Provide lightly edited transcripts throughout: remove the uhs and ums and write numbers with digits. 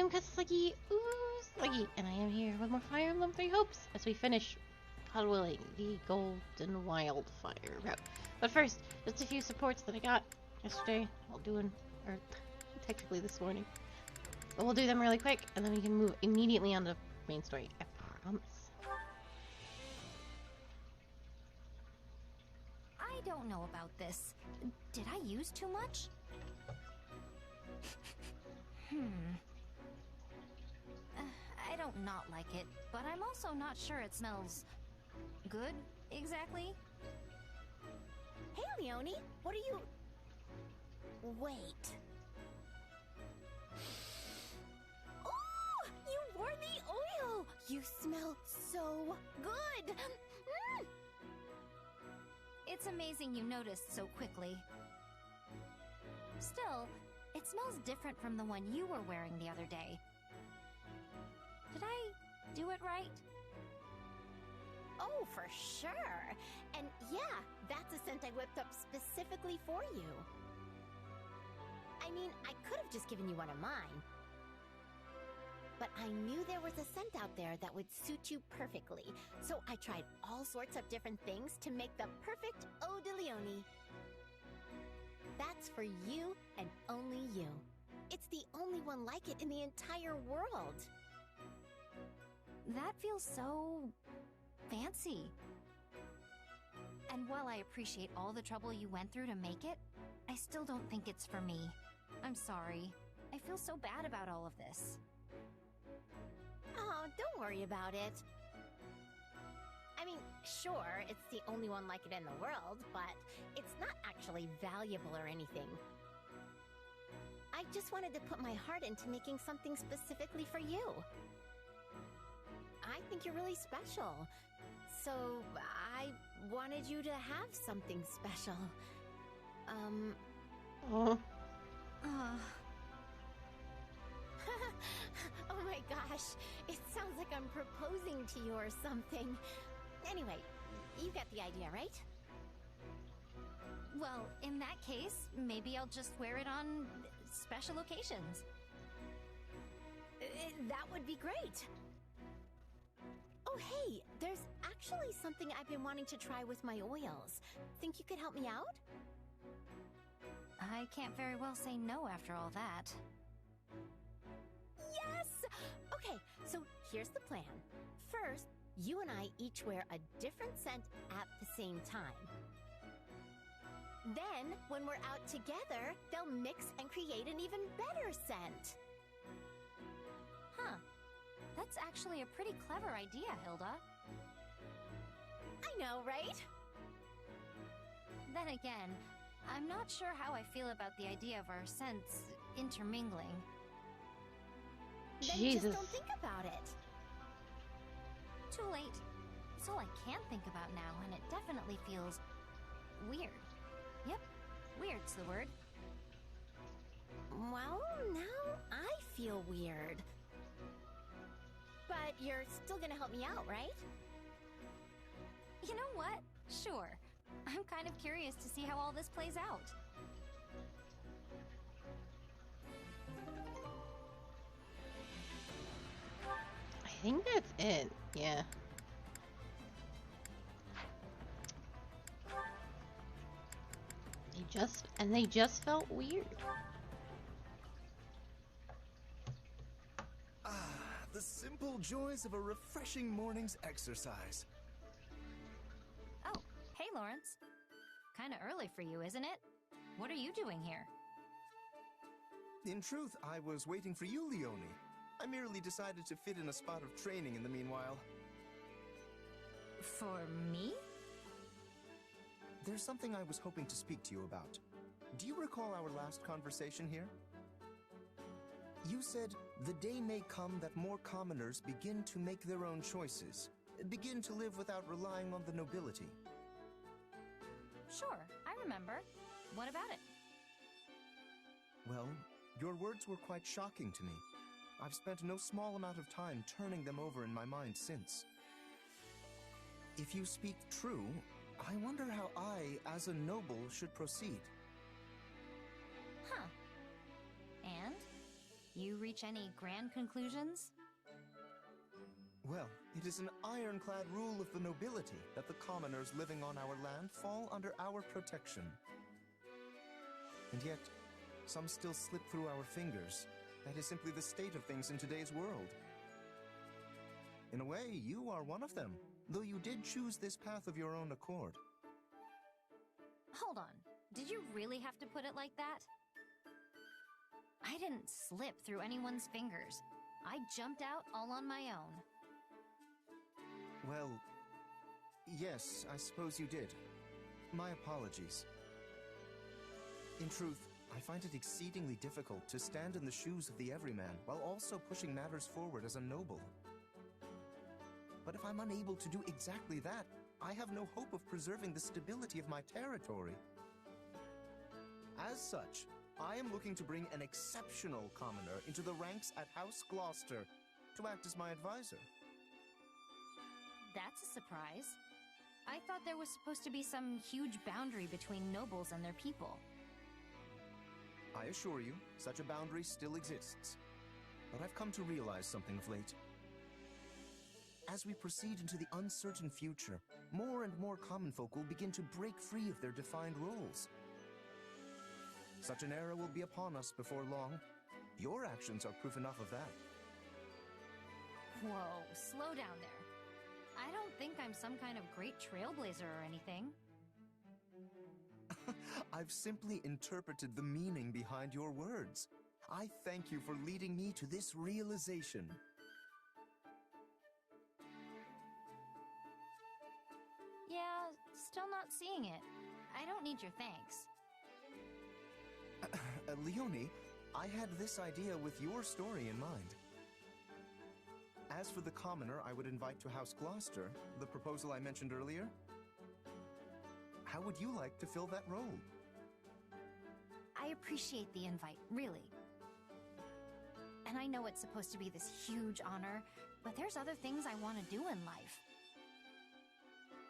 I'm Katsuki, Sluggy, and I am here with more Fire Emblem 3 Hopes as we finish puddling the Golden Wildfire route. But first, just a few supports that I got yesterday while doing, or technically this morning. But we'll do them really quick, and then we can move immediately on to main story. I promise. I don't know about this. Did I use too much? I don't not like it, but I'm also not sure it smells good, exactly. Hey, Leonie, what are you... Wait. Oh, you wore the oil! You smell so good! Mm. It's amazing you noticed so quickly. Still, it smells different from the one you were wearing the other day. Did I do it right? Oh, for sure. And yeah, that's a scent I whipped up specifically for you. I mean, I could have just given you one of mine. But I knew there was a scent out there that would suit you perfectly. So I tried all sorts of different things to make the perfect Eau de Leonie. That's for you and only you. It's the only one like it in the entire world. That feels so... fancy. And while I appreciate all the trouble you went through to make it, I still don't think it's for me. I'm sorry. I feel so bad about all of this. Oh, don't worry about it. I mean, sure, it's the only one like it in the world, but it's not actually valuable or anything. I just wanted to put my heart into making something specifically for you. I think you're really special. So, I wanted you to have something special. Oh. Oh my gosh, it sounds like I'm proposing to you or something. Anyway, you get the idea, right? Well, in that case, maybe I'll just wear it on special occasions. That would be great. Oh hey, there's actually something I've been wanting to try with my oils. Think you could help me out? I can't very well say no after all that. Yes! Okay, so here's the plan. First, you and I each wear a different scent at the same time. Then, when we're out together, they'll mix and create an even better scent. Huh. That's actually a pretty clever idea, Hilda. I know, right? Then again, I'm not sure how I feel about the idea of our scents intermingling. Then Jesus. just don't think about it. Too late. It's all I can think about now, and it definitely feels... weird. Yep, weird's the word. Well, now I feel weird. But you're still gonna help me out, right? You know what? Sure. I'm kind of curious to see how all this plays out. I think that's it. Yeah. They just felt weird. Ah, the simple joys of a refreshing morning's exercise. Oh, hey Lawrence. Kinda early for you, isn't it? What are you doing here? In truth, I was waiting for you, Leonie. I merely decided to fit in a spot of training in the meanwhile. For me? There's something I was hoping to speak to you about. Do you recall our last conversation here? You said, the day may come that more commoners begin to make their own choices, begin to live without relying on the nobility. Sure, I remember. What about it? Well, your words were quite shocking to me. I've spent no small amount of time turning them over in my mind since. If you speak true, I wonder how I, as a noble, should proceed. Huh. And? You reach any grand conclusions? Well, it is an ironclad rule of the nobility that the commoners living on our land fall under our protection. And yet, some still slip through our fingers. That is simply the state of things in today's world. In a way, you are one of them, though you did choose this path of your own accord. Hold on. Did you really have to put it like that? I didn't slip through anyone's fingers. I jumped out all on my own. Well, yes, I suppose you did. My apologies. In truth, I find it exceedingly difficult to stand in the shoes of the everyman while also pushing matters forward as a noble. But if I'm unable to do exactly that, I have no hope of preserving the stability of my territory. As such, I am looking to bring an exceptional commoner into the ranks at House Gloucester to act as my advisor. That's a surprise. I thought there was supposed to be some huge boundary between nobles and their people. I assure you, such a boundary still exists. But I've come to realize something of late. As we proceed into the uncertain future, more and more common folk will begin to break free of their defined roles. Such an era will be upon us before long. Your actions are proof enough of that. Whoa, slow down there. I don't think I'm some kind of great trailblazer or anything. I've simply interpreted the meaning behind your words. I thank you for leading me to this realization. Yeah, still not seeing it. I don't need your thanks. Leonie, I had this idea with your story in mind. As for the commoner I would invite to House Gloucester, the proposal I mentioned earlier, how would you like to fill that role? I appreciate the invite, really. And I know it's supposed to be this huge honor, but there's other things I want to do in life.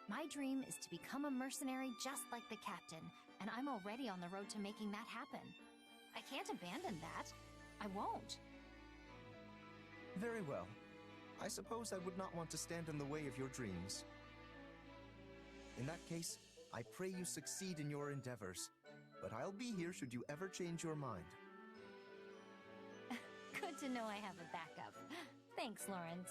My dream is to become a mercenary just like the captain, and I'm already on the road to making that happen. I can't abandon that. I won't. Very well. I suppose I would not want to stand in the way of your dreams. In that case, I pray you succeed in your endeavors, but I'll be here should you ever change your mind. Good to know I have a backup. Thanks, Lawrence.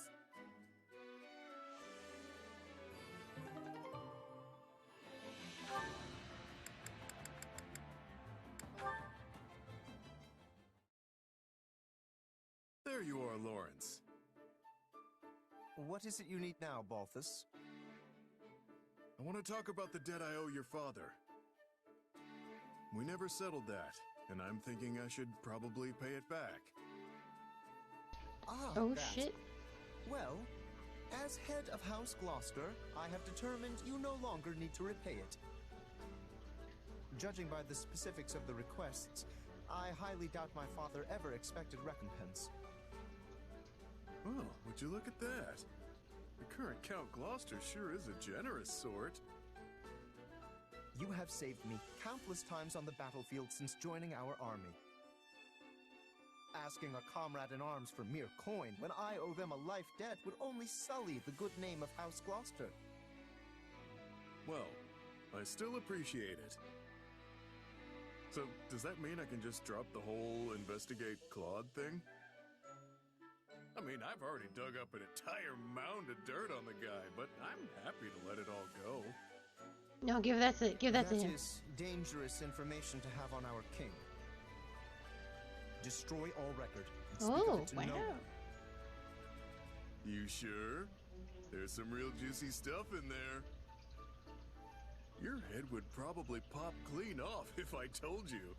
There you are, Lawrence. What is it you need now, Balthus? I want to talk about the debt I owe your father. We never settled that, and I'm thinking I should probably pay it back. Ah, Oh that. shit. Well, as head of House Gloucester, I have determined you no longer need to repay it. Judging by the specifics of the requests, I highly doubt my father ever expected recompense. Oh, would you look at that? The current Count Gloucester sure is a generous sort. You have saved me countless times on the battlefield since joining our army. Asking a comrade in arms for mere coin when I owe them a life debt would only sully the good name of House Gloucester. Well, I still appreciate it. So, does that mean I can just drop the whole investigate Claude thing? I mean, I've already dug up an entire mound of dirt on the guy, but I'm happy to let it all go. No, give that to That him. is dangerous information to have on our king. Destroy all record and speak of Oh, it to wow. no one. You sure? There's some real juicy stuff in there. Your head would probably pop clean off if I told you.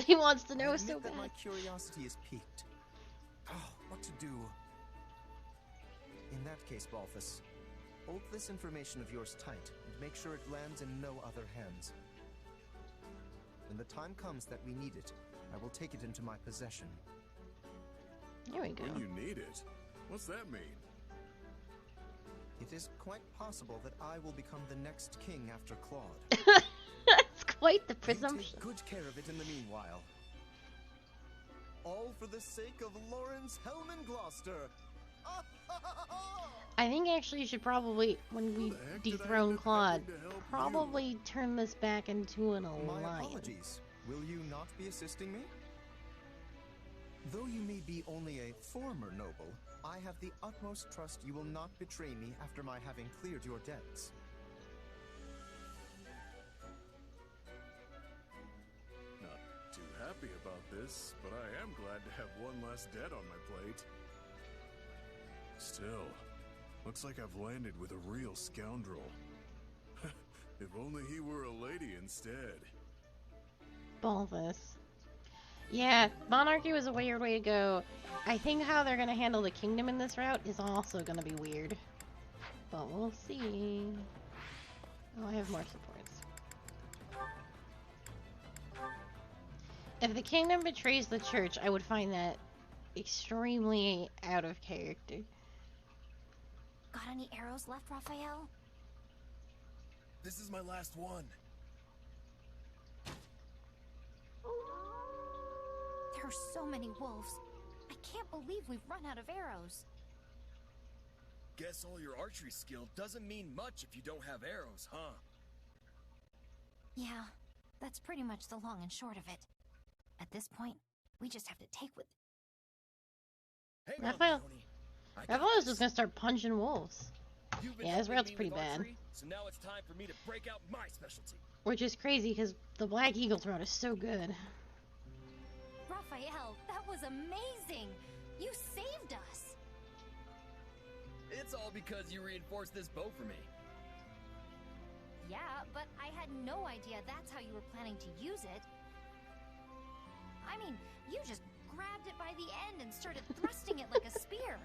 He wants to I know admit so that my bad. curiosity is piqued. Oh, what to do? In that case, Balthus, hold this information of yours tight and make sure it lands in no other hands. When the time comes that we need it, I will take it into my possession. There we go. When you need it? What's that mean? It is quite possible that I will become the next king after Claude. That's Wait, the You presumption. take good care of it in the meanwhile. All for the sake of Lawrence Hellman Gloucester. I think actually you should probably, when we How the heck did I dethrone end up Claude, having to help you? probably turn this back into an My alliance. apologies. Will you not be assisting me? Though you may be only a former noble, I have the utmost trust you will not betray me after my having cleared your debts. Not too happy about this, but I am glad to have one less debt on my plate. Still, looks like I've landed with a real scoundrel. If only he were a lady instead. Balthus. Yeah, monarchy was a weird way to go. I think how they're gonna handle the kingdom in this route is also gonna be weird. But we'll see. Oh, I have more supports. If the kingdom betrays the church, I would find that extremely out of character. Got any arrows left, Raphael? This is my last one. There are so many wolves. I can't believe we've run out of arrows. Guess all your archery skill doesn't mean much if you don't have arrows, huh? Yeah, that's pretty much the long and short of it. At this point, we just have to take what... Hang Raphael. on, Tony. I I got thought I was this. just gonna start punching wolves. You've been Yeah, this helping route's me pretty with bad. archery, so now it's time for me to break out my specialty. Which is crazy because the Black Eagles route is so good. Raphael, that was amazing! You saved us! It's all because you reinforced this bow for me. Yeah, but I had no idea that's how you were planning to use it. I mean, you just grabbed it by the end and started thrusting it like a spear.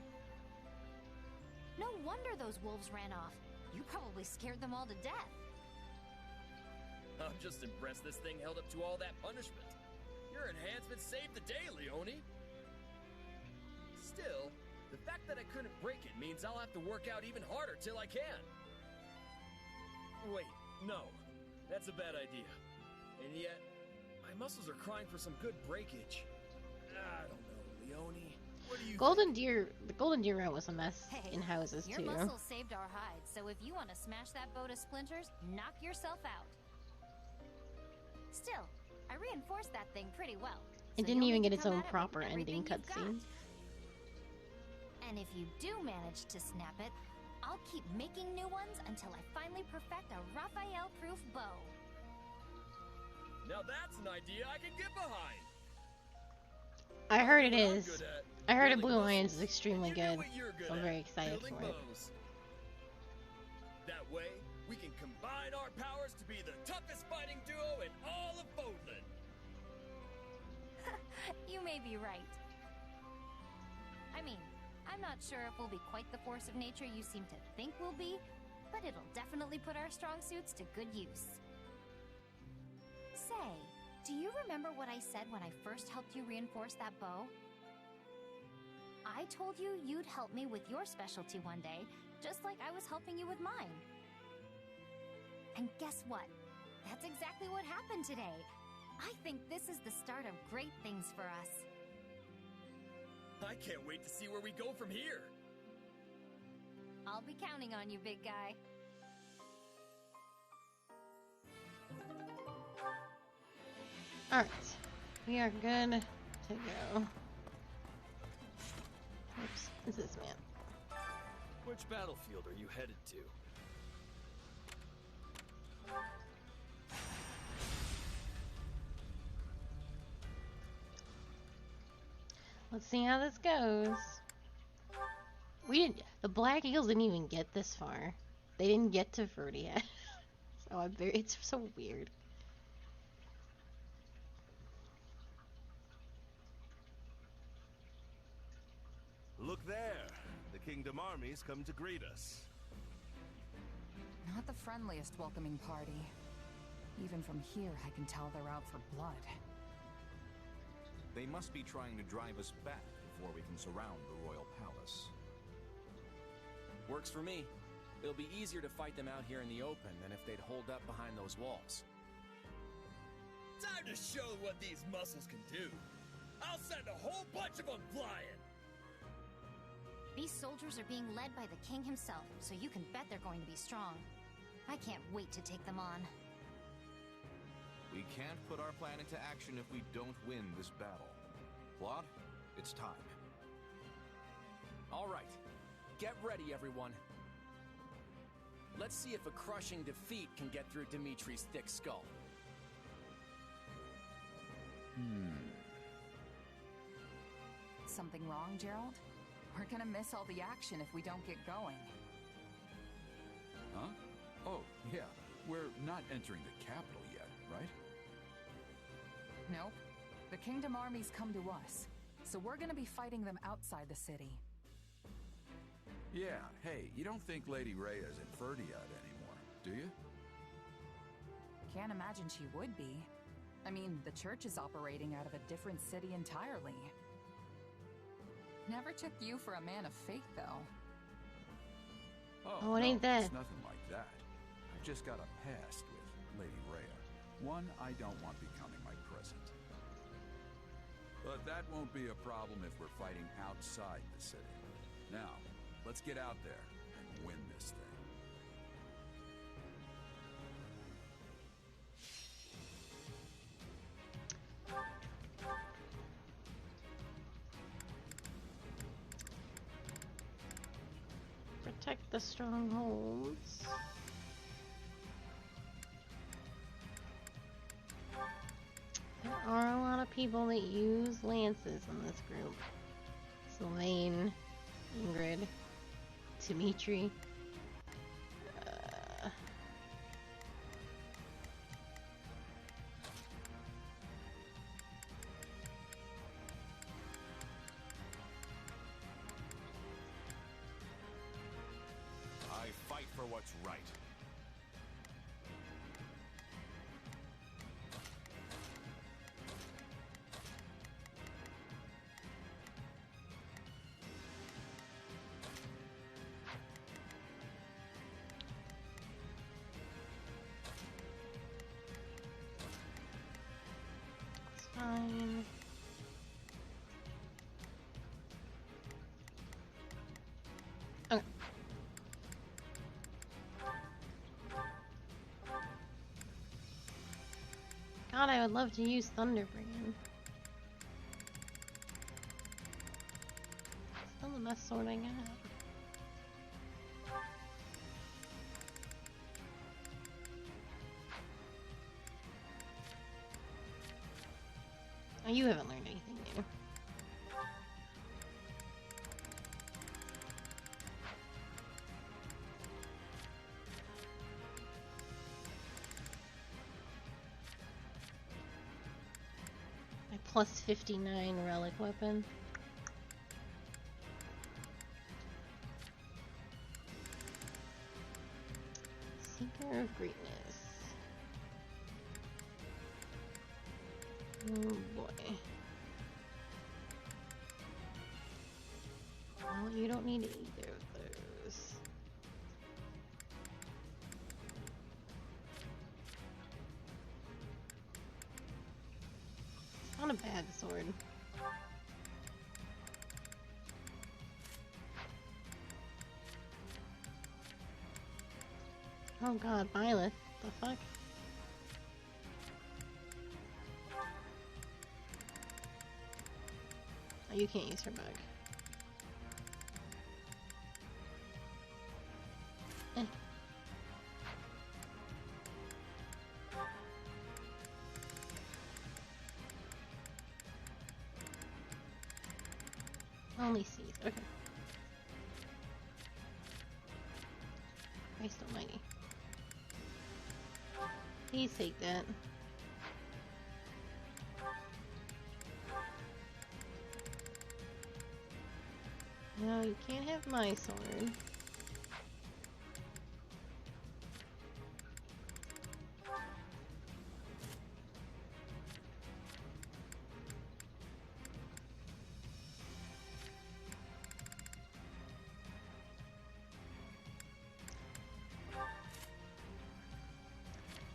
No wonder those wolves ran off. You probably scared them all to death. I'm just impressed this thing held up to all that punishment. Your enhancement saved the day, Leone. Still, the fact that I couldn't break it means I'll have to work out even harder till I can. Wait, no. That's a bad idea. And yet, my muscles are crying for some good breakage. I don't know, Leone. What do you Golden Deer, the Golden Deer route was a mess Hey, in houses your too. muscles saved our hides, so if you want to smash that bow to splinters, knock yourself out. Still, I reinforced that thing pretty well. It so didn't you'll even need get to its come own at it with proper everything ending you've got. cutscene. And if you do manage to snap it, I'll keep making new ones until I finally perfect a Raphael-proof bow. Now that's an idea I can get behind. I heard it What I'm is. good at, I heard building Blue Lions is muscles. extremely And you know good. what you're good So I'm at, very excited building for it. bows. That way, we can combine our powers to be the toughest fighting duo in all of Bodland. You may be right. I mean, I'm not sure if we'll be quite the force of nature you seem to think we'll be, but it'll definitely put our strong suits to good use. Say, do you remember what I said when I first helped you reinforce that bow? I told you you'd help me with your specialty one day, just like I was helping you with mine. And guess what? That's exactly what happened today. I think this is the start of great things for us. I can't wait to see where we go from here. I'll be counting on you, big guy. Alright. We are good to go. Oops, it's this man. Which battlefield are you headed to? Let's see how this goes. The Black Eagles didn't even get this far. They didn't get to Fruity yet. So it's so weird. Look there! The Kingdom armies come to greet us. Not the friendliest welcoming party. Even from here, I can tell they're out for blood. They must be trying to drive us back before we can surround the royal palace. Works for me. It'll be easier to fight them out here in the open than if they'd holed up behind those walls. To show what these muscles can do, I'll send a whole bunch of them flying! These soldiers are being led by the king himself, so you can bet they're going to be strong. I can't wait to take them on. We can't put our plan into action if we don't win this battle. Claude, it's time. All right. Get ready, everyone. Let's see if a crushing defeat can get through Dimitri's thick skull. Something wrong, Gerald? We're gonna miss all the action if we don't get going. Huh? Oh, yeah. We're not entering the capital yet, right? Nope. The Kingdom armies come to us, so we're gonna be fighting them outside the city. Yeah, hey, you don't think Lady Rhea's in Ferdiad anymore, do you? Can't imagine she would be. I mean, the church is operating out of a different city entirely. Never took you for a man of faith, though. Oh, it ain't that. It's nothing like that. I've just got a past with Lady Rhea. One I don't want becoming my present. But that won't be a problem if we're fighting outside the city. Now, let's get out there and win this thing. Protect the strongholds. There are a lot of people that use lances in this group. Sylvain, Ingrid, Dimitri. I fight for what's right. It's fine. Okay. God, I would love to use Thunderbrand. Still the best sword I got. Oh, you haven't learned anything new. My plus 59 relic weapon. Seeker of Greatness. Oh boy. Well, you don't need either of those. It's not a bad sword. Oh god, Byleth. The fuck? Oh, you can't use her bug. Eh. Only C's. Okay. Christ almighty. Please take that. No, you can't have my sword.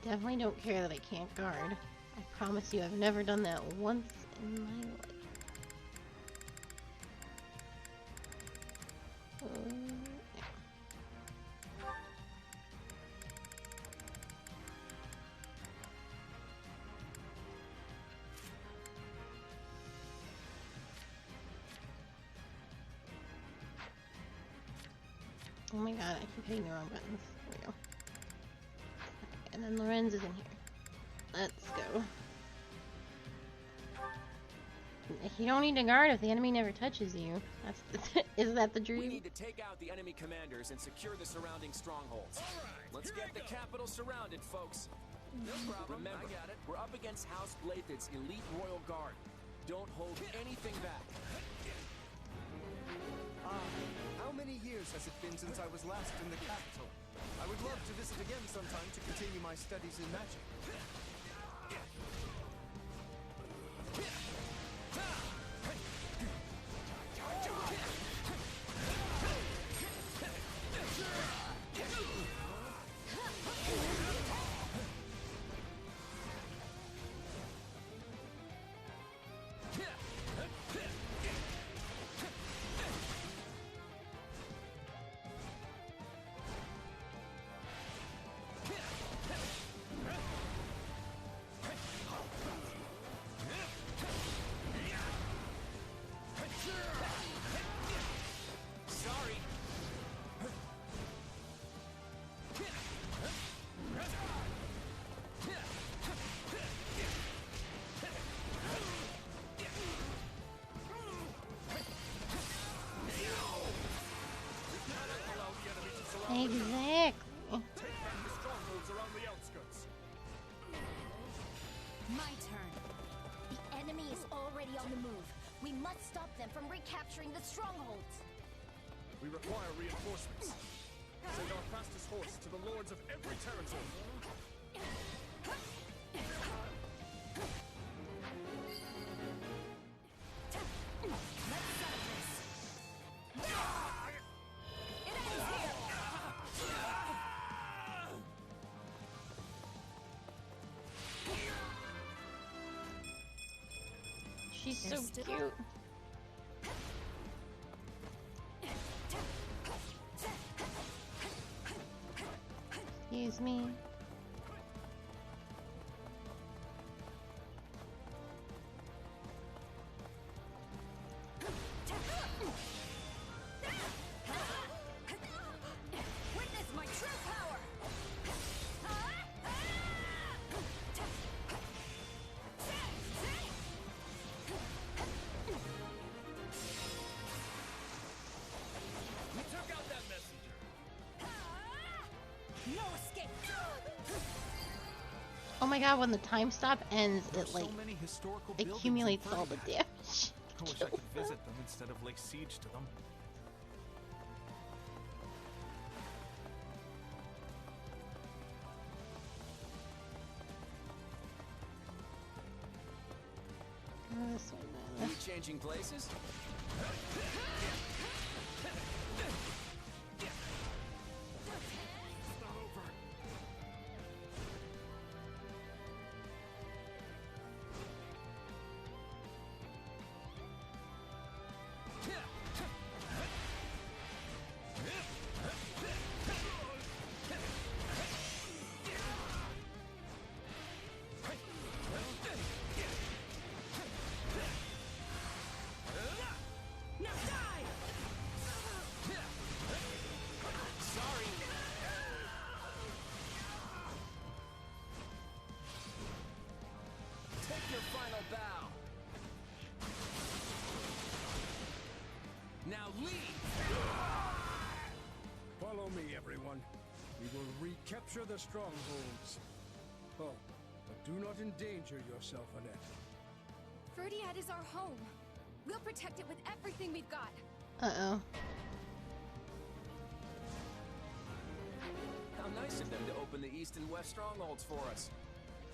Definitely don't care that I can't guard. I promise you I've never done that once in my life. Yeah. Oh my god, I keep hitting the wrong buttons. There we go. And then Lorenz is in here. Let's go. You don't need to guard if the enemy never touches you. Is that the dream? We need to take out the enemy commanders and secure the surrounding strongholds. Alright, Let's get the capital surrounded, folks. No problem. Remember, I got it. we're up against House Blathet's elite royal guard. Don't hold anything back. How many years has it been since I was last in the capital? I would love to visit again sometime to continue my studies in magic. Exactly. Take back the strongholds around the outskirts. My turn. The enemy is already on the move. We must stop them from recapturing the strongholds. We require reinforcements. Send our fastest horse to the lords of every territory. She's so cute. Excuse me. Witness my true power! We took out that messenger. No escape! Oh my god, when the time stop ends, it There's like so many historical buildings in accumulates all the Ferdiad. damage. I wish I could visit them instead of lay siege to them. Oh, this way, man. We changing places? It's not over. Now die! Sorry. Take your final bow. Now leave. Follow me, everyone. We will recapture the strongholds. Oh, but do not endanger yourself, Annette. Ferdiad is our home. We'll protect it with everything we've got. Uh-oh. How nice of them to open the east and west strongholds for us.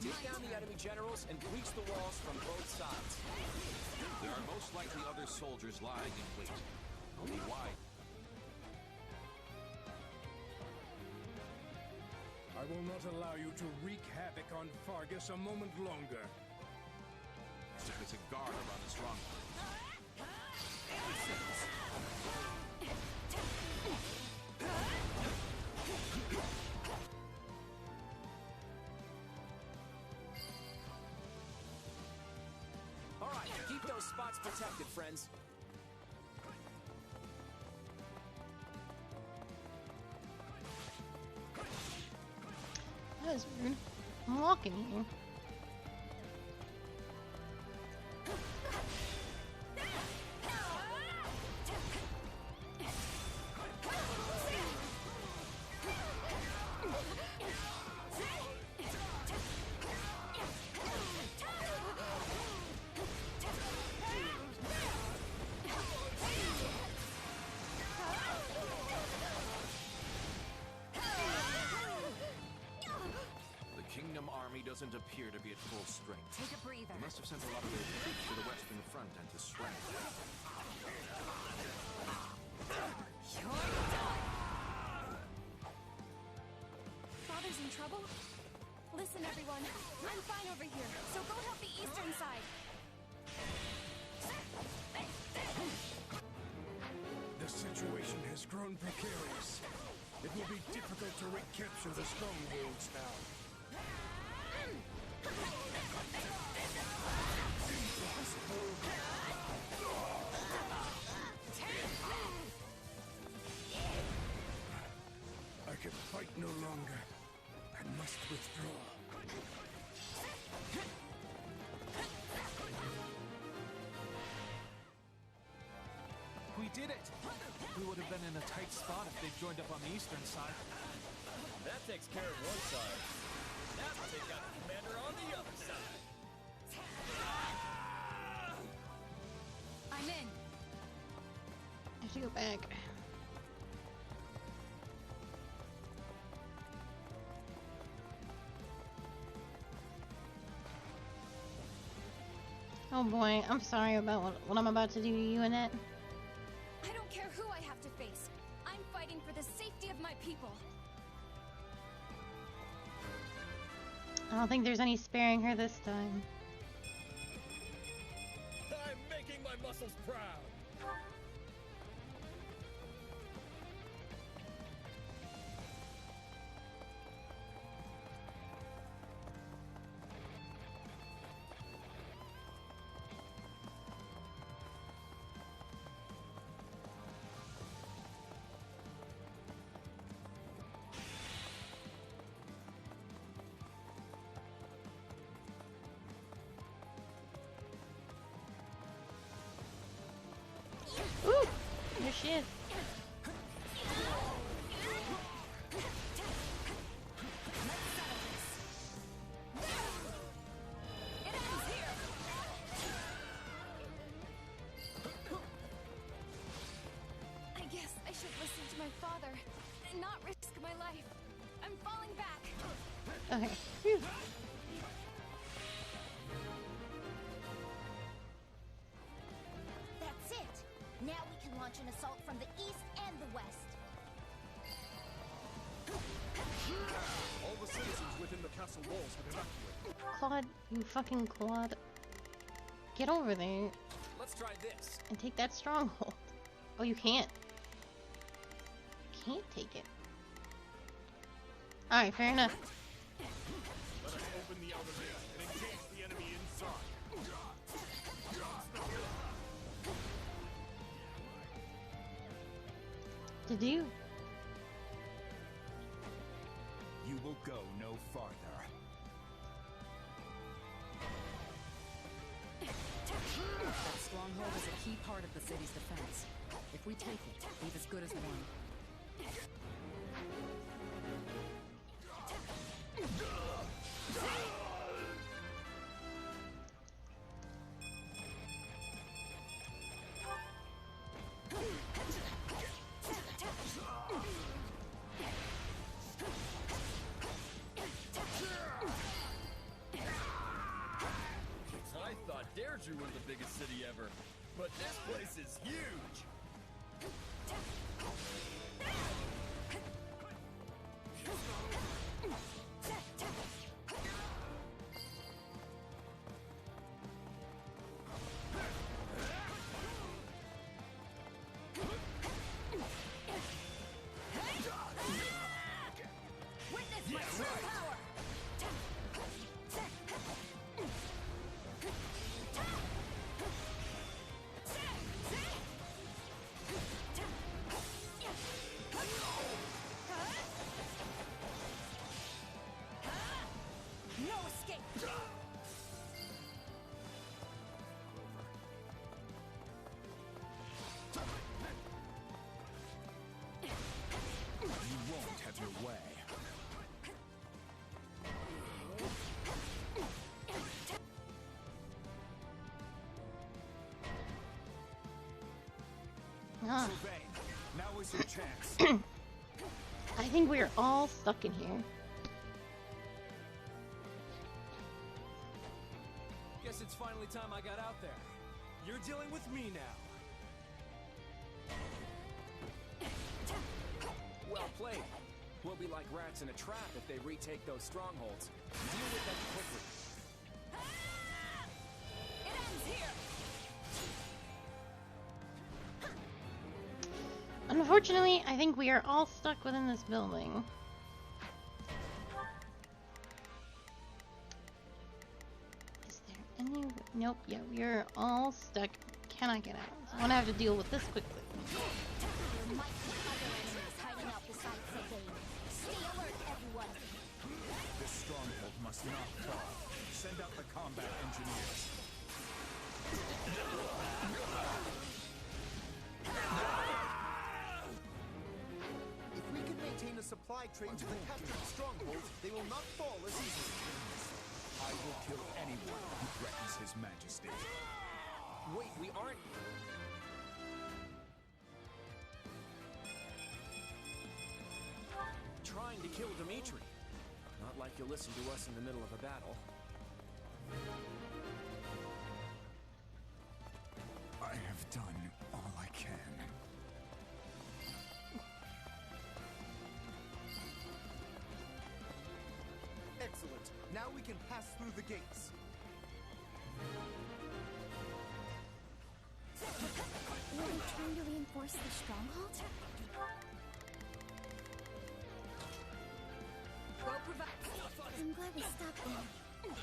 Take down the enemy generals and breach the walls from both sides. There are most likely other soldiers lying in wait. Only why? I will not allow you to wreak havoc on Fargus a moment longer. to place a guard around the stronghold. All right, keep those spots protected, friends. That is rude. I'm walking here. Doesn't appear to be at full strength. Take a breather. They must have sent a lot of their troops to the western front and to Shrek. You're done. Father's in trouble? Listen, everyone. I'm fine over here, so go help the eastern side. The situation has grown precarious. It will be difficult to recapture the strongholds now. I can fight no longer. I must withdraw. We did it! We would have been in a tight spot if they'd joined up on the eastern side. That takes care of one side. Now take out the commander on the other side. I'm in. I have to go back. Oh boy, I'm sorry about what I'm about to do to you, Annette. I don't care who I have to face. I'm fighting for the safety of my people. I don't think there's any sparing her this time. I'm making my muscles proud. Ooh! There she is. I guess I should listen to my father and not risk my life. I'm falling back. Okay. Phew. That's it! Now we can launch an assault from the east and the west. All the citizens within the castle walls have evacuated. Claude, you fucking Claude. Get over there Let's try this. and take that stronghold. Oh, you can't. Can't take it. Alright, fair enough. Let us open the outer gate and engage the enemy inside. To do. You will go no farther. That stronghold is a key part of the city's defense. If we take it, we've as good as won. I thought Deirdre was the biggest city ever, but this place is huge. Ah. Sylvain, now is your chance. I think we're all stuck in here. Guess it's finally time I got out there. You're dealing with me now. Well played. We'll be like rats in a trap if they retake those strongholds. Deal with them quickly. It ends here. Unfortunately, I think we are all stuck within this building. Is there any... Nope, yeah, we are all stuck. Cannot get out. So I'm gonna have to deal with this quickly. There might be other enemies hiding out beside Sylvain. Stay alert, everyone. This stronghold must not fall. Send out the combat engineers. If we can maintain a supply train to the captured stronghold, they will not fall as easily. I will kill anyone who threatens His Majesty. Wait, we aren't... trying to kill Dimitri. Not like you'll listen to us in the middle of a battle. I have done all I can. Excellent. Now we can pass through the gates. Were they trying to reinforce the stronghold? I'm glad we stopped them.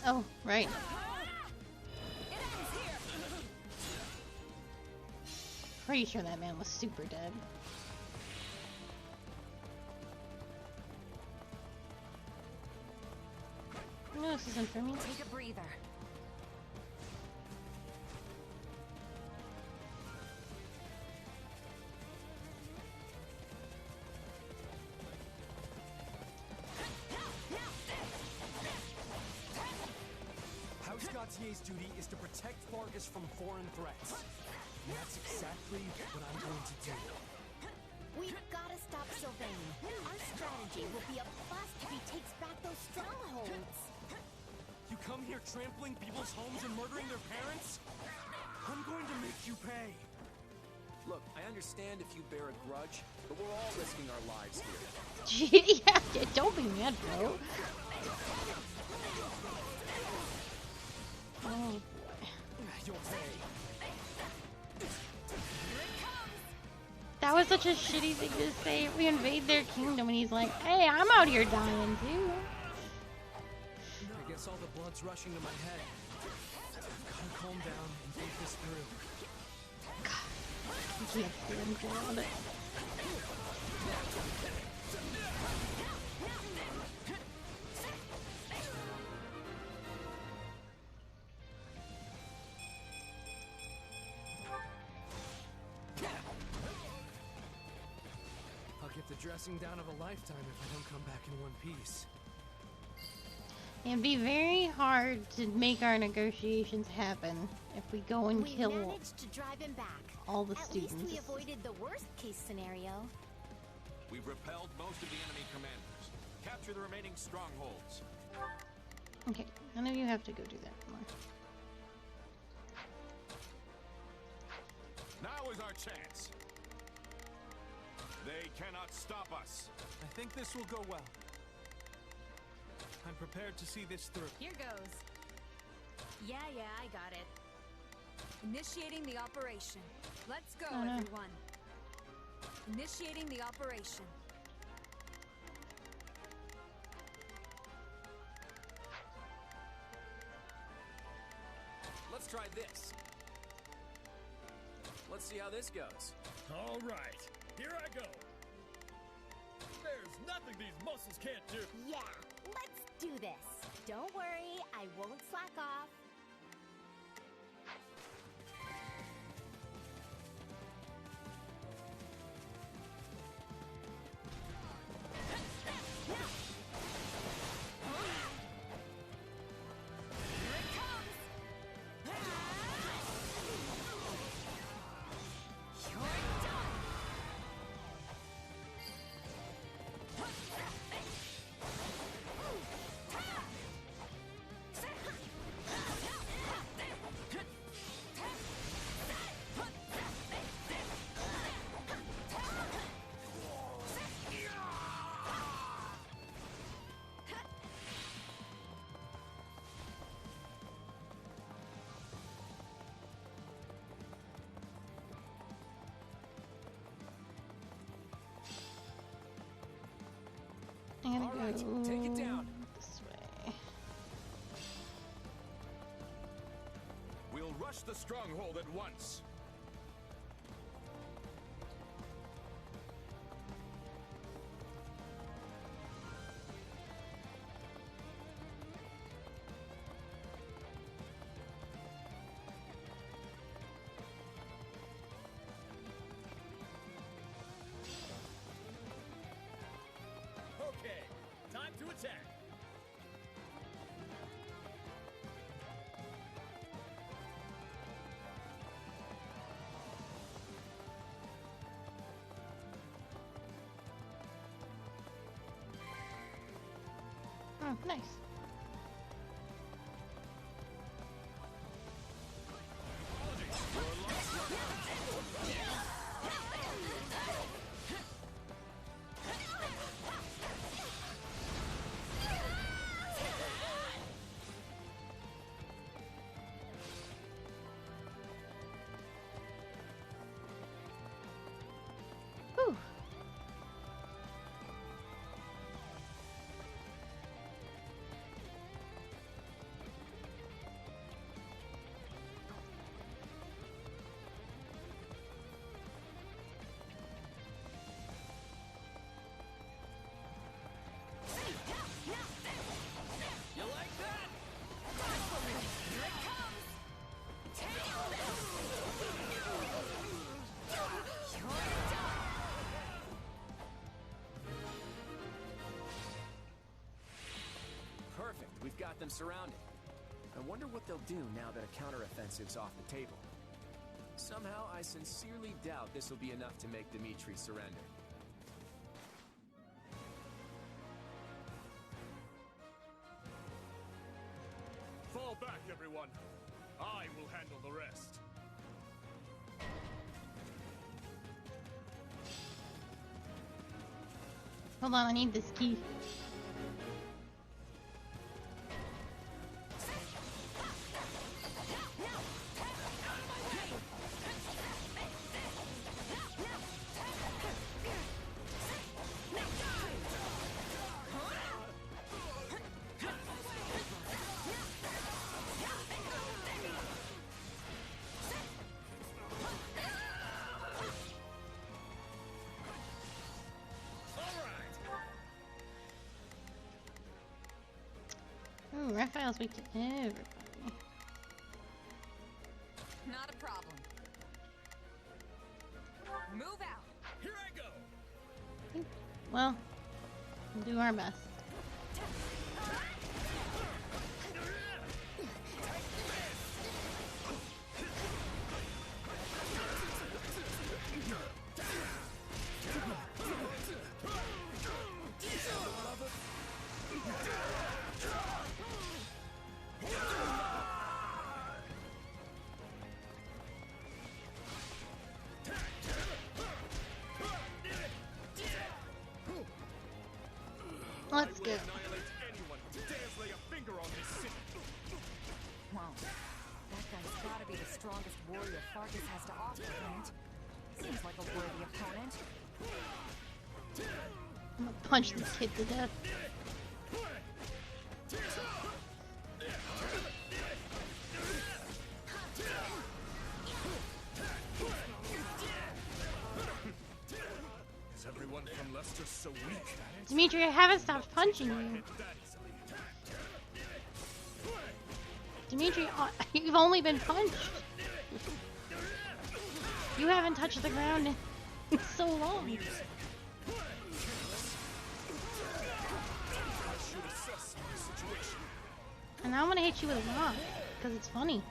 Oh, right. Pretty sure that man was super dead. No, this isn't for me. Take a breather. House Gautier's duty is to protect Vargas from foreign threats. And that's exactly what I'm going to do. We've gotta stop Sylvain. Our strategy will be a bust if he takes back those strongholds. You come here trampling people's homes and murdering their parents? I'm going to make you pay. Look, I understand if you bear a grudge, but we're all risking our lives here. Yeah, don't be mad, bro. Oh boy. You'll pay. That was such a shitty thing to say. We invade their kingdom and he's like, hey, I'm out here dying too. I guess all the blood's rushing to my head. Gotta calm down and think this through. God, I can't see him around it. I'll get the dressing down of a lifetime if I don't come back in one piece. It'd be very hard to make our negotiations happen if we go and We kill managed to drive him back. all the At students. least we avoided the worst case scenario. We've repelled most of the enemy commanders. Capture the remaining strongholds. Okay, none of you have to go do that anymore. Now is our chance. They cannot stop us. I think this will go well. I'm prepared to see this through. Here goes. Yeah, I got it. Initiating the operation. Let's go, Oh, no. everyone. Initiating the operation. Let's try this. Let's see how this goes. All right, here I go. There's nothing these muscles can't do. Yeah, let's do this. Don't worry, I won't slack off. right, take it down. This way. We'll rush the stronghold at once. Okay, time to attack. Oh, nice. Whew. You like that? Here it comes! You're done! Perfect. We've got them surrounded. I wonder what they'll do now that a counteroffensive's off the table. Somehow, I sincerely doubt this will be enough to make Dimitri surrender. Fall back, everyone. I will handle the rest. Hold on, I need this key. Ooh, Raphael's weak to everybody. Not a problem. Move out. Here I go. Well, we'll do our best. Let's go. Annihilate anyone who dares lay a finger on this city. Well, that guy's gotta be the strongest warrior Fargus has to offer, right? Seems like a worthy opponent. I'm gonna punch this kid to death. Is everyone from Leicester so weak? Dimitri, I haven't stopped punching you. Dimitri, you've only been punched. You haven't touched the ground in so long. And now I'm gonna hit you with a rock, because it's funny.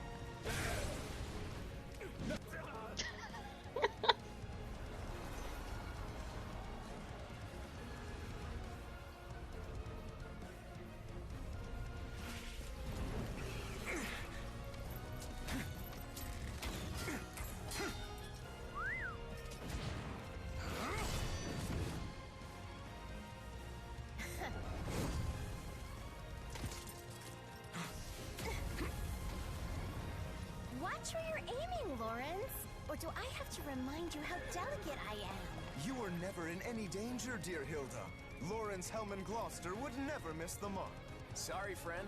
Watch where you're aiming, Lawrence. Or do I have to remind you how delicate I am? You are never in any danger, dear Hilda. Lawrence Hellman Gloucester would never miss the mark. Sorry, friend.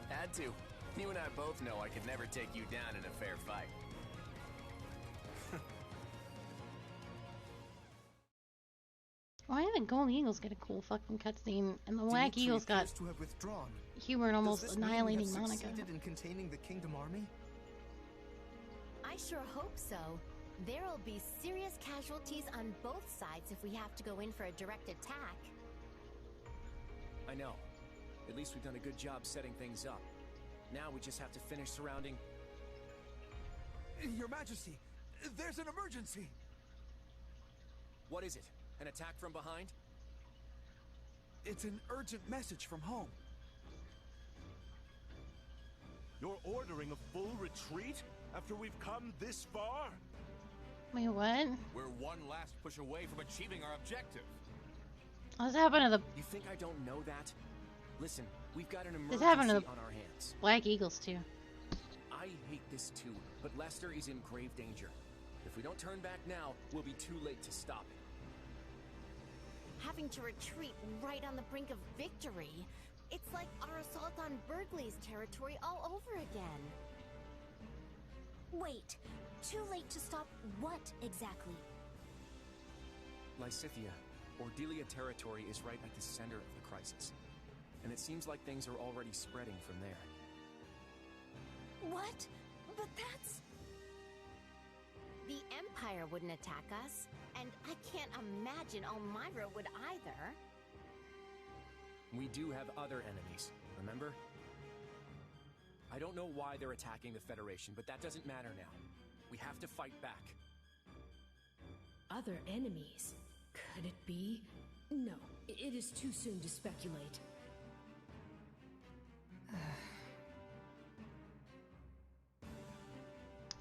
Had to. You and I both know I could never take you down in a fair fight. Why did the Golden Eagles get a cool fucking cutscene, and the Black Dimitri Eagles got appears to have withdrawn. humor in almost Does this mean we annihilating have Monica? succeeded in containing the Kingdom Army? I sure hope so. There'll be serious casualties on both sides if we have to go in for a direct attack. I know. At least we've done a good job setting things up. Now we just have to finish surrounding... Your Majesty, there's an emergency! What is it? An attack from behind? It's an urgent message from home. You're ordering a full retreat after we've come this far? Wait, what? We're one last push away from achieving our objective. What's happened to the You think I don't know that? Listen, we've got an This emergency happened to on the- our hands. Black Eagles too? I hate this too, but Lester is in grave danger. If we don't turn back now, we'll be too late to stop it. Having to retreat right on the brink of victory. It's like our assault on Berkeley's territory all over again. Wait, too late to stop what exactly? Lysithia, Ordelia territory is right at the center of the crisis. And it seems like things are already spreading from there. What? But that's... The Empire wouldn't attack us, and I can't imagine Elmira would either. We do have other enemies, remember? I don't know why they're attacking the Federation, but that doesn't matter now. We have to fight back. Other enemies? Could it be? No, it is too soon to speculate.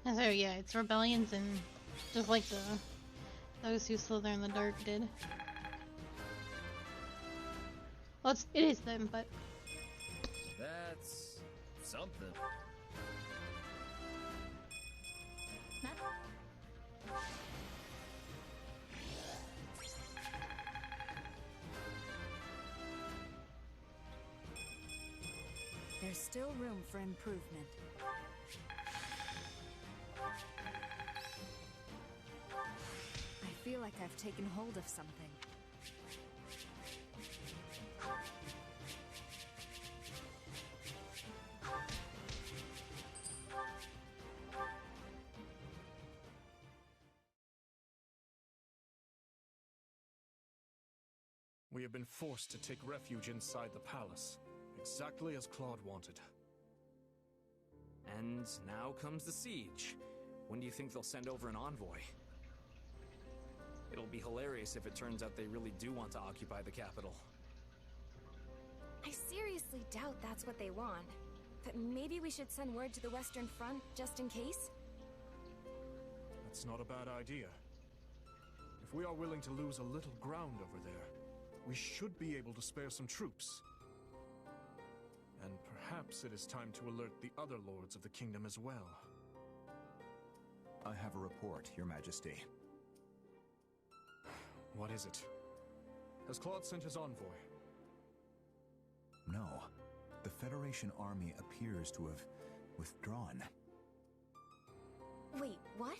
And so yeah, it's rebellions and just like those who slither in the dark did. Well, it is them, but That's something. There's still room for improvement. I feel like I've taken hold of something. We have been forced to take refuge inside the palace, exactly as Claude wanted. And now comes the siege. When do you think they'll send over an envoy? It'll be hilarious if it turns out they really do want to occupy the capital. I seriously doubt that's what they want. But maybe we should send word to the Western Front, just in case? That's not a bad idea. If we are willing to lose a little ground over there, we should be able to spare some troops. And perhaps it is time to alert the other lords of the kingdom as well. I have a report, Your Majesty. What is it? Has Claude sent his envoy? No. The Federation army appears to have withdrawn. Wait, what?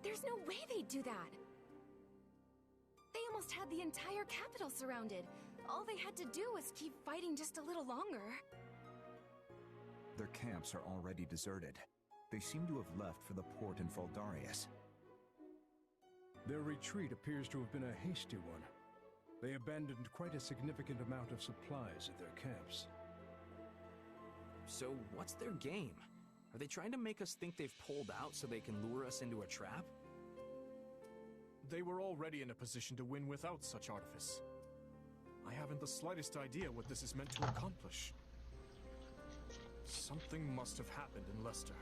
There's no way they'd do that! They almost had the entire capital surrounded. All they had to do was keep fighting just a little longer. Their camps are already deserted. They seem to have left for the port in Faldarius. Their retreat appears to have been a hasty one. They abandoned quite a significant amount of supplies at their camps. So what's their game? Are they trying to make us think they've pulled out so they can lure us into a trap? They were already in a position to win without such artifice. I haven't the slightest idea what this is meant to accomplish. Something must have happened in Leicester.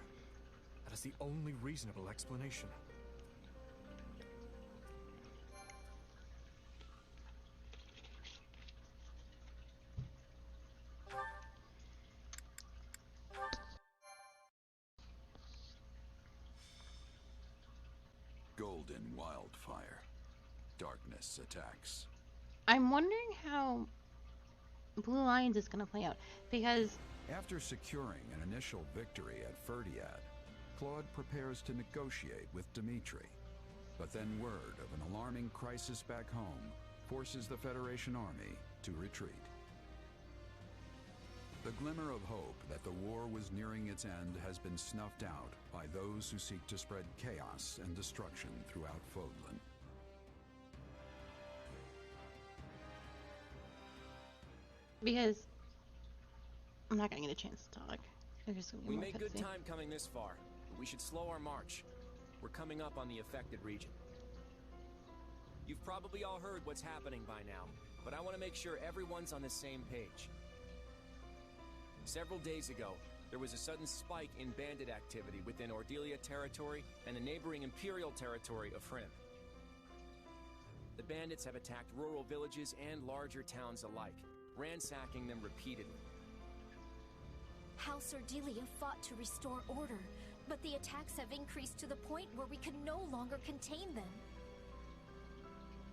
That is the only reasonable explanation. Golden wildfire. Darkness attacks. I'm wondering how Blue Lions is going to play out, because After securing an initial victory at Ferdiad, Claude prepares to negotiate with Dimitri. But then word of an alarming crisis back home forces the Federation army to retreat. The glimmer of hope that the war was nearing its end has been snuffed out by those who seek to spread chaos and destruction throughout Fodlan. because I'm not going to get a chance to talk. There's just gonna be We more made good cutscene. time coming this far, but we should slow our march. We're coming up on the affected region. You've probably all heard what's happening by now, but I want to make sure everyone's on the same page. Several days ago, there was a sudden spike in bandit activity within Ordelia territory and the neighboring Imperial territory of Frim. The bandits have attacked rural villages and larger towns alike, ransacking them repeatedly. House Ordelia fought to restore order, but the attacks have increased to the point where we can no longer contain them.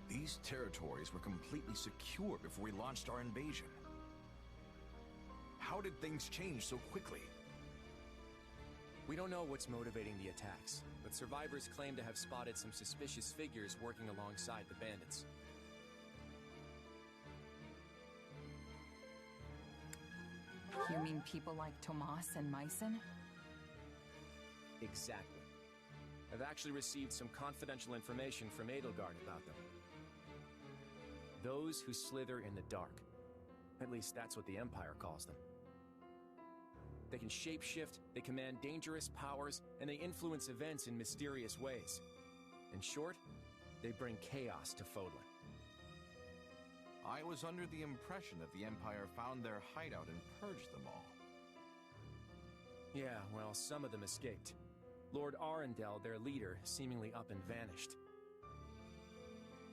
These territories were completely secure before we launched our invasion. How did things change so quickly? We don't know what's motivating the attacks, but survivors claim to have spotted some suspicious figures working alongside the bandits. You mean people like Tomas and Myson? Exactly. I've actually received some confidential information from Edelgard about them. Those who slither in the dark. At least that's what the Empire calls them. They can shapeshift, they command dangerous powers, and they influence events in mysterious ways. In short, they bring chaos to Fodlan. I was under the impression that the Empire found their hideout and purged them all. Yeah, well, some of them escaped. Lord Arundel, their leader, seemingly up and vanished.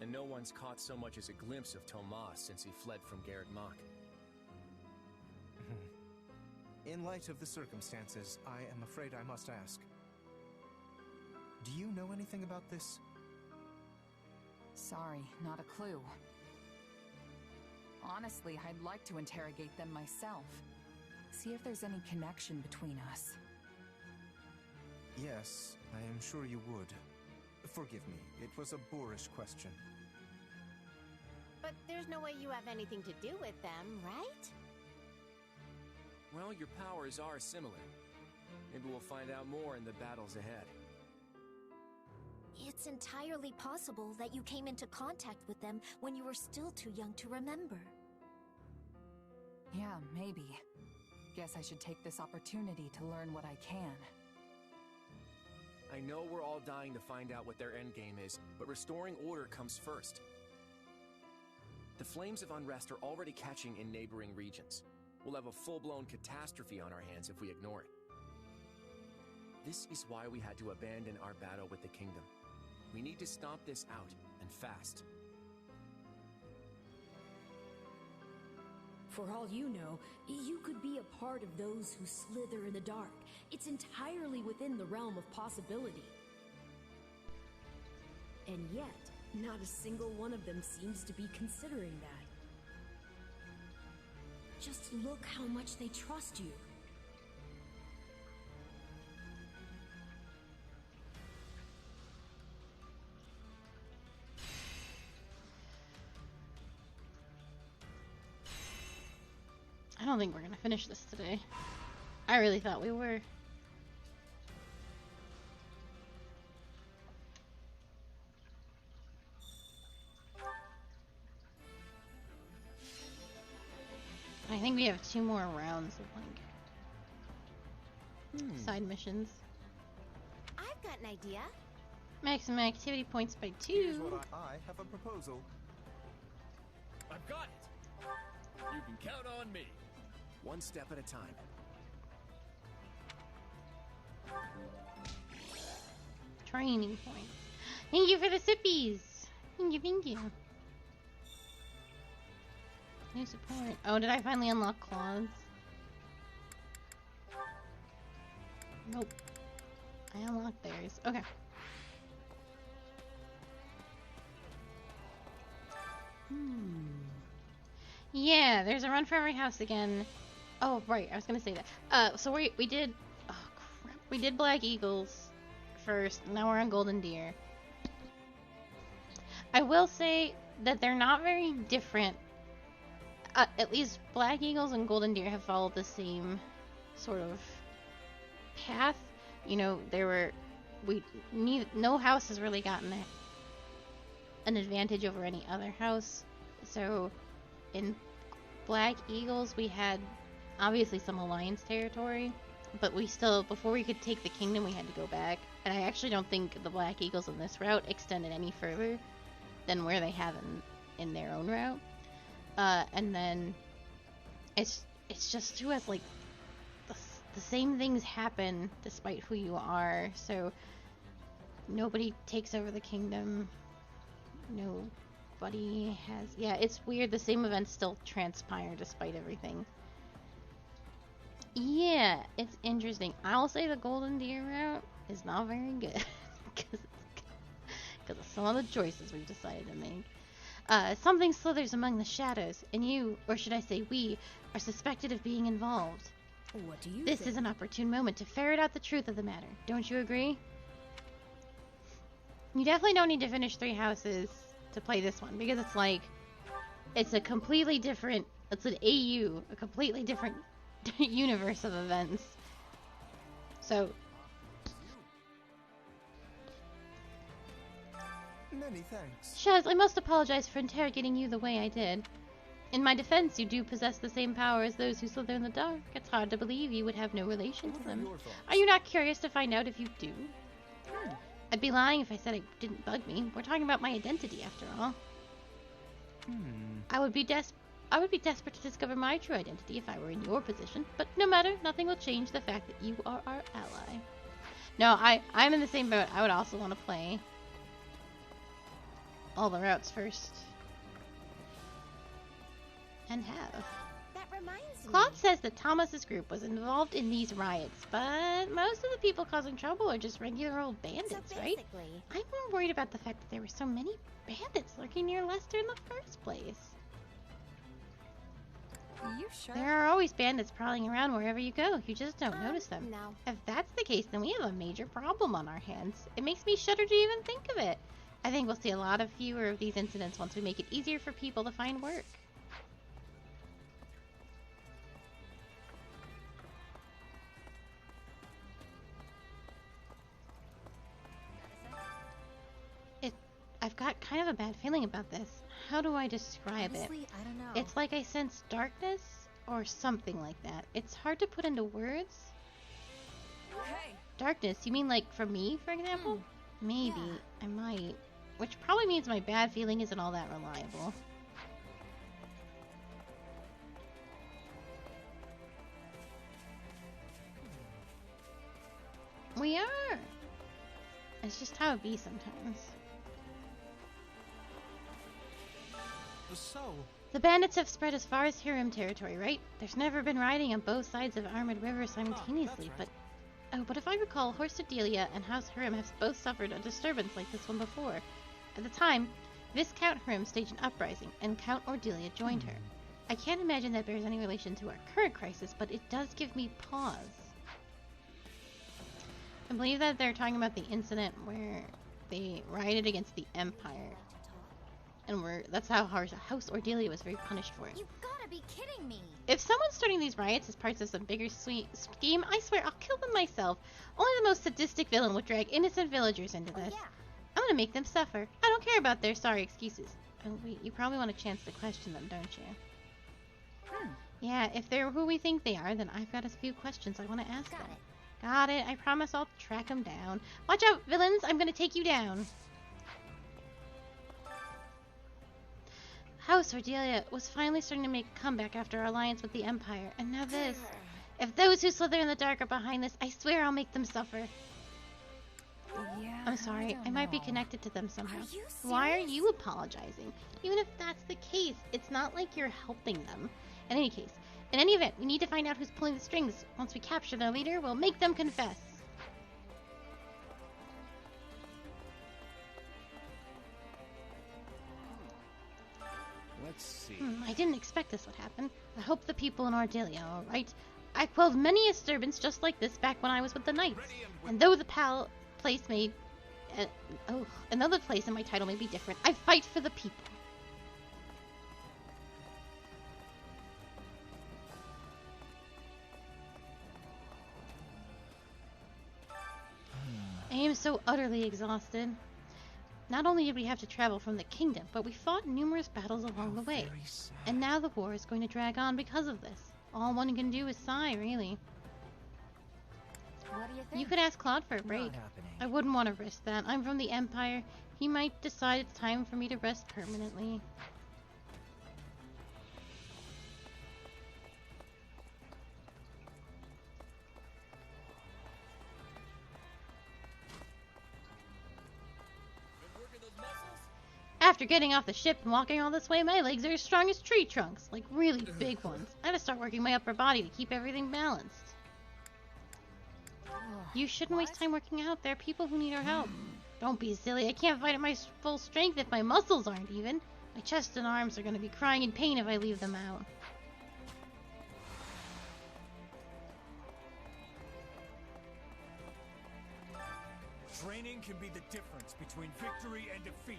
And no one's caught so much as a glimpse of Tomas since he fled from Garrett Mach. In light of the circumstances, I am afraid I must ask. Do you know anything about this? Sorry, not a clue. Honestly, I'd like to interrogate them myself. See if there's any connection between us. Yes, I am sure you would. Forgive me, it was a boorish question. But there's no way you have anything to do with them, right? Well, your powers are similar. Maybe we'll find out more in the battles ahead. It's entirely possible that you came into contact with them when you were still too young to remember. Yeah, maybe. Guess I should take this opportunity to learn what I can. I know we're all dying to find out what their endgame is, but restoring order comes first. The flames of unrest are already catching in neighboring regions. We'll have a full-blown catastrophe on our hands if we ignore it. This is why we had to abandon our battle with the Kingdom. We need to stomp this out, and fast. For all you know, you could be a part of those who slither in the dark. It's entirely within the realm of possibility. And yet, not a single one of them seems to be considering that. Just look how much they trust you. I don't think we're gonna finish this today. I really thought we were. I think we have 2 more rounds of like side missions. I've got an idea. Maximum activity points by 2. Here's what I have a proposal. I've got it. You can count on me. One step at a time. Training points. Thank you for the sippies. Thank you, thank you. New support. Oh, did I finally unlock claws? Nope. I unlocked theirs. Okay. Yeah, there's a run for every house again. Oh, right, I was gonna say that. So we did... Oh, crap. We did Black Eagles first. Now we're on Golden Deer. I will say that they're not very different. At least Black Eagles and Golden Deer have followed the same sort of path. You know, no house has really gotten an advantage over any other house. So in Black Eagles we had obviously some alliance territory, but we still, before we could take the kingdom, we had to go back. And I actually don't think the Black Eagles in this route extended any further than where they have in their own route. And then it's just who has like the same things happen despite who you are. So nobody takes over the kingdom. Nobody has... Yeah, it's weird. The same events still transpire despite everything. Yeah, it's interesting. I'll say the Golden Deer route is not very good. Because of some of the choices we've decided to make. Something slithers among the shadows, and you, or should I say we, are suspected of being involved. What do you This think? is an opportune moment to ferret out the truth of the matter. Don't you agree? You definitely don't need to finish 3 houses to play this one, because it's like, it's a completely different, it's an AU, a completely different universe of events. So... Many thanks. Shaz, I must apologize for interrogating you the way I did. In my defense, you do possess the same power as those who slither in the dark. It's hard to believe you would have no relation to them. Are you not curious to find out if you do? I'd be lying if I said it didn't bug me. We're talking about my identity, after all. I would be desperate to discover my true identity if I were in your position, but no matter, nothing will change the fact that you are our ally. No, I'm in the same boat. I would also want to play all the routes first. And have. That reminds me. Claude says that Thomas's group was involved in these riots, but most of the people causing trouble are just regular old bandits, right? I'm more worried about the fact that there were so many bandits lurking near Lester in the first place. Are you sure? There are always bandits prowling around wherever you go. You just don't notice them. No. If that's the case, then we have a major problem on our hands. It makes me shudder to even think of it. I think we'll see a lot fewer of these incidents once we make it easier for people to find work. I've got kind of a bad feeling about this. How do I describe Honestly, it? I don't know. It's like I sense darkness or something like that. It's hard to put into words. Hey. Darkness, you mean like from me, for example? Maybe. I might. Which probably means my bad feeling isn't all that reliable. We are! It's just how it be sometimes. So... The bandits have spread as far as Hiram territory, right? There's never been riding on both sides of Armored River simultaneously, but... Oh, but if I recall, Horse Adelia and House Hiram have both suffered a disturbance like this one before. At the time, Viscount Hiram staged an uprising, and Count Ordelia joined her. I can't imagine that bears any relation to our current crisis, but it does give me pause. I believe that they're talking about the incident where they rioted against the Empire. And that's how House Ordelia was very punished for it. You gotta be kidding me! If someone's starting these riots as parts of some bigger scheme, I swear I'll kill them myself. Only the most sadistic villain would drag innocent villagers into this. I'm gonna make them suffer. I don't care about their sorry excuses. Oh wait, you probably want a chance to question them, don't you? Yeah, if they're who we think they are, then I've got a few questions I want to ask them. Got it. I promise I'll track them down. Watch out, villains! I'm gonna take you down. House Ordelia was finally starting to make a comeback after our alliance with the Empire, and now this. If those who slither in the dark are behind this, I swear I'll make them suffer. Yeah, I'm sorry, I might be connected to them somehow. Are you Why are you apologizing? Even if that's the case, it's not like you're helping them. In any case, in any event, we need to find out who's pulling the strings. Once we capture their leader, we'll make them confess. Let's see. I didn't expect this would happen. I hope the people in Ardelia are alright. I quelled many a disturbance just like this back when I was with the Knights. And though the place may... another place in my title may be different, I fight for the people. I am so utterly exhausted. Not only did we have to travel from the kingdom, but we fought numerous battles along the way. And now the war is going to drag on because of this. All one can do is sigh, really. What do you think? You could ask Claude for a break. I wouldn't want to risk that. I'm from the Empire. He might decide it's time for me to rest permanently. After getting off the ship and walking all this way, my legs are as strong as tree trunks, like really big ones. I had to start working my upper body to keep everything balanced. You shouldn't waste time working out. There are people who need our help. Don't be silly. I can't fight at my full strength if my muscles aren't even. My chest and arms are going to be crying in pain if I leave them out. Training can be the difference between victory and defeat.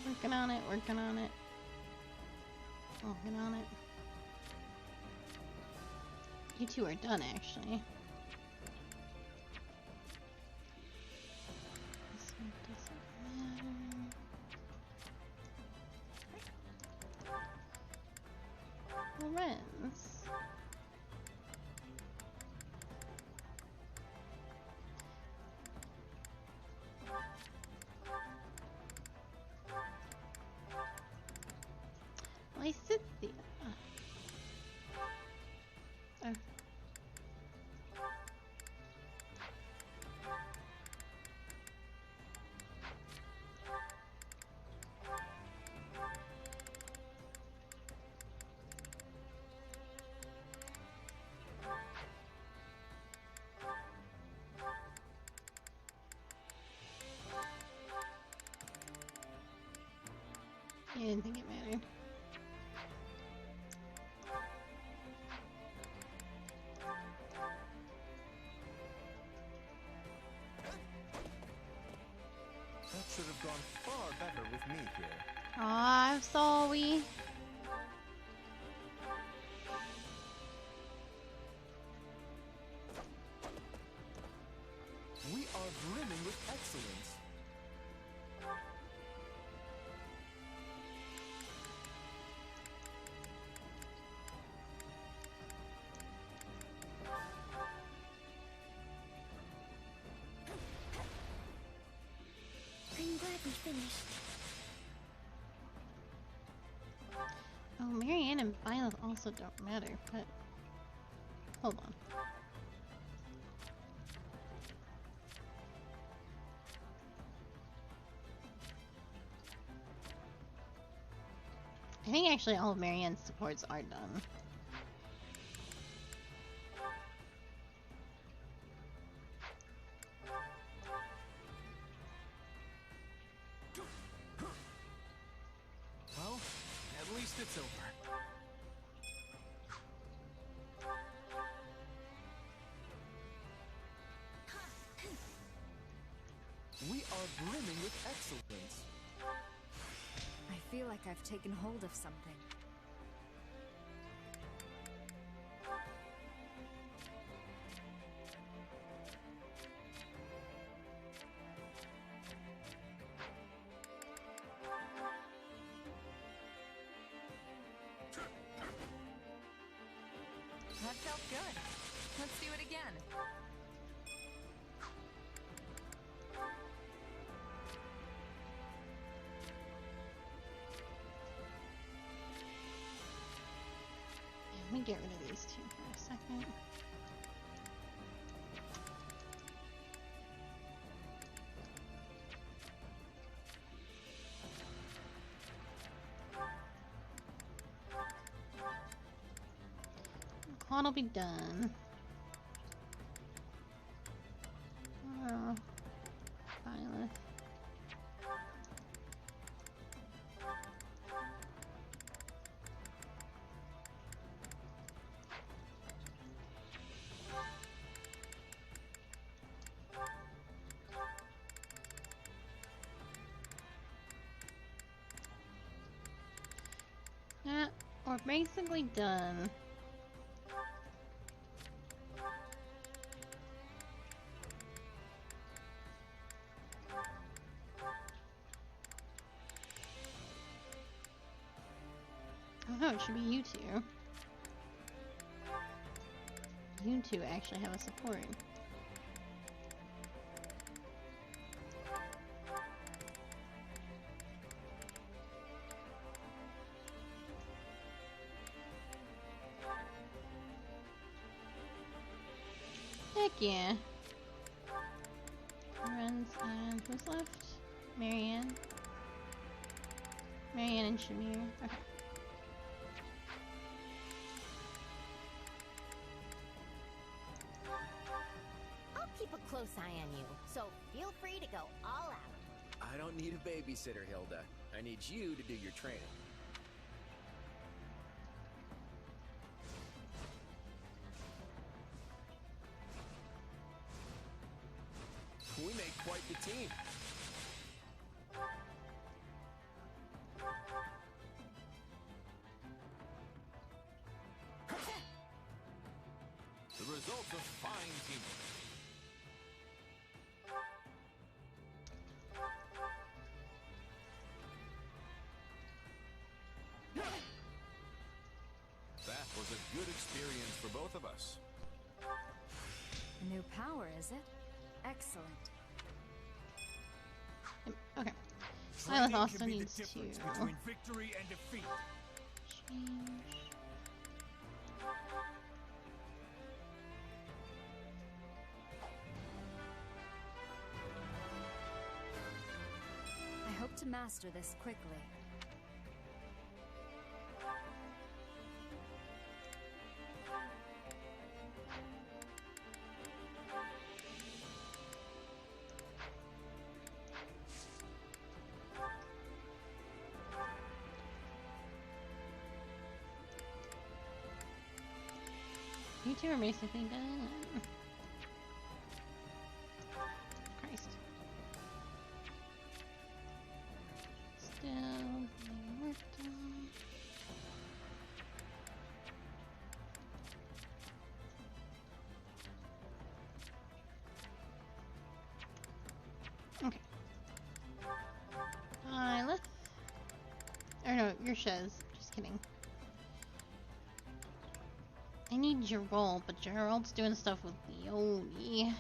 Working on it, working on it. Working on it. You two are done, actually. This one doesn't matter. Lorenz. Lysithia. Oh. I didn't think it mattered. That should have gone far better with me here. Aw, I'm sorry. We are brimming with excellence. I'm glad we finished. Oh, Marianne and Violet also don't matter, but... Hold on. I think actually all of Marianne's supports are done. Well, at least it's over. We are brimming with excellence. I feel like I've taken hold of something. That felt good. Let's do it again. Let me get rid of these two for a second. Claude will be done. Oh, Violet. Yeah, we're basically done. Oh no, it should be you two. You two actually have a support. Heck yeah. Runs and who's left? Marianne. Marianne and Shamir. Okay. I'll keep a close eye on you, so feel free to go all out. I don't need a babysitter, Hilda. I need you to do your training. We make quite the team. The result of fine teamwork. That was a good experience for both of us. A new power, is it? Excellent. Okay. Violet also can be needs the to difference between victory and defeat. change. I hope to master this quickly. You two are basically done. Christ. Still being worked on. Okay. Violet. Or no, your Shez. Just kidding. I need Gerald, but Gerald's doing stuff with Leone.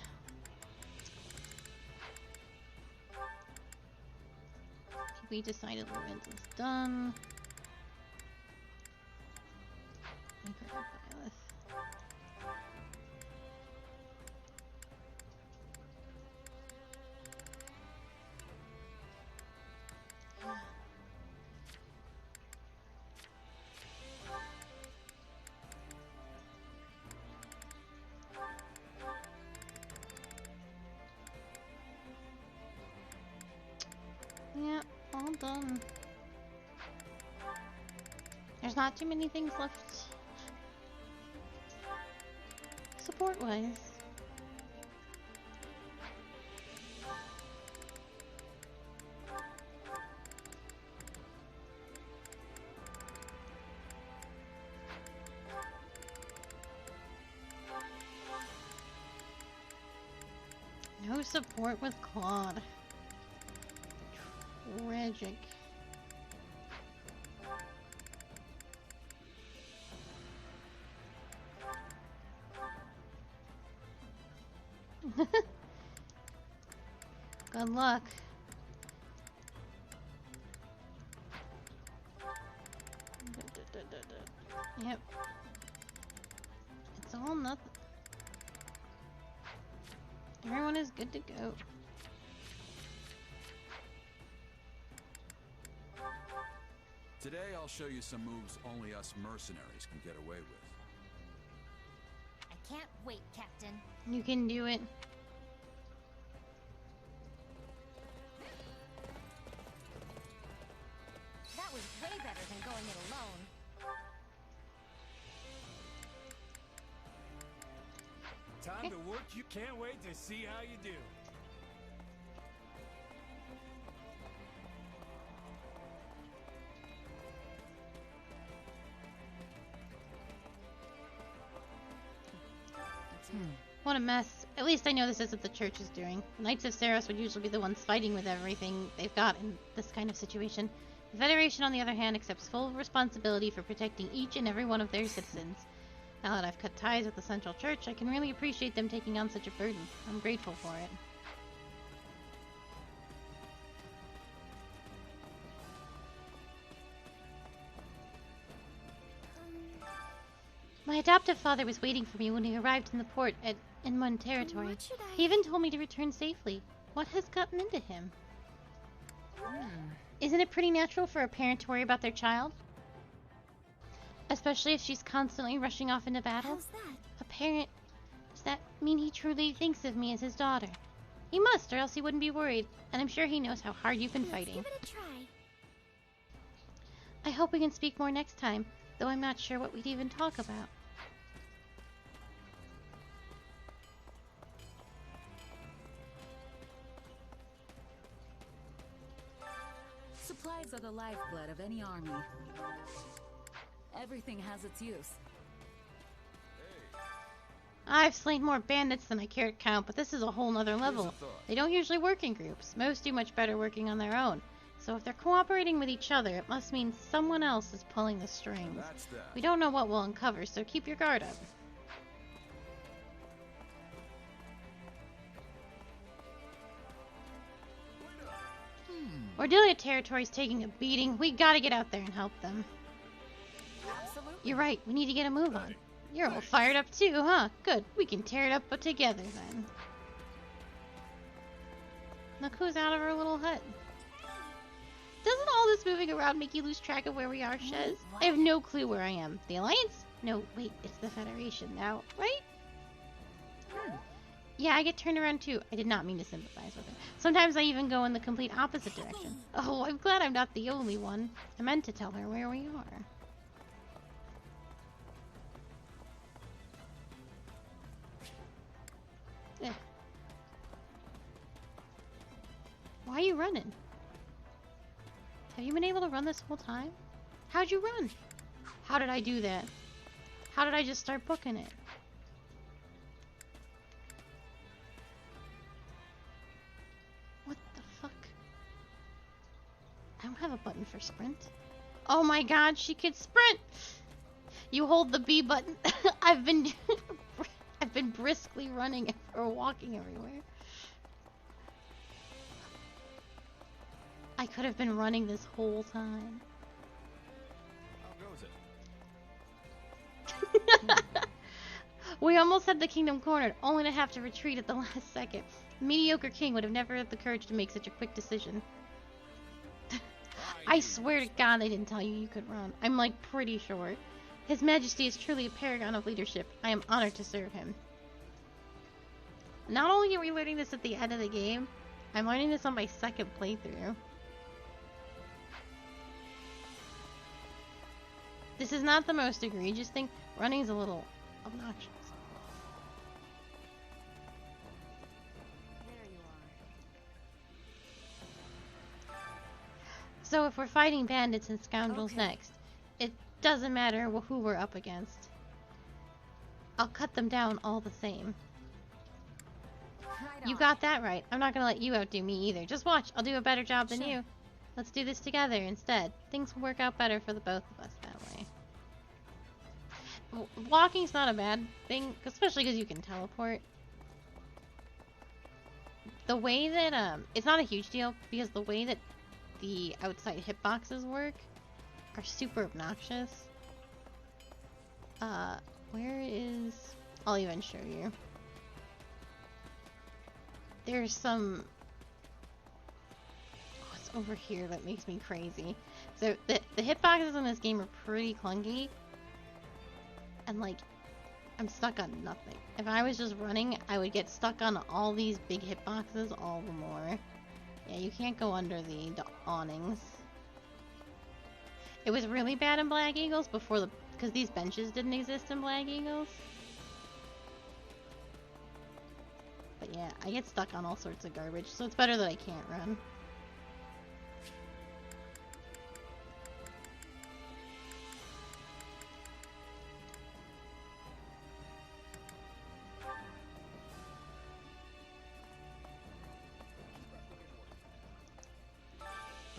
We decided Lorenz is done. I grab Violet. Yeah, all done. There's not too many things left. Support-wise. No support with Claude. Tragic. Good luck. Yep. It's all nothing. Everyone is good to go. Today I'll show you some moves only us mercenaries can get away with. can't wait, Captain. You can do it. That was way better than going it alone. Time to work. You can't wait to see how you do. What a mess. At least I know this isn't the church is doing. The Knights of Saros would usually be the ones fighting with everything they've got in this kind of situation. The Federation, on the other hand, accepts full responsibility for protecting each and every one of their citizens. Now that I've cut ties with the Central Church, I can really appreciate them taking on such a burden. I'm grateful for it. My adoptive father was waiting for me when he arrived in the port at Emblem territory. He even told me to return safely. What has gotten into him? Isn't it pretty natural for a parent to worry about their child? Especially if she's constantly rushing off into battle? How's that? A parent... Does that mean he truly thinks of me as his daughter? He must, or else he wouldn't be worried. And I'm sure he knows how hard you've been fighting. Give it a try. I hope we can speak more next time, though I'm not sure what we'd even talk about. Supplies are the lifeblood of any army. Everything has its use. I've slain more bandits than I care to count, but this is a whole nother level. They don't usually work in groups. Most do much better working on their own. So if they're cooperating with each other, it must mean someone else is pulling the strings. We don't know what we'll uncover, so keep your guard up. Ordelia territory's taking a beating. We gotta get out there and help them. Absolutely. You're right, we need to get a move on. You're all fired up too, huh? Good, we can tear it up together then. Look who's out of her little hut. Doesn't all this moving around make you lose track of where we are, Shez? I have no clue where I am. The Alliance? No, wait, it's the Federation now, right? Yeah, I get turned around too. I did not mean to sympathize with her. Sometimes I even go in the complete opposite direction. Oh, I'm glad I'm not the only one. I meant to tell her where we are. Eh. Why are you running? Have you been able to run this whole time? How'd you run? How did I do that? How did I just start booking it? What the fuck? I don't have a button for sprint. Oh my god, she could sprint! You hold the B button. I've been briskly running or walking everywhere. I could have been running this whole time. How goes it? We almost had the kingdom cornered, only to have to retreat at the last second. The mediocre king would have never had the courage to make such a quick decision. I swear to God they didn't tell you you could run. I'm like pretty sure. His Majesty is truly a paragon of leadership. I am honored to serve him. Not only are we learning this at the end of the game, I'm learning this on my second playthrough. This is not the most egregious thing. Running is a little obnoxious. There you are. So if we're fighting bandits and scoundrels next, it doesn't matter who we're up against. I'll cut them down all the same. Right You on. got that right. I'm not gonna let you outdo me either. Just watch. I'll do a better job than you. Let's do this together instead. Things will work out better for the both of us that way. Walking's not a bad thing, especially because you can teleport. The way that, it's not a huge deal, because the way that the outside hitboxes work are super obnoxious. Where is... I'll even show you. There's some... Oh, it's over here that makes me crazy. So, the hitboxes in this game are pretty clunky. And, like, I'm stuck on nothing. If I was just running, I would get stuck on all these big hitboxes all the more. Yeah, you can't go under the awnings. It was really bad in Black Eagles because these benches didn't exist in Black Eagles. But yeah, I get stuck on all sorts of garbage, so it's better that I can't run.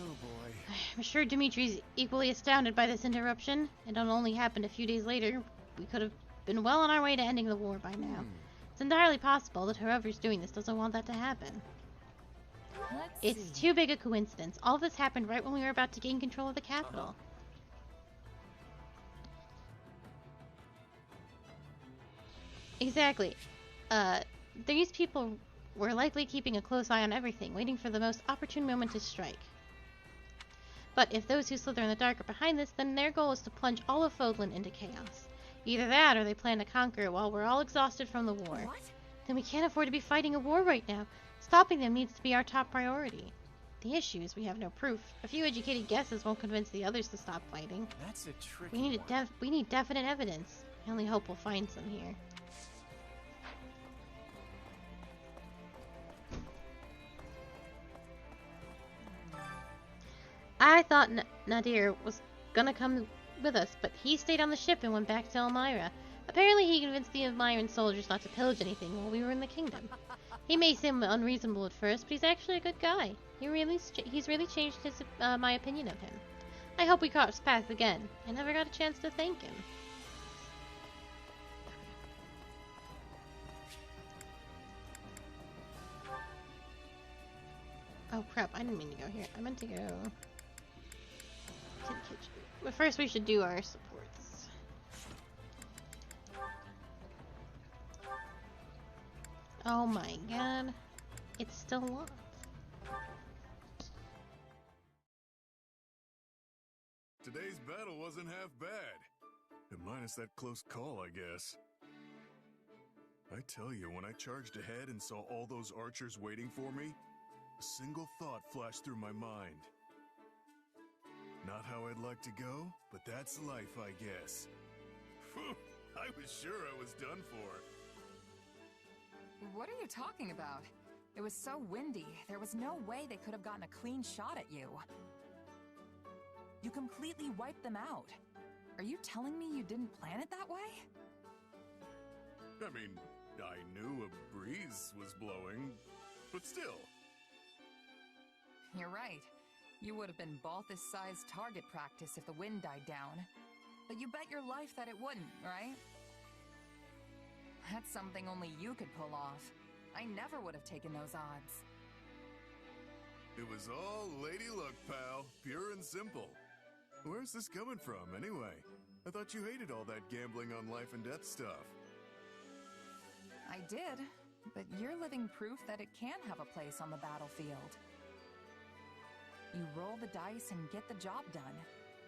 Oh boy. I'm sure Dimitri's equally astounded by this interruption. It only happened a few days later. We could have been well on our way to ending the war by now. It's entirely possible that whoever's doing this doesn't want that to happen. It's too big a coincidence. All of this happened right when we were about to gain control of the capital. Exactly. These people were likely keeping a close eye on everything, waiting for the most opportune moment to strike. But if those who slither in the dark are behind this, then their goal is to plunge all of Fodlan into chaos. Either that, or they plan to conquer it while we're all exhausted from the war. What? Then we can't afford to be fighting a war right now. Stopping them needs to be our top priority. The issue is we have no proof. A few educated guesses won't convince the others to stop fighting. That's a tricky We need definite evidence. I only hope we'll find some here. I thought Nadir was gonna come with us, but he stayed on the ship and went back to Elmira. Apparently he convinced the Elmiran soldiers not to pillage anything while we were in the kingdom. He may seem unreasonable at first, but he's actually a good guy. He's really changed my opinion of him. I hope we cross paths again. I never got a chance to thank him. Oh crap, I didn't mean to go here. I meant to go to the kitchen. But first we should do our supports. Oh my god. It's still locked. Today's battle wasn't half bad. Minus that close call, I guess. I tell you, when I charged ahead and saw all those archers waiting for me, a single thought flashed through my mind. Not how I'd like to go, but that's life, I guess. Phew, I was sure I was done for. What are you talking about? It was so windy, there was no way they could have gotten a clean shot at you. You completely wiped them out. Are you telling me you didn't plan it that way? I mean, I knew a breeze was blowing, but still. You're right. You would have been Balthus-sized target practice if the wind died down. But you bet your life that it wouldn't, right? That's something only you could pull off. I never would have taken those odds. It was all lady luck, pal. Pure and simple. Where's this coming from, anyway? I thought you hated all that gambling on life and death stuff. I did, but you're living proof that it can have a place on the battlefield. You roll the dice and get the job done.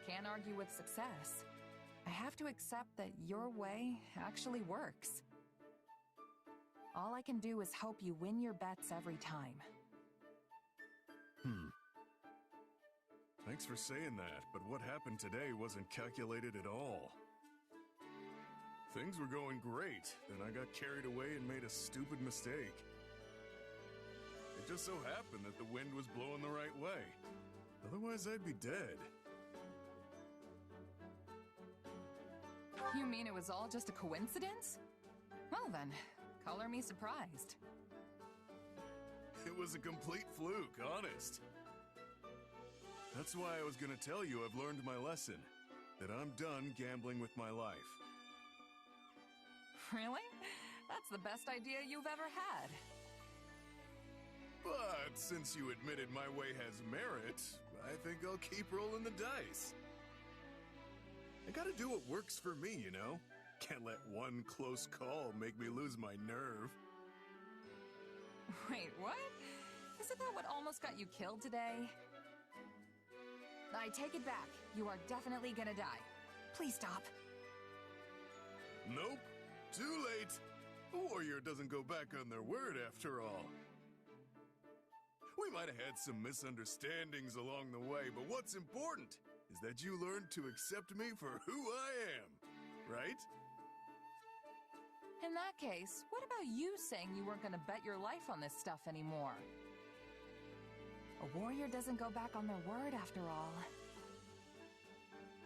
Can't argue with success. I have to accept that your way actually works. All I can do is hope you win your bets every time. Thanks for saying that, but what happened today wasn't calculated at all. Things were going great, then I got carried away and made a stupid mistake. It just so happened that the wind was blowing the right way. Otherwise, I'd be dead. You mean it was all just a coincidence? Well then, color me surprised. It was a complete fluke, honest. That's why I was gonna tell you I've learned my lesson. That I'm done gambling with my life. Really? That's the best idea you've ever had. But since you admitted my way has merit, I think I'll keep rolling the dice. I gotta do what works for me, you know? Can't let one close call make me lose my nerve. Wait, what? Isn't that what almost got you killed today? I take it back. You are definitely gonna die. Please stop. Nope. Too late! A warrior doesn't go back on their word after all. We might have had some misunderstandings along the way, but what's important is that you learned to accept me for who I am, right? In that case, what about you saying you weren't going to bet your life on this stuff anymore? A warrior doesn't go back on their word after all.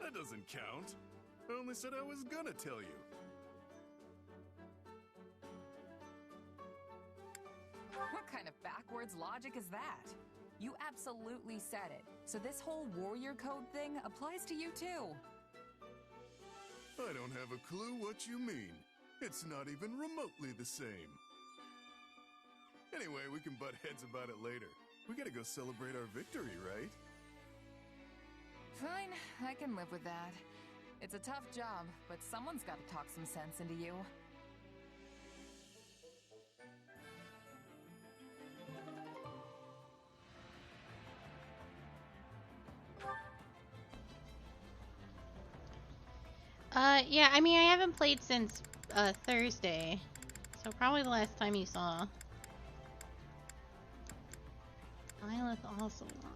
That doesn't count. I only said I was gonna tell you. What kind of backwards logic is that? You absolutely said it. So this whole warrior code thing applies to you too. I don't have a clue what you mean. It's not even remotely the same. Anyway, we can butt heads about it later. We gotta go celebrate our victory, right? Fine, I can live with that. It's a tough job, but someone's got to talk some sense into you. Yeah, I mean, I haven't played since, Thursday. So probably the last time you saw. Lilith also won.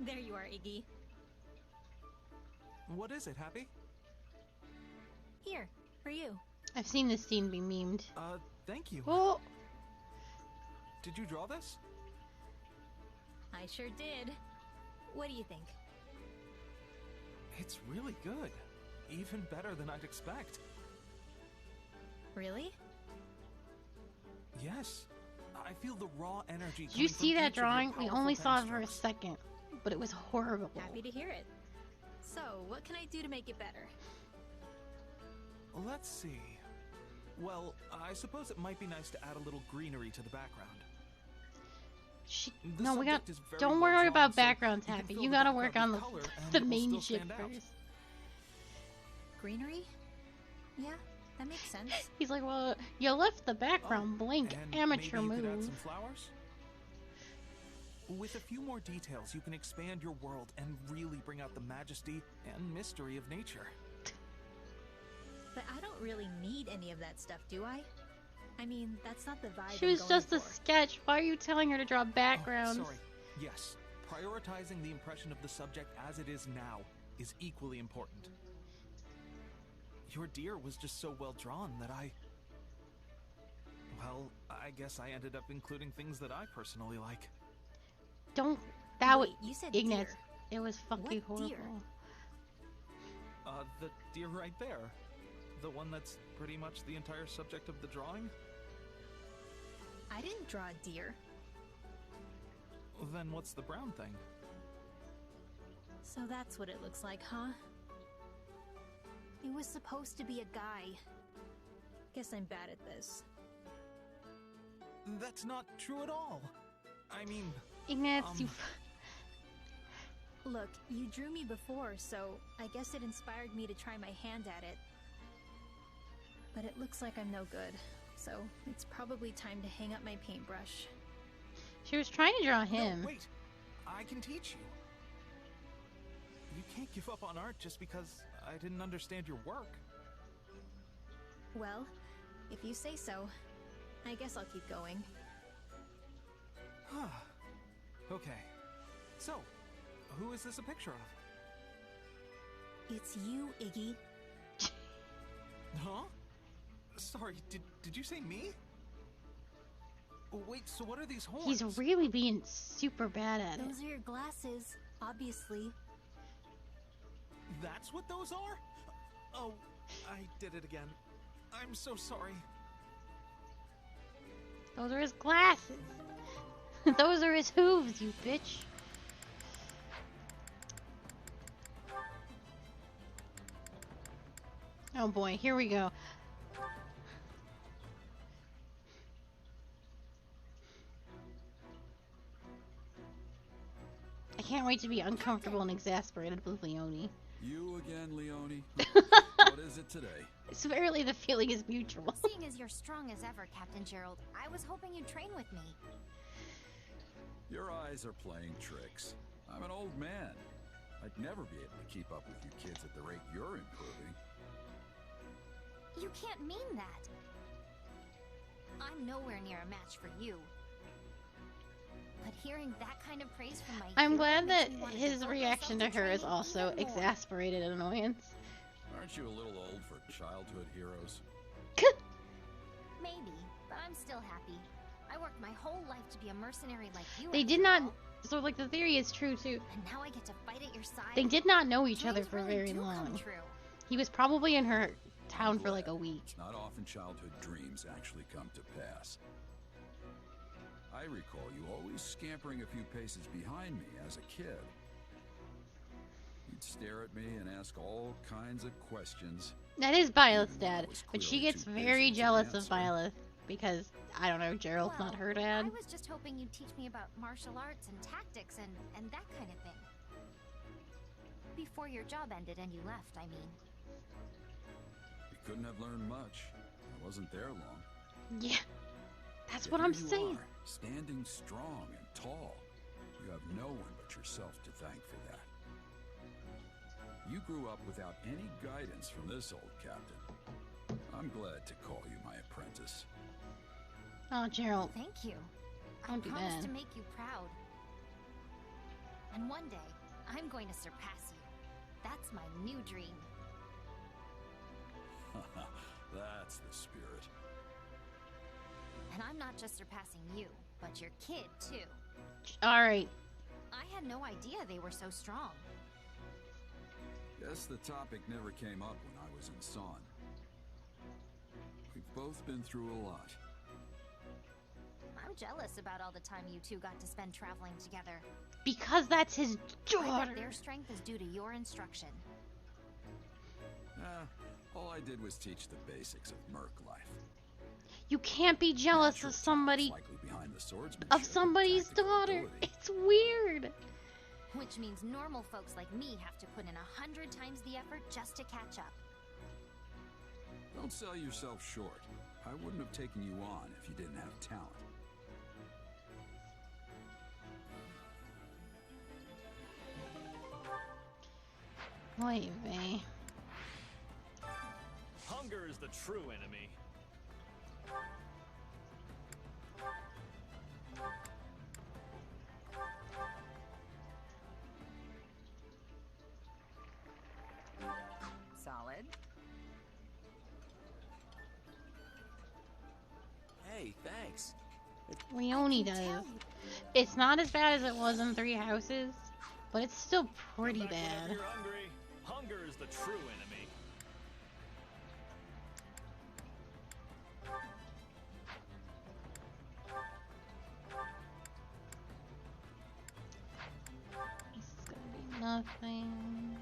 There you are, Iggy. What is it, Happy? Here, for you. I've seen this scene be memed. Thank you. Oh! Did you draw this? I sure did. What do you think? It's really good. Even better than I'd expect. Really? Yes. I feel the raw energy. Did you see that drawing? We only saw it for a second, but it was horrible. Happy to hear it. So, what can I do to make it better? Let's see. Well, I suppose it might be nice to add a little greenery to the background. No, we got. Don't worry about backgrounds, Happy. You gotta work on the main shit first. Greenery? Yeah, that makes sense. He's like, well, you left the background blank. Amateur maybe you could add move. some flowers? With a few more details, you can expand your world and really bring out the majesty and mystery of nature. But I don't really need any of that stuff, do I? I mean, that's not the vibe She I'm was going just for. a sketch. Why are you telling her to draw backgrounds? Oh, sorry. Yes, prioritizing the impression of the subject as it is now is equally important. Your deer was just so well drawn that well, I guess I ended up including things that I personally like. Don't. That was. Wait, you said Ignatz. deer. It was fucking What horrible. deer? The deer right there. The one that's pretty much the entire subject of the drawing? I didn't draw a deer. Then what's the brown thing? So that's what it looks like, huh? It was supposed to be a guy. Guess I'm bad at this. That's not true at all. I mean... Ignatz, you... Look, you drew me before, so I guess it inspired me to try my hand at it. But it looks like I'm no good, so it's probably time to hang up my paintbrush. She was trying to draw him. No, wait! I can teach you. You can't give up on art just because I didn't understand your work. Well, if you say so, I guess I'll keep going. Okay. So, who is this a picture of? It's you, Iggy. Huh? Sorry, did you say me? Wait, so what are these horns? He's really being super bad at it. Those are your glasses, obviously. That's what those are? Oh, I did it again. I'm so sorry. Those are his glasses. Those are his hooves, you bitch. Oh boy, here we go. I can't wait to be uncomfortable and exasperated with Leone. You again, Leone? What is it today? Swearly, the feeling is mutual. Seeing as you're strong as ever, Captain Gerald, I was hoping you'd train with me. Your eyes are playing tricks. I'm an old man. I'd never be able to keep up with you kids at the rate you're improving. You can't mean that. I'm nowhere near a match for you. But hearing that kind of praise from my I'm hero glad makes that me want his devote reaction to myself her is training also even more. exasperated annoyance. Aren't you a little old for childhood heroes? Maybe, but I'm still happy. I worked my whole life to be a mercenary like you. They after did not. all. So, like, the theory is true too. And now I get to fight at your side. They did not know each other Dreams for really very do come long. true. He was probably in her town for like a week. It's not often childhood dreams actually come to pass. I recall you always scampering a few paces behind me as a kid. You'd stare at me and ask all kinds of questions. That is Violet's dad, was but she clearly gets too very busy to jealous of answer. Violet because, I don't know, Gerald's not her dad. I was just hoping you'd teach me about martial arts and tactics and that kind of thing. Before your job ended and you left, I mean. You couldn't have learned much. I wasn't there long. Yeah, that's Yet what I'm here you saying. are, standing strong and tall. You have no one but yourself to thank for that. You grew up without any guidance from this old captain. I'm glad to call you my apprentice. Oh, Gerald. Thank you. Don't do I promise that. to make you proud. And one day, I'm going to surpass you. That's my new dream. That's the spirit. And I'm not just surpassing you, but your kid, too. Alright. I had no idea they were so strong. Guess the topic never came up when I was in Son. We've both been through a lot. I'm jealous about all the time you two got to spend traveling together. Because that's his I daughter. bet their strength is due to your instruction. All I did was teach the basics of merc life. You can't be jealous of somebody, Likely behind the swordsmanship of somebody's daughter. It's weird. Which means normal folks like me have to put in 100 times the effort just to catch up. Don't sell yourself short. I wouldn't have taken you on if you didn't have talent. Oy vey. Hunger is the true enemy. Solid. Hey, thanks. Leone does. It's not as bad as it was in Three Houses, but it's still pretty Come back bad. whenever you're hungry. Hunger is the true enemy. This is gonna be nothing.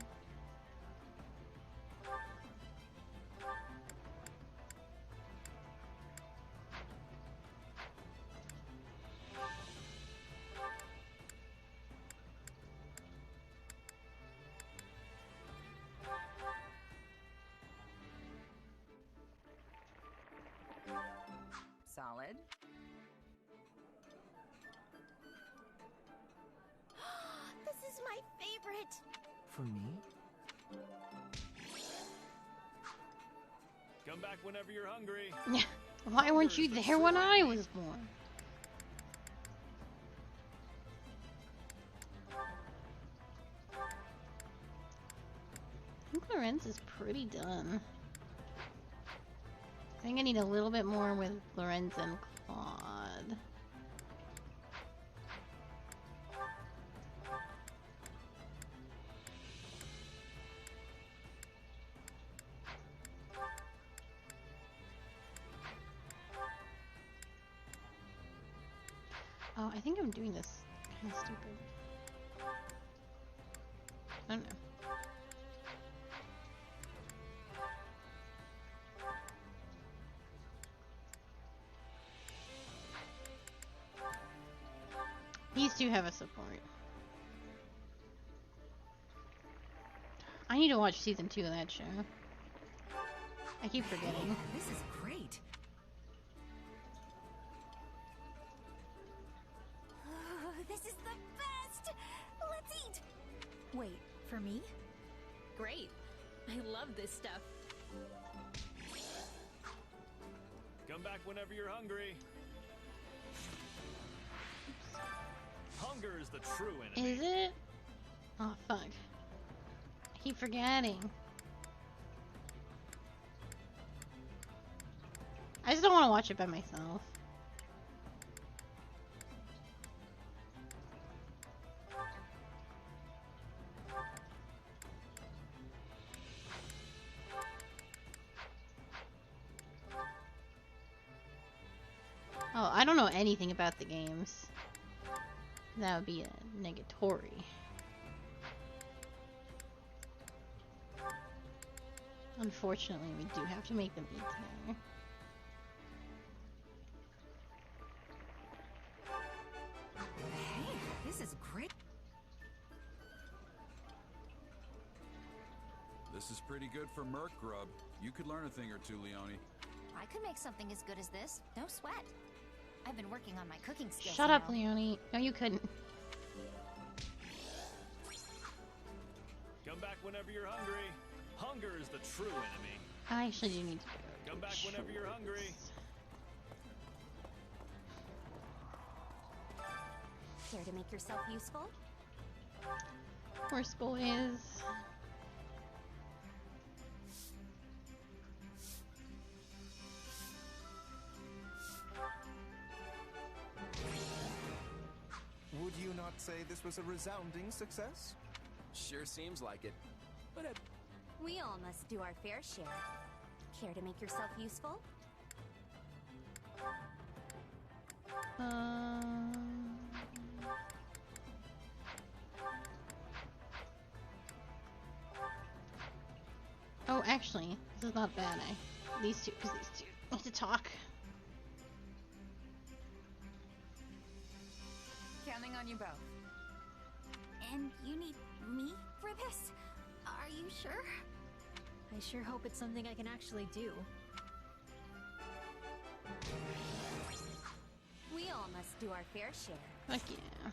Solid. This is my favorite. For me? Come back whenever you're hungry. Yeah. Why weren't you there when I was born? I think Lorenz is pretty done. I think I need a little bit more with Lorenz and Claude. Oh, I think I'm doing this kind of stupid. I don't know. These two have a support. I need to watch season 2 of that show. I keep forgetting. This is great. This is the best! Let's eat! Wait, for me? Great. I love this stuff. Come back whenever you're hungry. Hunger is the true enemy. Is it? Oh, fuck. I keep forgetting. I just don't want to watch it by myself. Oh, I don't know anything about the games. That would be a negatory. Unfortunately, we do have to make them eat together. Hey, this is great. This is pretty good for Merc grub. You could learn a thing or two, Leone. I could make something as good as this. No sweat. I've been working on my cooking skills. Shut up, now. Leone. No, you couldn't. Come back whenever you're hungry. Hunger is the true enemy. I actually do need to Come back whenever you're hungry. Care to make yourself useful? Horse boys. Would you not say this was a resounding success? Sure seems like it. But We all must do our fair share. Care to make yourself useful? Oh, actually, this is not bad. These two need to talk. Counting on you both. And you need me for this? Are you sure? I sure hope it's something I can actually do. We all must do our fair share. Fuck yeah.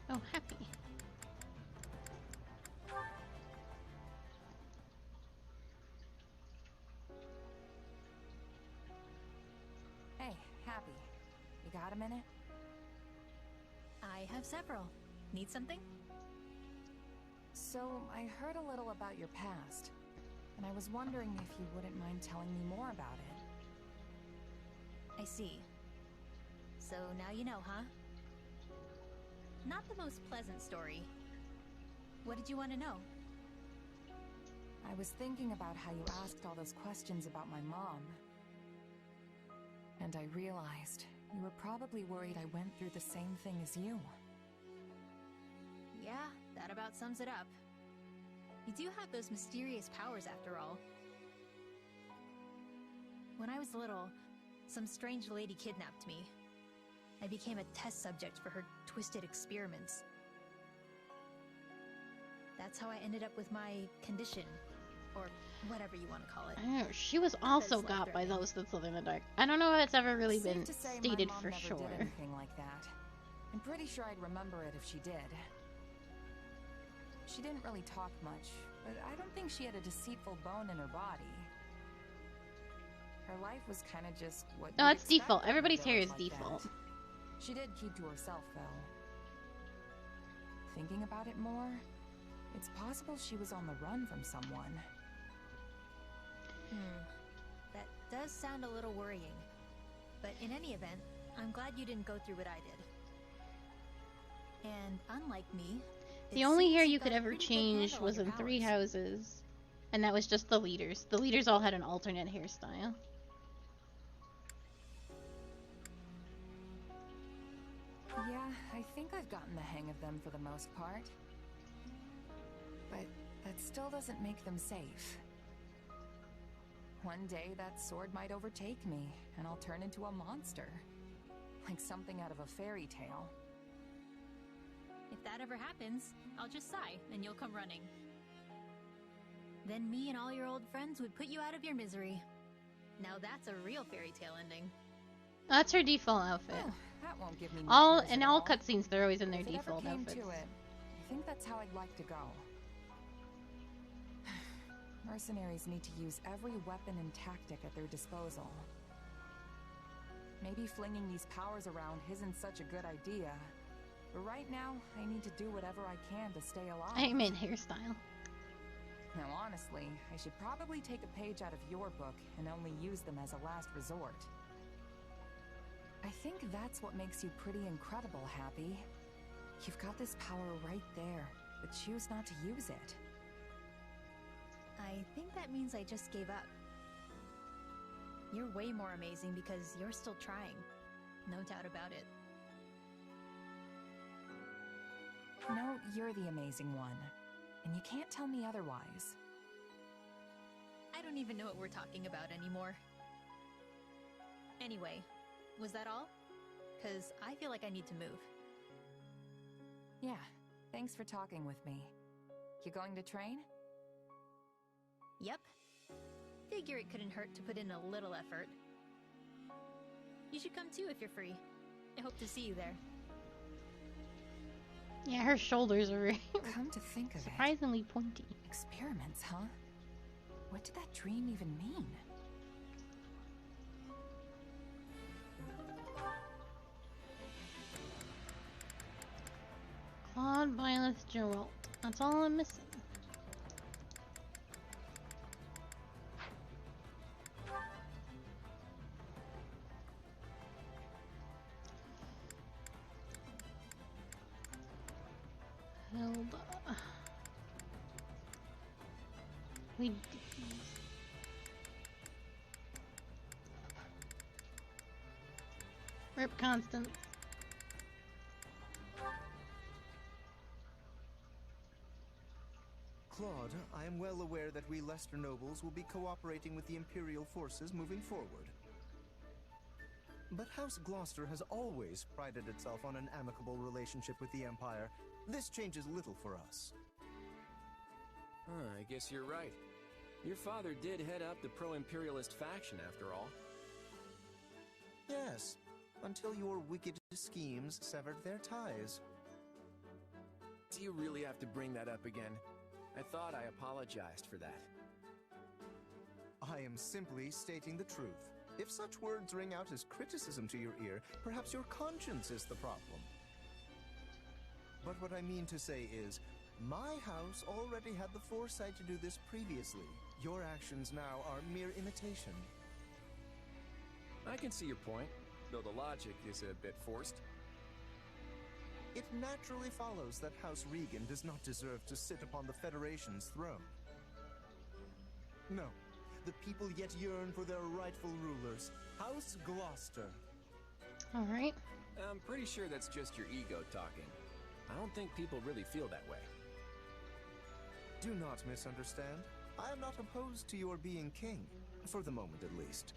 Oh, happy. Hey, Happy. You got a minute? I have several. Need something? So, I heard a little about your past, and I was wondering if you wouldn't mind telling me more about it. I see. So now you know, huh? Not the most pleasant story. What did you want to know? I was thinking about how you asked all those questions about my mom. And I realized you were probably worried I went through the same thing as you. Yeah, that about sums it up. You do have those mysterious powers after all. When I was little, some strange lady kidnapped me. I became a test subject for her twisted experiments. That's how I ended up with my condition, or whatever you want to call it. I know, she was also got by those that live in the dark. I don't know if it's ever really Safe been to say stated my mom for never sure. did anything like that. I'm pretty sure I'd remember it if she did. She didn't really talk much, but I don't think she had a deceitful bone in her body. Her life was kind of just what. No, you'd it's expect default. from a Everybody's hair village is like default. that. She did keep to herself, though. Thinking about it more, it's possible she was on the run from someone. That does sound a little worrying. But in any event, I'm glad you didn't go through what I did. And unlike me, The only hair you could ever change was in 3 houses, and that was just the leaders. The leaders all had an alternate hairstyle. Yeah, I think I've gotten the hang of them for the most part. But that still doesn't make them safe. One day that sword might overtake me, and I'll turn into a monster. Like something out of a fairy tale. If that ever happens, I'll just sigh and you'll come running. Then me and all your old friends would put you out of your misery. Now that's a real fairy tale ending. That's her default outfit. Oh, that won't give me All nightmares in at all cutscenes, they're always in their If it ever default came outfits. to it, I think that's how I'd like to go. Mercenaries need to use every weapon and tactic at their disposal. Maybe flinging these powers around isn't such a good idea. But right now, I need to do whatever I can to stay alive. I mean hairstyle. Now honestly, I should probably take a page out of your book and only use them as a last resort. I think that's what makes you pretty incredible, Happy. You've got this power right there, but choose not to use it. I think that means I just gave up. You're way more amazing because you're still trying. No doubt about it. No, you're the amazing one. And you can't tell me otherwise. I don't even know what we're talking about anymore. Anyway, was that all? 'Cause I feel like I need to move. Yeah, thanks for talking with me. You going to train? Yep. Figure it couldn't hurt to put in a little effort. You should come too if you're free. I hope to see you there. Yeah, her shoulders are Come to think of surprisingly pointy. Experiments, huh? What did that dream even mean? Claude, Violet, Geralt. That's all I'm missing. Hilda. We did these. Rip Constance. Claude, I am well aware that we Leicester nobles will be cooperating with the Imperial forces moving forward. But House Gloucester has always prided itself on an amicable relationship with the Empire. This changes little for us. I guess you're right. Your father did head up the pro-imperialist faction, after all. Yes, until your wicked schemes severed their ties. Do you really have to bring that up again? I thought I apologized for that. I am simply stating the truth. If such words ring out as criticism to your ear, perhaps your conscience is the problem. But what I mean to say is, my house already had the foresight to do this previously. Your actions now are mere imitation. I can see your point, though the logic is a bit forced. It naturally follows that House Regan does not deserve to sit upon the Federation's throne. No, the people yet yearn for their rightful rulers, House Gloucester. Alright. I'm pretty sure that's just your ego talking. I don't think people really feel that way. Do not misunderstand. I am not opposed to your being king, for the moment at least.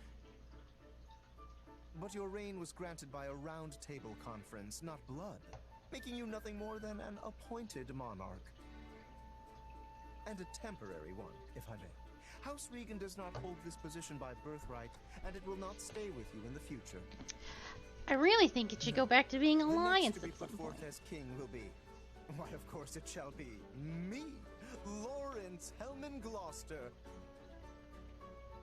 But your reign was granted by a round table conference, not blood, making you nothing more than an appointed monarch. And a temporary one, if I may. House Regan does not hold this position by birthright, and it will not stay with you in the future. I really think it should go back to being The alliance next to be at some put point. forth as king will be, why, of course it shall be me, Lawrence Hellman Gloucester.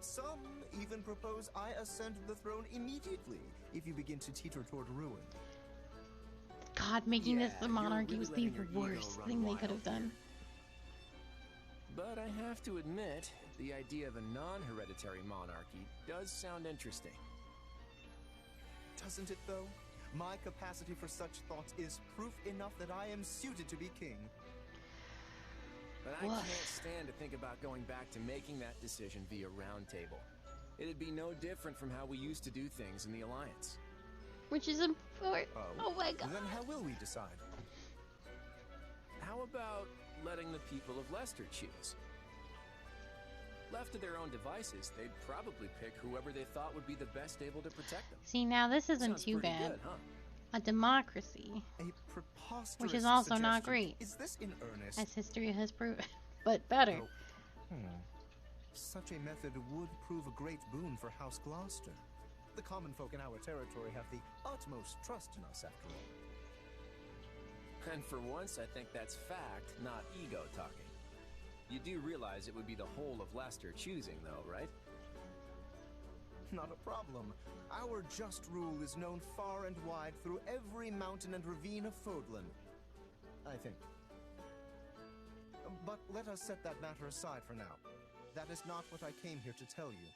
Some even propose I ascend the throne immediately if you begin to teeter toward ruin. God, making this the you're monarchy really was the letting your ego worst run thing they wild could have done. But I have to admit, the idea of a non-hereditary monarchy does sound interesting. Doesn't it, though? My capacity for such thoughts is proof enough that I am suited to be king. But I can't stand to think about going back to making that decision via roundtable. It'd be no different from how we used to do things in the Alliance. Which is important. Oh my god. Then how will we decide? How about letting the people of Leicester choose? Left to their own devices, they'd probably pick whoever they thought would be the best able to protect them. See, now this isn't Sounds too pretty bad. good, huh? A democracy. A preposterous Which is also not suggestion. great. Is this in earnest? As history has proven. But better. Such a method would prove a great boon for House Gloucester. The common folk in our territory have the utmost trust in us, after all. And for once, I think that's fact, not ego talking. You do realize it would be the whole of Leicester choosing, though, right? Not a problem. Our just rule is known far and wide through every mountain and ravine of Fodlan. I think. But let us set that matter aside for now. That is not what I came here to tell you.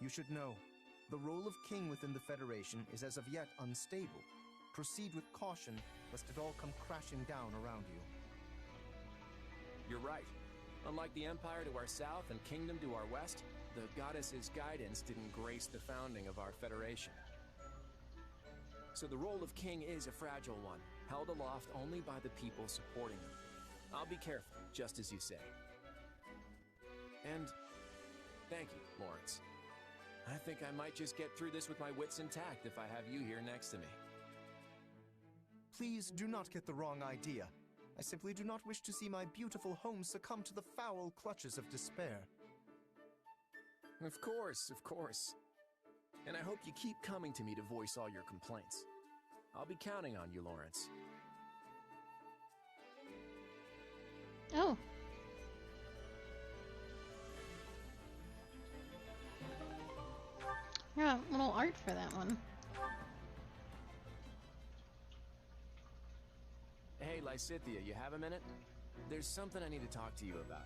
You should know, the role of king within the Federation is as of yet unstable. Proceed with caution, lest it all come crashing down around you. You're right. Unlike the Empire to our south and Kingdom to our west, the goddess's guidance didn't grace the founding of our Federation. So the role of king is a fragile one, held aloft only by the people supporting them. I'll be careful, just as you say. And thank you, Lawrence. I think I might just get through this with my wits intact if I have you here next to me. Please do not get the wrong idea. I simply do not wish to see my beautiful home succumb to the foul clutches of despair. Of course, of course. And I hope you keep coming to me to voice all your complaints. I'll be counting on you, Lawrence. Oh. Yeah, a little art for that one. Hey, Lysithea, you have a minute? There's something I need to talk to you about.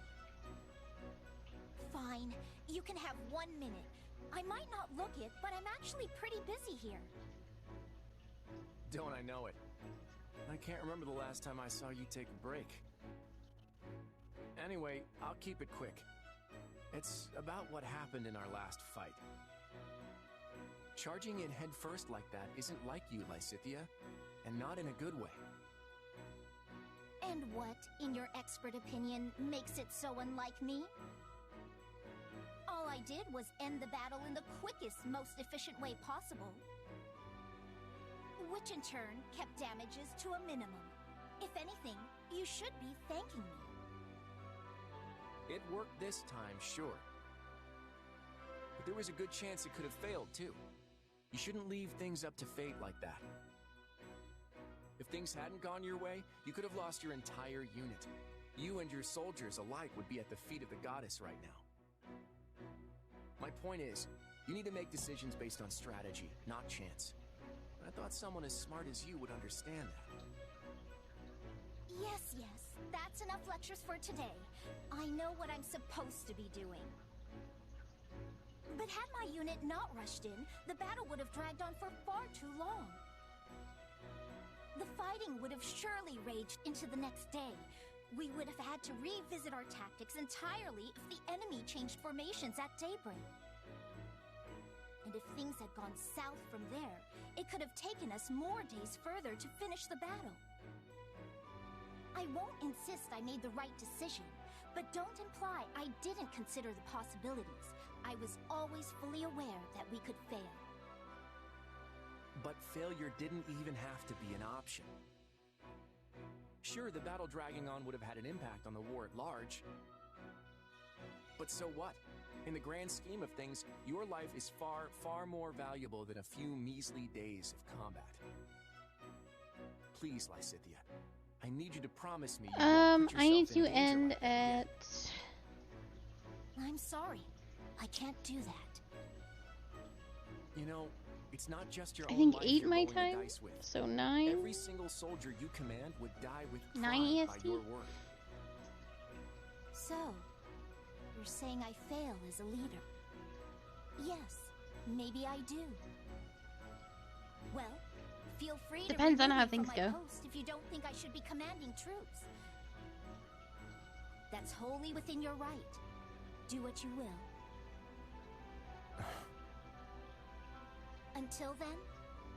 Fine. You can have 1 minute. I might not look it, but I'm actually pretty busy here. Don't I know it? I can't remember the last time I saw you take a break. Anyway, I'll keep it quick. It's about what happened in our last fight. Charging in head first like that isn't like you, Lysithea, and not in a good way. And what, in your expert opinion, makes it so unlike me? All I did was end the battle in the quickest, most efficient way possible. Which in turn kept damages to a minimum. If anything, you should be thanking me. It worked this time, sure. But there was a good chance it could have failed, too. You shouldn't leave things up to fate like that. If things hadn't gone your way, you could have lost your entire unit. You and your soldiers alike would be at the feet of the goddess right now. My point is, you need to make decisions based on strategy, not chance. I thought someone as smart as you would understand that. Yes, that's enough lectures for today. I know what I'm supposed to be doing. But had my unit not rushed in, the battle would have dragged on for far too long. The fighting would have surely raged into the next day. We would have had to revisit our tactics entirely if the enemy changed formations at daybreak. And if things had gone south from there, it could have taken us more days further to finish the battle. I won't insist I made the right decision, but don't imply I didn't consider the possibilities. I was always fully aware that we could fail. But failure didn't even have to be an option. Sure, the battle dragging on would have had an impact on the war at large. But so what? In the grand scheme of things, your life is far, far more valuable than a few measly days of combat. Please, Lysithea, I need you to promise me you won't put I need yourself in to danger end like that at... I'm sorry. I can't do that. You know, it's not just your I own think life 8 you're my rolling the time, dice with. so 9. Every single soldier you command would die with 9 pride by EST? your word. So, you're saying I fail as a leader? Yes, maybe I do. Well, feel free Depends to on how remove me things from my go. post if you don't think I should be commanding troops. That's wholly within your right. Do what you will. Until then,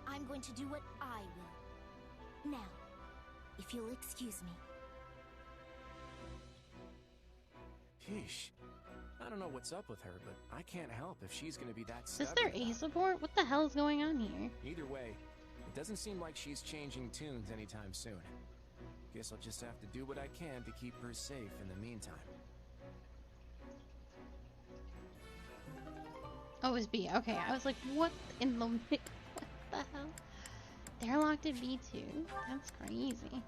I'm going to do what I will. Now, if you'll excuse me. Sheesh. I don't know what's up with her, but I can't help if she's gonna be that Is this stubborn their about A support? What the hell is going on here? it. Either way, It doesn't seem like she's changing tunes anytime soon. Guess I'll just have to do what I can to keep her safe in the meantime. Oh, it was B. Okay, I was like, what in the... What the hell? They're locked at B2? That's crazy.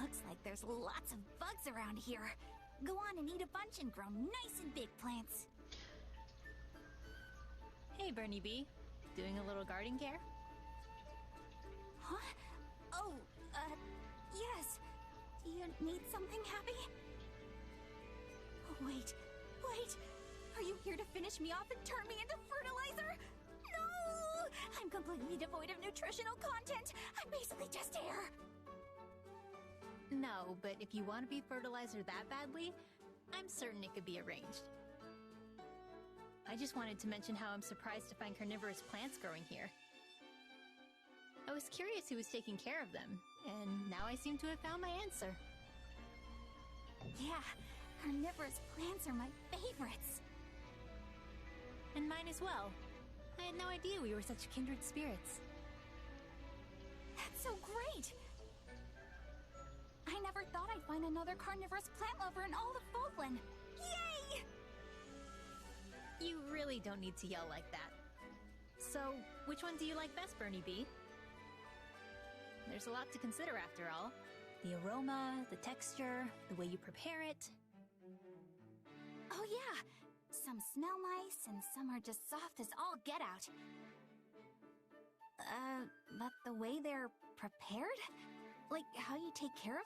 Looks like there's lots of bugs around here. Go on and eat a bunch and grow nice and big plants. Hey, Bernie B. Doing a little garden care? Huh? Oh, yes. Do you need something, Happy? Oh, wait. Are you here to finish me off and turn me into fertilizer? No! I'm completely devoid of nutritional content. I'm basically just air. No, but if you want to be fertilizer that badly, I'm certain it could be arranged. I just wanted to mention how I'm surprised to find carnivorous plants growing here. I was curious who was taking care of them, and now I seem to have found my answer. Yeah, carnivorous plants are my favorites. And mine as well. I had no idea we were such kindred spirits. That's so great! I never thought I'd find another carnivorous plant lover in all of Falkland. Yay! You really don't need to yell like that. So, which one do you like best, Bernie B? There's a lot to consider after all. The aroma, the texture, the way you prepare it. Oh yeah! Some smell nice and some are just soft as all get out. But the way they're prepared? Like how you take care of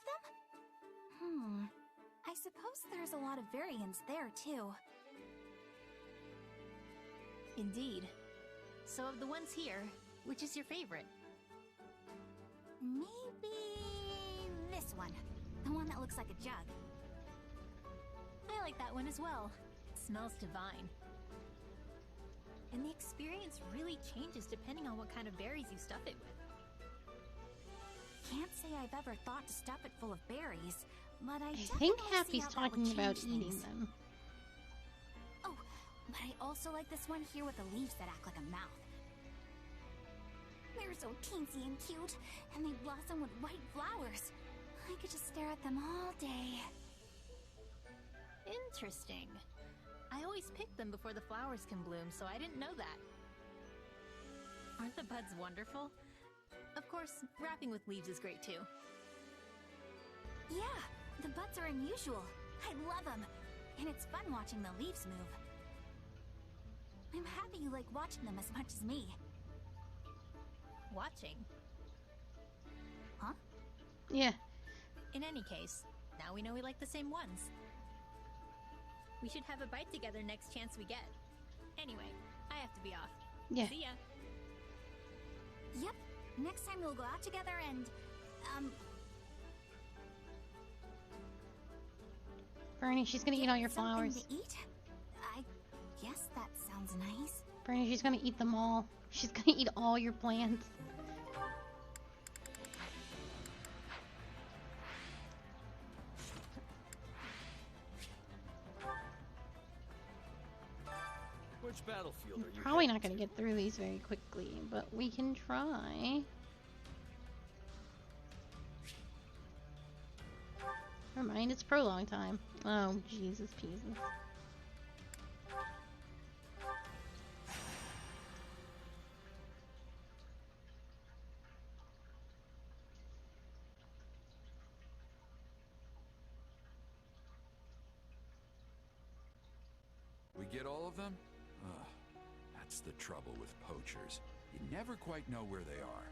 them? I suppose there's a lot of variance there too. Indeed. So of the ones here, which is your favorite? Maybe this one. The one that looks like a jug. I like that one as well. It smells divine. And the experience really changes depending on what kind of berries you stuff it with. Can't say I've ever thought to stuff it full of berries, but I think Happy's talking about eating them. Oh, but I also like this one here with the leaves that act like a mouth. They're so teensy and cute, and they blossom with white flowers. I could just stare at them all day. Interesting. I always pick them before the flowers can bloom, so I didn't know that. Aren't the buds wonderful? Of course, wrapping with leaves is great too. Yeah, the buds are unusual. I love them. And it's fun watching the leaves move. I'm happy you like watching them as much as me. Watching? Huh? Yeah. In any case, now we know we like the same ones. We should have a bite together next chance we get. Anyway, I have to be off. Yeah. See ya. Yep. Next time we'll go out together and, Bernie, she's gonna eat all your flowers. To eat? I guess that sounds nice. Bernie, she's gonna eat them all. She's gonna eat all your plants. Which battlefield are you? Probably not gonna get through these very quickly, but we can try. Never mind, it's prolong time. Oh, Jesus pieces. We get all of them? Ugh, that's the trouble with poachers. You never quite know where they are.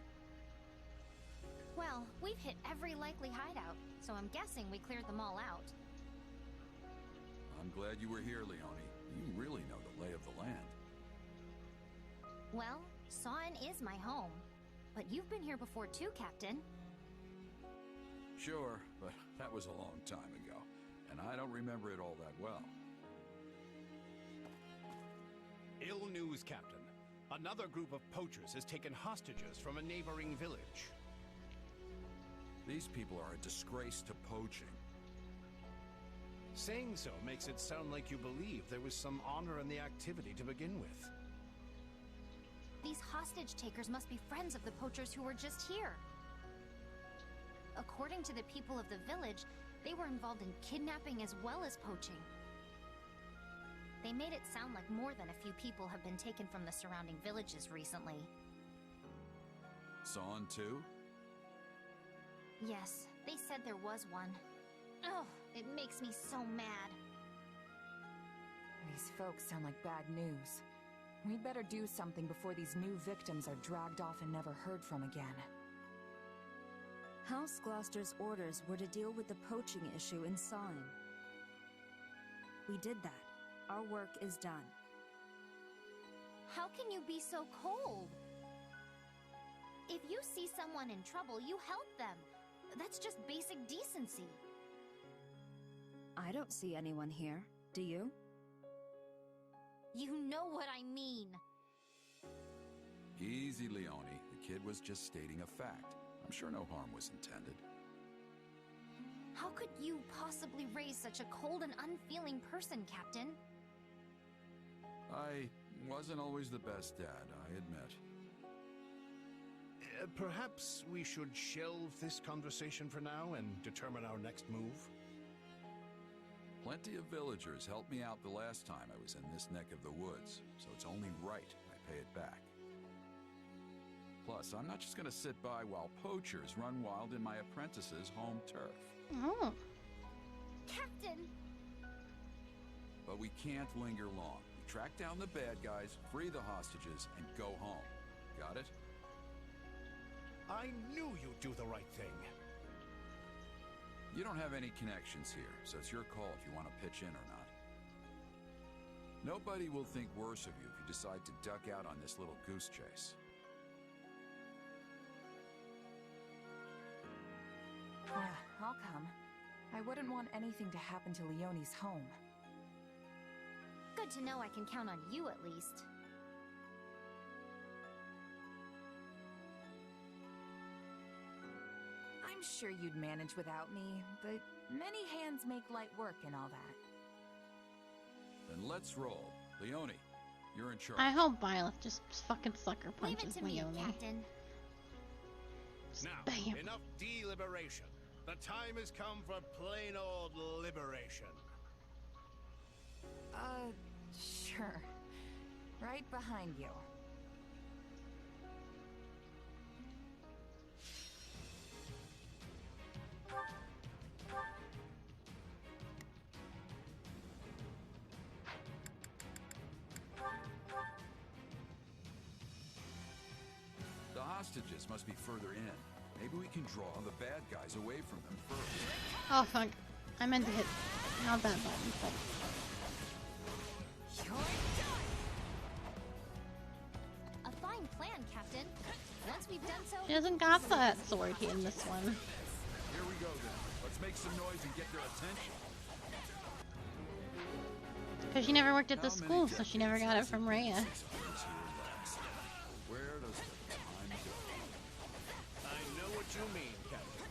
Well, we've hit every likely hideout, so I'm guessing we cleared them all out. I'm glad you were here, Leone. You really know the lay of the land. Well, Sawn is my home. But you've been here before too, Captain. Sure, but that was a long time ago, and I don't remember it all that well. Ill news, Captain. Another group of poachers has taken hostages from a neighboring village. These people are a disgrace to poaching. Saying so makes it sound like you believe there was some honor in the activity to begin with. These hostage takers must be friends of the poachers who were just here. According to the people of the village, they were involved in kidnapping as well as poaching. They made it sound like more than a few people have been taken from the surrounding villages recently. Sawn too? Yes, they said there was one. Oh, it makes me so mad. These folks sound like bad news. We'd better do something before these new victims are dragged off and never heard from again. House Gloucester's orders were to deal with the poaching issue in Sawn. We did that. Our work is done. How can you be so cold? If you see someone in trouble, you help them. That's just basic decency. I don't see anyone here. Do you? You know what I mean. Easy, Leone. The kid was just stating a fact. I'm sure no harm was intended. How could you possibly raise such a cold and unfeeling person, Captain? I wasn't always the best dad, I admit. Perhaps we should shelve this conversation for now and determine our next move? Plenty of villagers helped me out the last time I was in this neck of the woods, so it's only right I pay it back. Plus, I'm not just gonna sit by while poachers run wild in my apprentice's home turf. Oh. Captain! But we can't linger long. We track down the bad guys, free the hostages, and go home. Got it? I knew you'd do the right thing. You don't have any connections here, so it's your call if you want to pitch in or not. Nobody will think worse of you if you decide to duck out on this little goose chase. Yeah, I'll come. I wouldn't want anything to happen to Leone's home. Good to know I can count on you at least. I'm sure you'd manage without me, but many hands make light work and all that. Then let's roll. Leone, you're in charge. I hope Violet just fucking sucker punches Leave it to Leone. me, Captain. Now, Bam. enough deliberation. The time has come for plain old liberation. Sure. Right behind you. The hostages must be further in. Maybe we can draw the bad guys away from them first. Oh fuck. I meant to hit not that button, but A fine plan, Captain. Once we've done so... she hasn't got that sword in this one. Here we go then. Let's make some noise and get their attention. Because she never worked at the school, so she never got it from Rhea. Where does the time go? I know what you mean, Captain.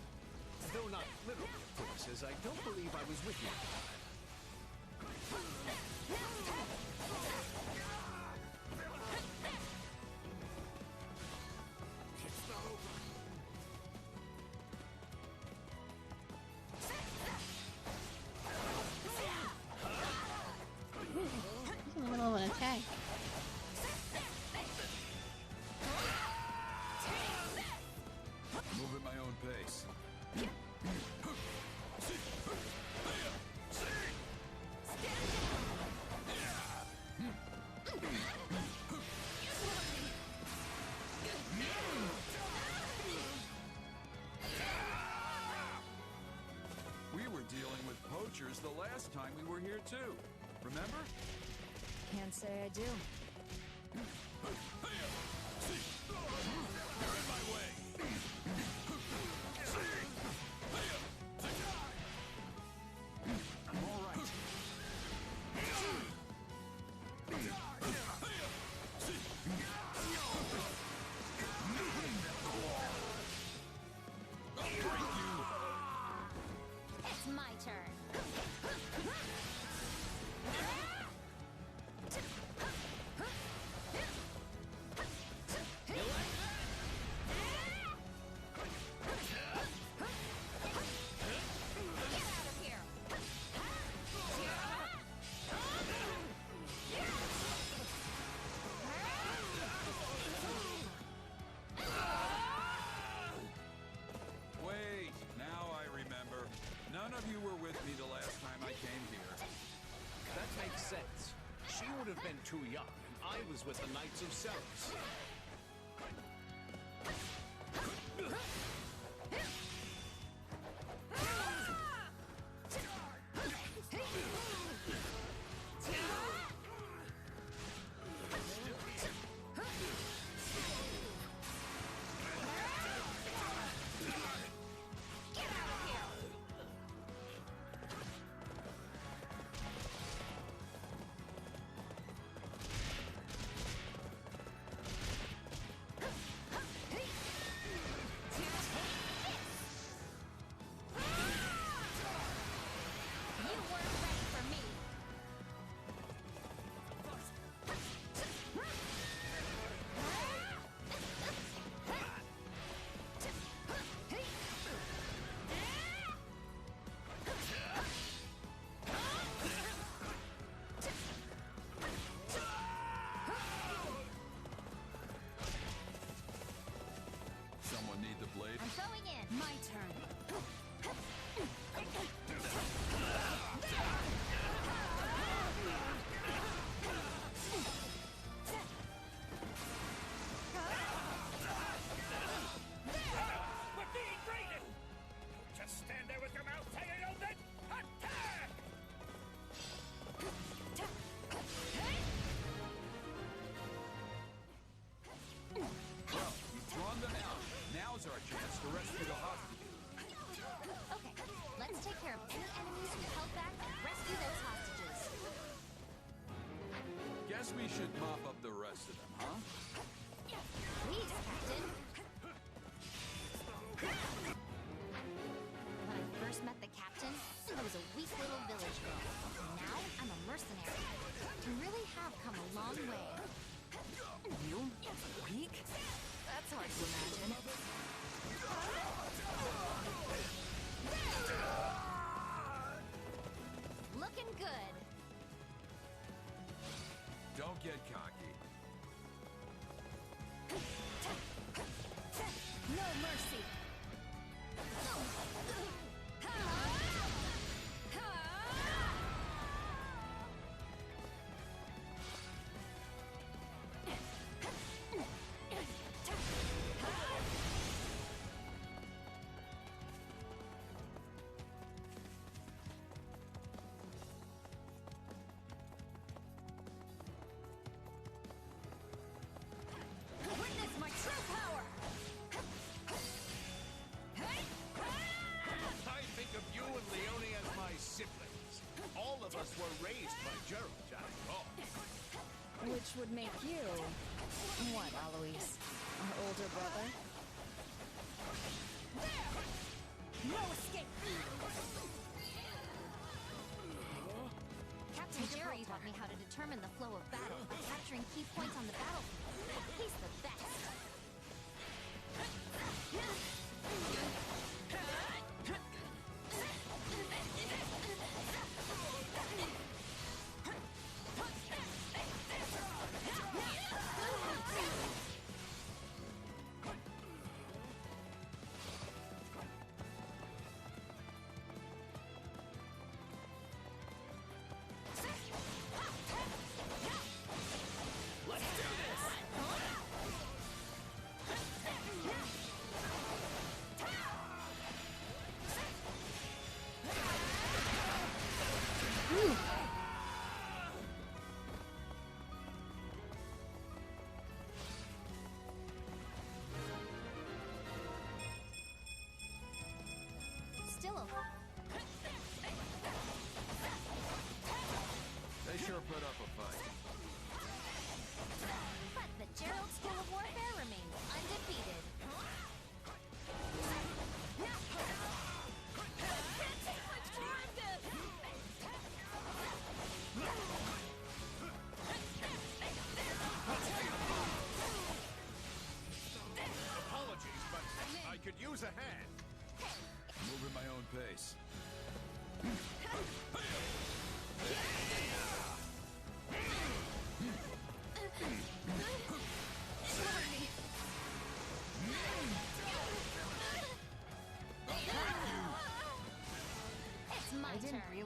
Though not literally, of course, as I don't believe I was with you. It's not over. He's in the middle of an attack. Move at my own pace. We were dealing with poachers the last time we were here too. Remember? Can't say I do. You're in my way. All right. I'll break you. turn. Wait, now I remember. None of you were with me the last time I came here. That makes sense. She would have been too young, and I was with the Knights of Ceres. Someone need the blade? I'm going in. My turn. We're being raided! Just stand there with your mouth hanging open! Attack! We've drawn them out. Now's our chance to rescue the hostages. Okay, let's take care of any enemies we held back and rescue those hostages. Guess we should mop up the rest of them, huh? Please, Captain. When I first met the captain, I was a weak little village girl. Now I'm a mercenary. I really have come a long way. You? Weak? That's hard to imagine. Looking good. Don't get cocky. No mercy. Witness my true power. I think of you and Leone as my siblings. All of us were raised by Gerald, after all. Which would make you... what, Alois? Our older brother? No escape. Captain Jerry taught me how to determine the flow of battle by capturing key points on the battlefield. He's the best.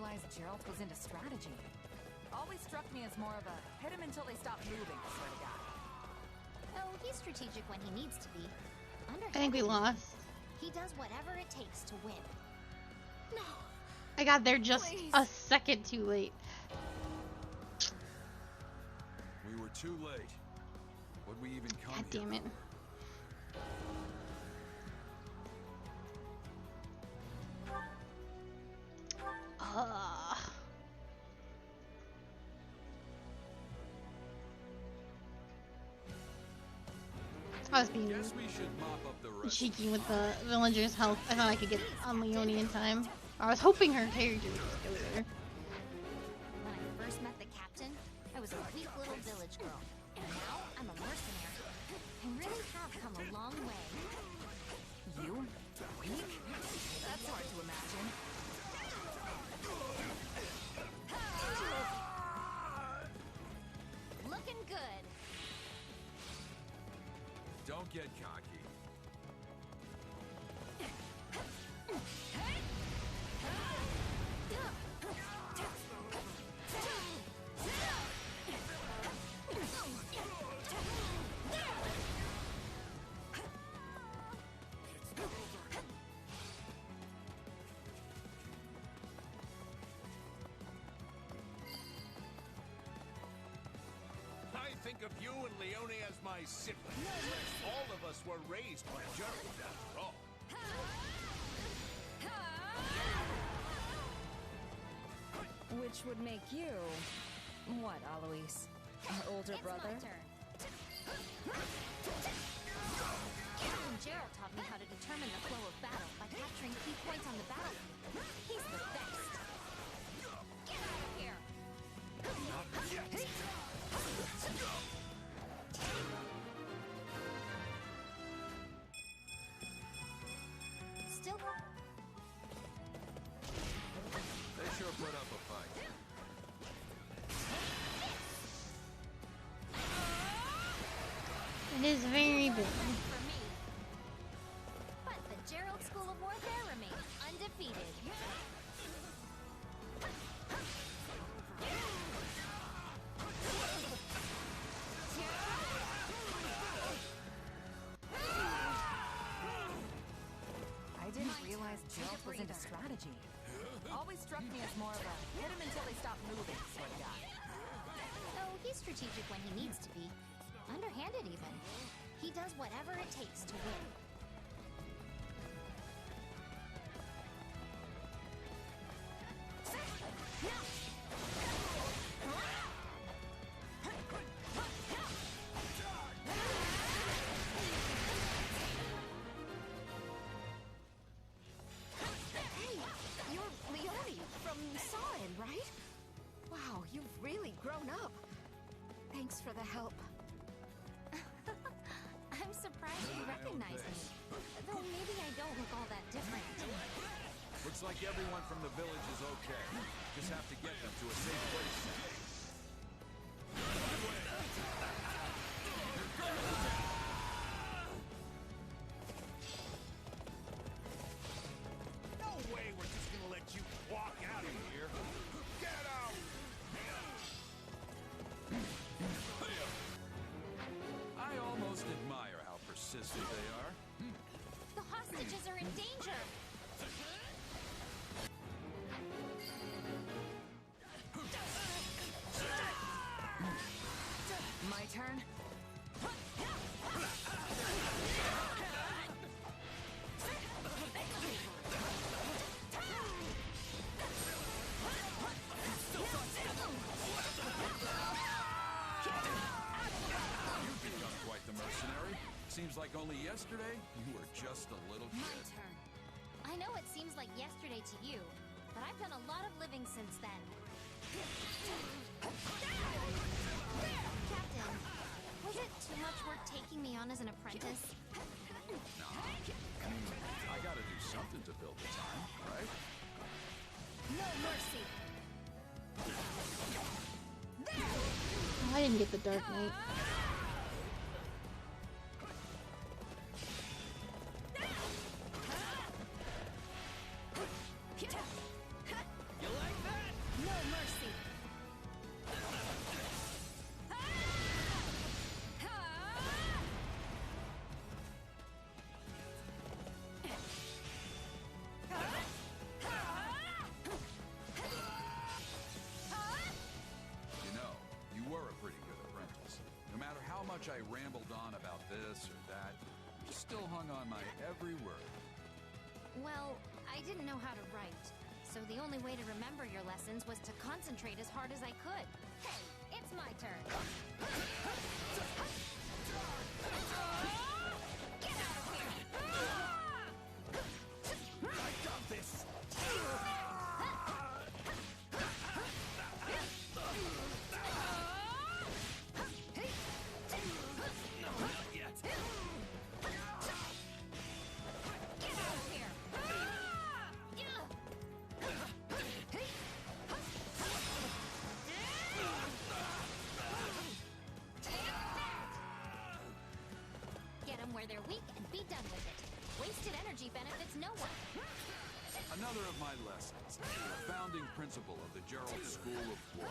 realize Gerald was into strategy. Always struck me as more of a hit him until they stop moving sort of guy. Oh, he's strategic when he needs to be. I think we lost. He does whatever it takes to win. No. I got there just Please. a second too late. We were too late. Would we even come God damn it. I was being cheeky with the villagers' health. I thought I could get on Leone in time. I was hoping her character would just go there. When I first met the captain, I was a weak little village girl. And now I'm a mercenary. I really have come a long way. You? Weak? That's hard to imagine. Looking good. Don't get cocky. I think of you and Leone as my siblings. All of us were raised by Gerald, after all. Which would make you... what, Alois? Our older brother? Captain Gerald taught me how to determine the flow of battle by capturing key points on the battlefield. He's the best. Get out of here! Still. They sure put up a fight. It is very big. For me. But the Gerald School of Warfare remains undefeated. I didn't realize Gerald was into strategy. Always struck me as more of a hit him until they stop moving sort of guy. Oh, he's strategic when he needs to be. Underhanded even. He does whatever it takes to win. Hey, you're Leone from Sarin, right? Wow, you've really grown up. Thanks for the help. I'm surprised you recognize me. Though maybe I don't look all that different. Looks like everyone from the village is okay. Just have to get them to a safe place. No way we're just gonna let you walk out of here. Get out! I almost admire how persistent they are. The hostages are in danger! My turn? You've become quite the mercenary. Seems like only yesterday you were just a little My kid. turn. I know it seems like yesterday to you, but I've done a lot of living since then. Captain, was it too much work taking me on as an apprentice? I gotta do something to build the time, right? No mercy. Oh, I didn't get the Dark Knight. You like that? much I rambled on about this or that, you still hung on my every word. Well, I didn't know how to write, so the only way to remember your lessons was to concentrate as hard as I could. Hey, it's my turn. Get out of here! I got this! No, not yet. Get out of here! Get them where they're weak and be done with it. Wasted energy benefits no one. Another of my lessons, a founding principle of the Gerald School of War.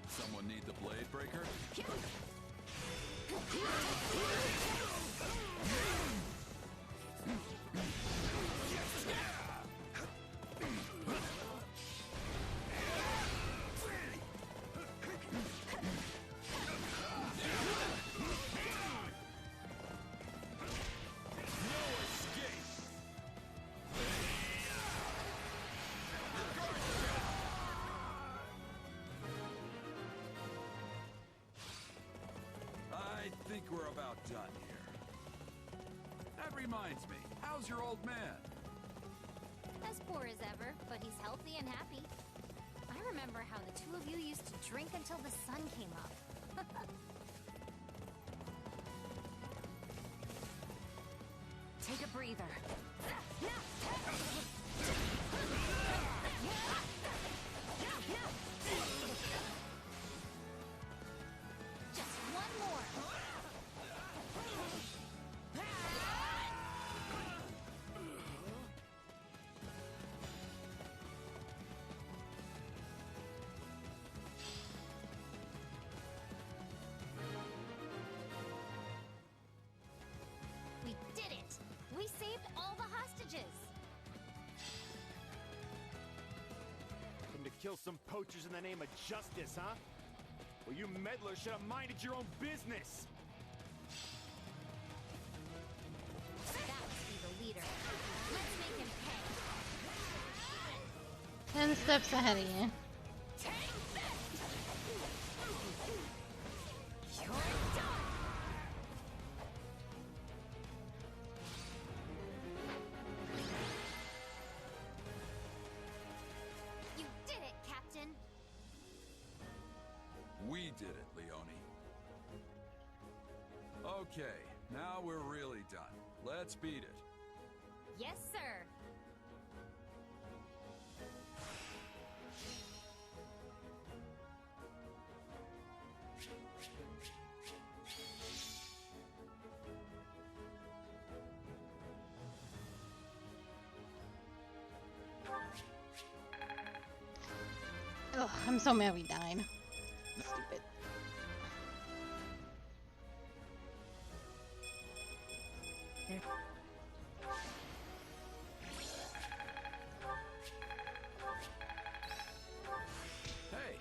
Someone need the blade breaker? I think we're about done here. That reminds me, how's your old man? As poor as ever, but he's healthy and happy. I remember how the two of you used to drink until the sun came up. Take a breather. Just one more. We did it! We saved all the hostages! Come to kill some poachers in the name of justice, huh? Well, you meddlers should have minded your own business! That must be the leader. Let's make him pay. 10 steps ahead of you. You did it, Captain! We did it, Leone. Okay, now we're really done. Let's beat it. Yes, sir! Ugh, I'm so mad we died. Stupid. Hey!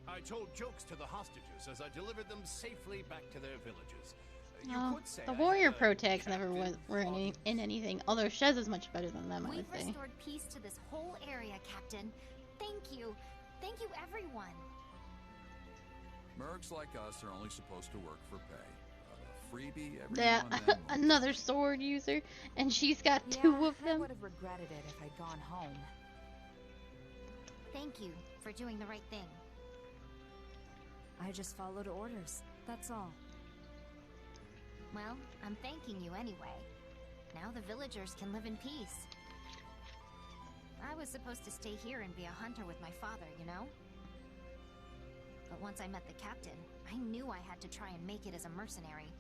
I told jokes to the hostages as I delivered them safely back to their villages. You No, could say the I warrior had a pro tags never were in anything, although Shez is much better than them, I We've would say. restored peace to this whole area, Captain. Thank you. Thank you, everyone. Mercs like us are only supposed to work for pay. A freebie every Yeah, now and then. another sword user, and she's got two of I them. would have regretted it if I'd gone home. Thank you for doing the right thing. I just followed orders. That's all. Well, I'm thanking you anyway. Now the villagers can live in peace. I was supposed to stay here and be a hunter with my father, you know? But But once I met the captain, I knew I had to try and make it as a mercenary.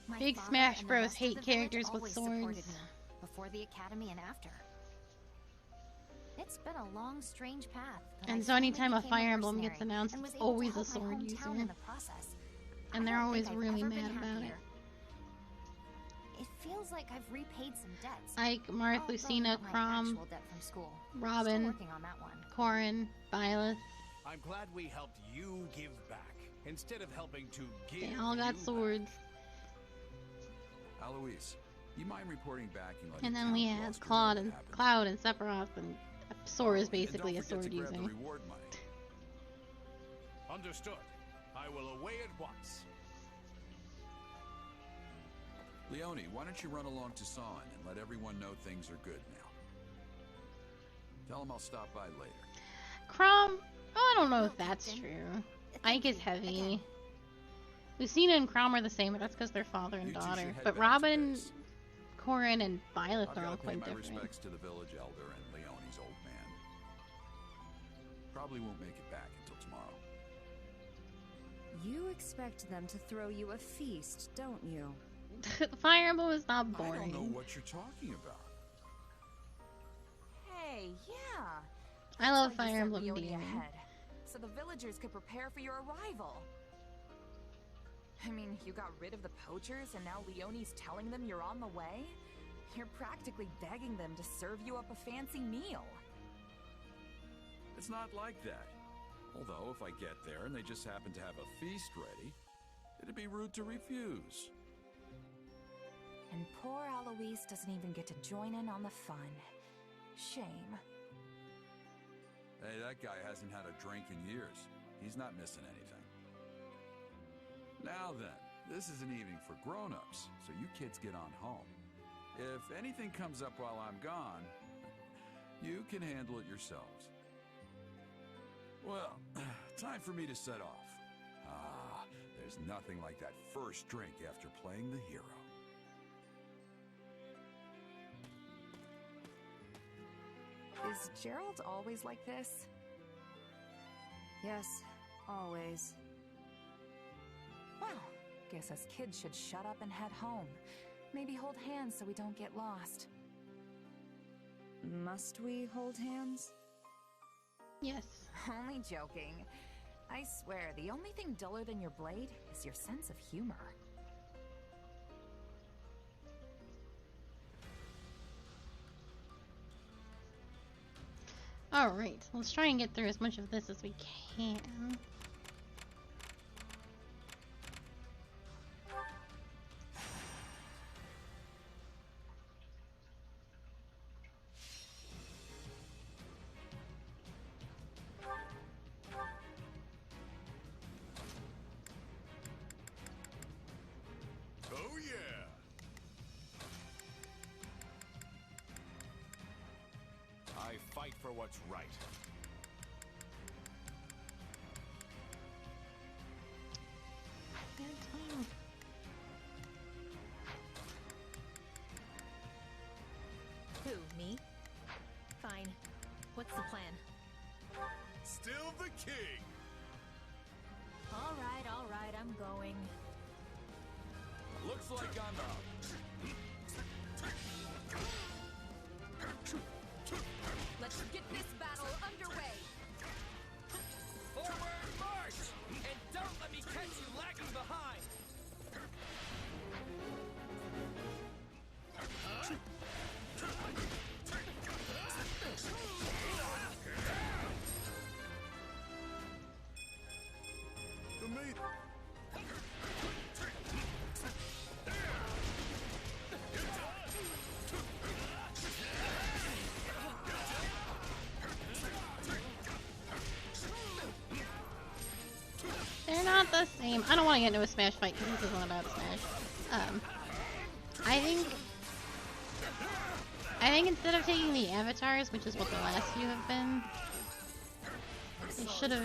My Big father Smash and the Bros. rest of Hate the village characters with always swords. supported me, before the academy and after. It's been a long, strange path. but And I so anytime a finally Fire became Emblem gets mercenary announced, and was it's able to always a help my sword hometown user. in the process. And they're I don't always think I've really ever mad been about it. happier. It feels like I've repaid some debts. Ike, Marth, Although Lucina, not my Crom, actual debt from school. Still Robin, working on that one. Corin, Byleth. I'm glad we helped you give back, instead of helping to give They all got you swords. Alois, you mind reporting back and letting And then town we had cluster know Claude what and happened? Cloud and Sephiroth, and Sora is And basically a don't forget sword to grab user. the reward money. Understood. I will away at once. Leone, why don't you run along to San and let everyone know things are good now? Tell them I'll stop by later. Crom, oh, I don't know if that's true. Ike is heavy. Lucina and Crom are the same, but that's because they're father and You two should daughter. head But back to Robin, base. Corin, and Byleth I've are got all to pay quite my different. respects to the village elder and Leone's old man. Probably won't make it back until tomorrow. You expect them to throw you a feast, don't you? Fire Emblem is not I don't boring. know what you're talking about. Hey, yeah. I love That's why you Fire sent Emblem Leone being. ahead, so the villagers could prepare for your arrival. I mean, you got rid of the poachers, and now Leone's telling them you're on the way? You're practically begging them to serve you up a fancy meal. It's not like that. Although, if I get there and they just happen to have a feast ready, it'd be rude to refuse. And poor Alois doesn't even get to join in on the fun. Shame. Hey, that guy hasn't had a drink in years. He's not missing anything. Now then, this is an evening for grown-ups, so you kids get on home. If anything comes up while I'm gone, you can handle it yourselves. Well, time for me to set off. Ah, there's nothing like that first drink after playing the hero. Is Gerald always like this? Yes, always. Well, guess us kids should shut up and head home. Maybe hold hands so we don't get lost. Must we hold hands? Yes. Only joking. I swear, the only thing duller than your blade is your sense of humor. Alright, let's try and get through as much of this as we can. Oh yeah! I fight for what's right. Good time. Who, me? Fine. What's the plan? Still the king! All right, I'm going. Looks like I'm out. Let's get this battle underway! Forward march! And don't let me catch you lagging behind! The mate! They're not the same. I don't want to get into a Smash fight because this isn't about Smash. I think instead of taking the avatars, which is what the last few have been, they should have.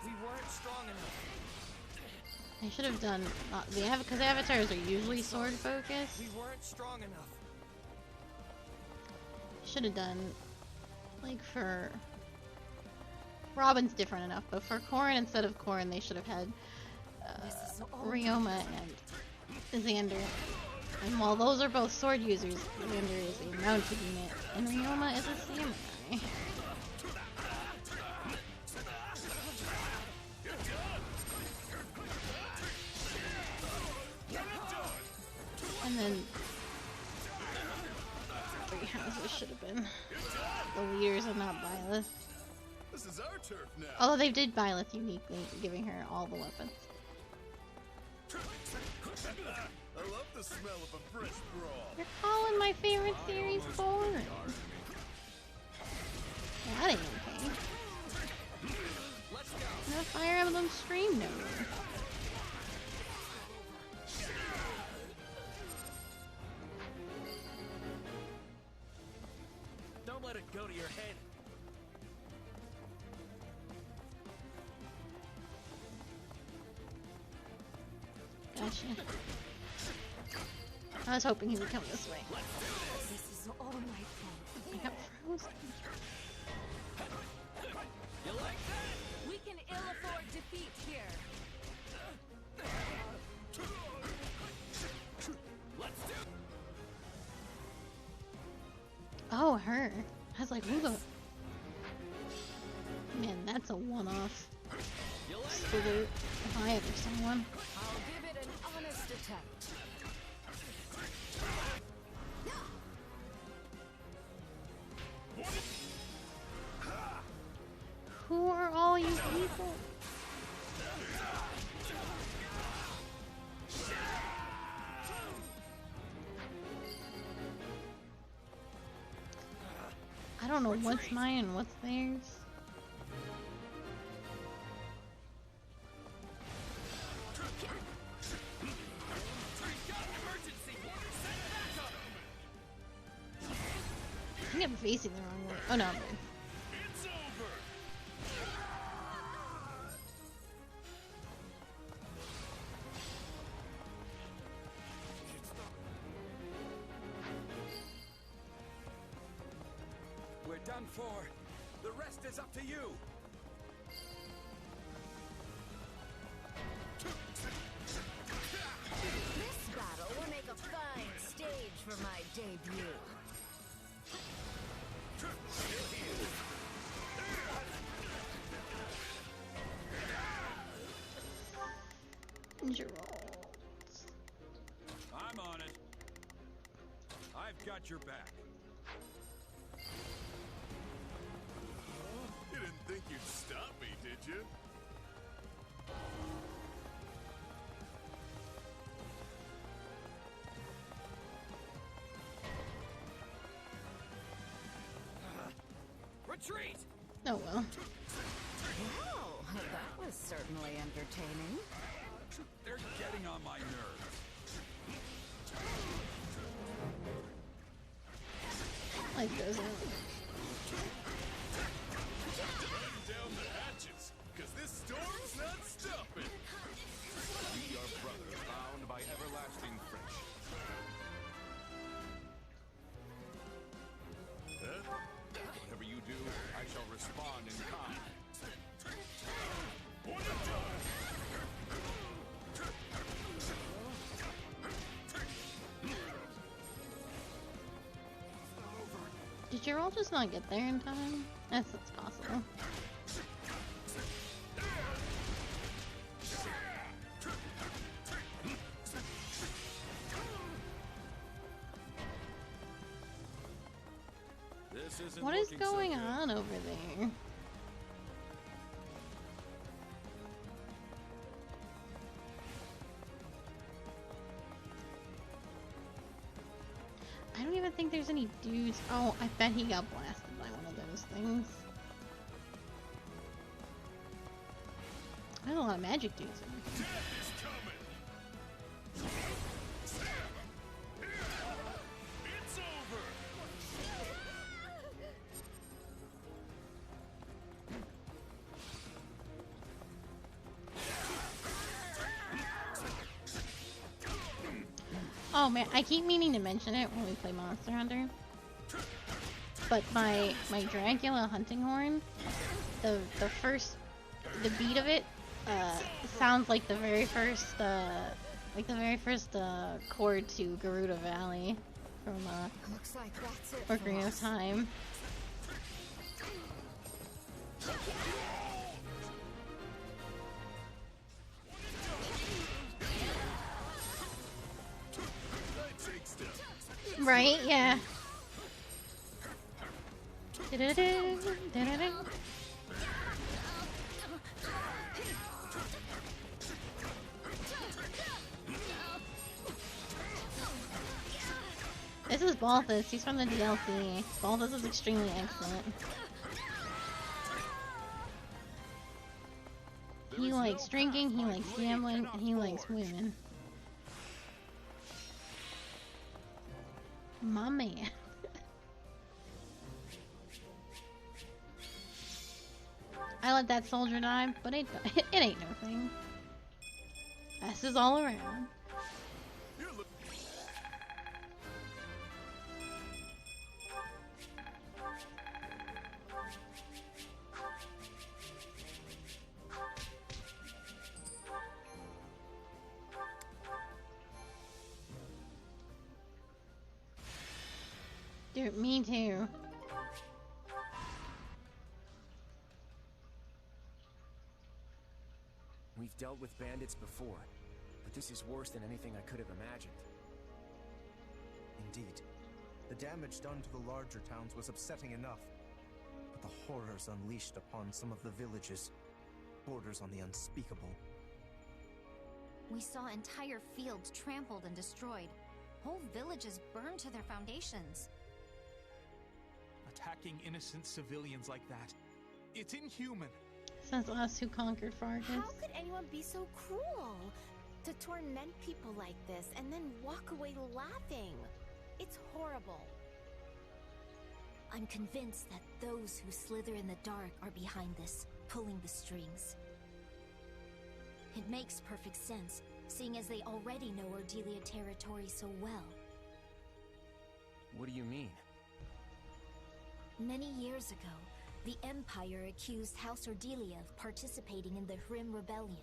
We weren't strong enough. They should have done because avatars are usually sword focused. We weren't strong enough. Should have done like for Robin's different enough, but for Corrin, instead of Corrin, they should have had Ryoma and Xander. And while those are both sword users, Xander is a mounted unit, and Ryoma is a samurai. And then three houses should have been the leaders and not Byleth. This is our turf now. Although they did Byleth uniquely, giving her all the weapons. I love the smell of a fresh brawl. You're calling my favorite series boring. That ain't okay. No Fire Emblem stream no more. Don't let it go to your head. Gotcha. I was hoping he would come this way. This is all my fault. I got frozen. You like that? We can ill afford defeat here. Let's do. Oh, her. I was like, who the... Man, that's a one-off. Slither Hyatt or someone. I'll give it an honest attempt. Who are all you people? I don't know what's mine and what's theirs. I think I'm facing the wrong way. Oh no, I'm good. It's over. We're done for. The rest is up to you. This battle will make a fine stage for my debut. Gerald. I'm on it. I've got your back. You didn't think you'd stop me, did you? Retreat! Oh well. Well, that was certainly entertaining. They're getting on my nerves. Life goes on. Down the hatches, because this storm's not stopping. We are brothers bound by everlasting friendship. Huh? Whatever you do, I shall respond in kind. Did Gerald just not get there in time? Yes, it's possible. This isn't What is looking so going good. on over there? I don't even think there's any dudes. Oh, I bet he got blasted by one of those things. There's a lot of magic dudes in here. It's over. Oh man, I keep meaning to mention it when we play Monster Hunter. But my Dracula hunting horn the beat of it sounds like the very first chord to Garuda Valley from Looks like that's it Ocarina of Time. Right? Yeah. This is Balthus. He's from the DLC. Balthus is extremely excellent. He likes drinking, he likes gambling, and he likes women. My man. I let that soldier die, but it ain't no thing. S is all around. Dude, me too. We've dealt with bandits before, but this is worse than anything I could have imagined. Indeed. The damage done to the larger towns was upsetting enough. But the horrors unleashed upon some of the villages borders on the unspeakable. We saw entire fields trampled and destroyed. Whole villages burned to their foundations. Attacking innocent civilians like that. It's inhuman. Says us who conquered Fargus. How could anyone be so cruel? To torment people like this and then walk away laughing. It's horrible. I'm convinced that those who slither in the dark are behind this, pulling the strings. It makes perfect sense, seeing as they already know Ordelia territory so well. What do you mean? Many years ago, the Empire accused House Ordelia of participating in the Hrim Rebellion.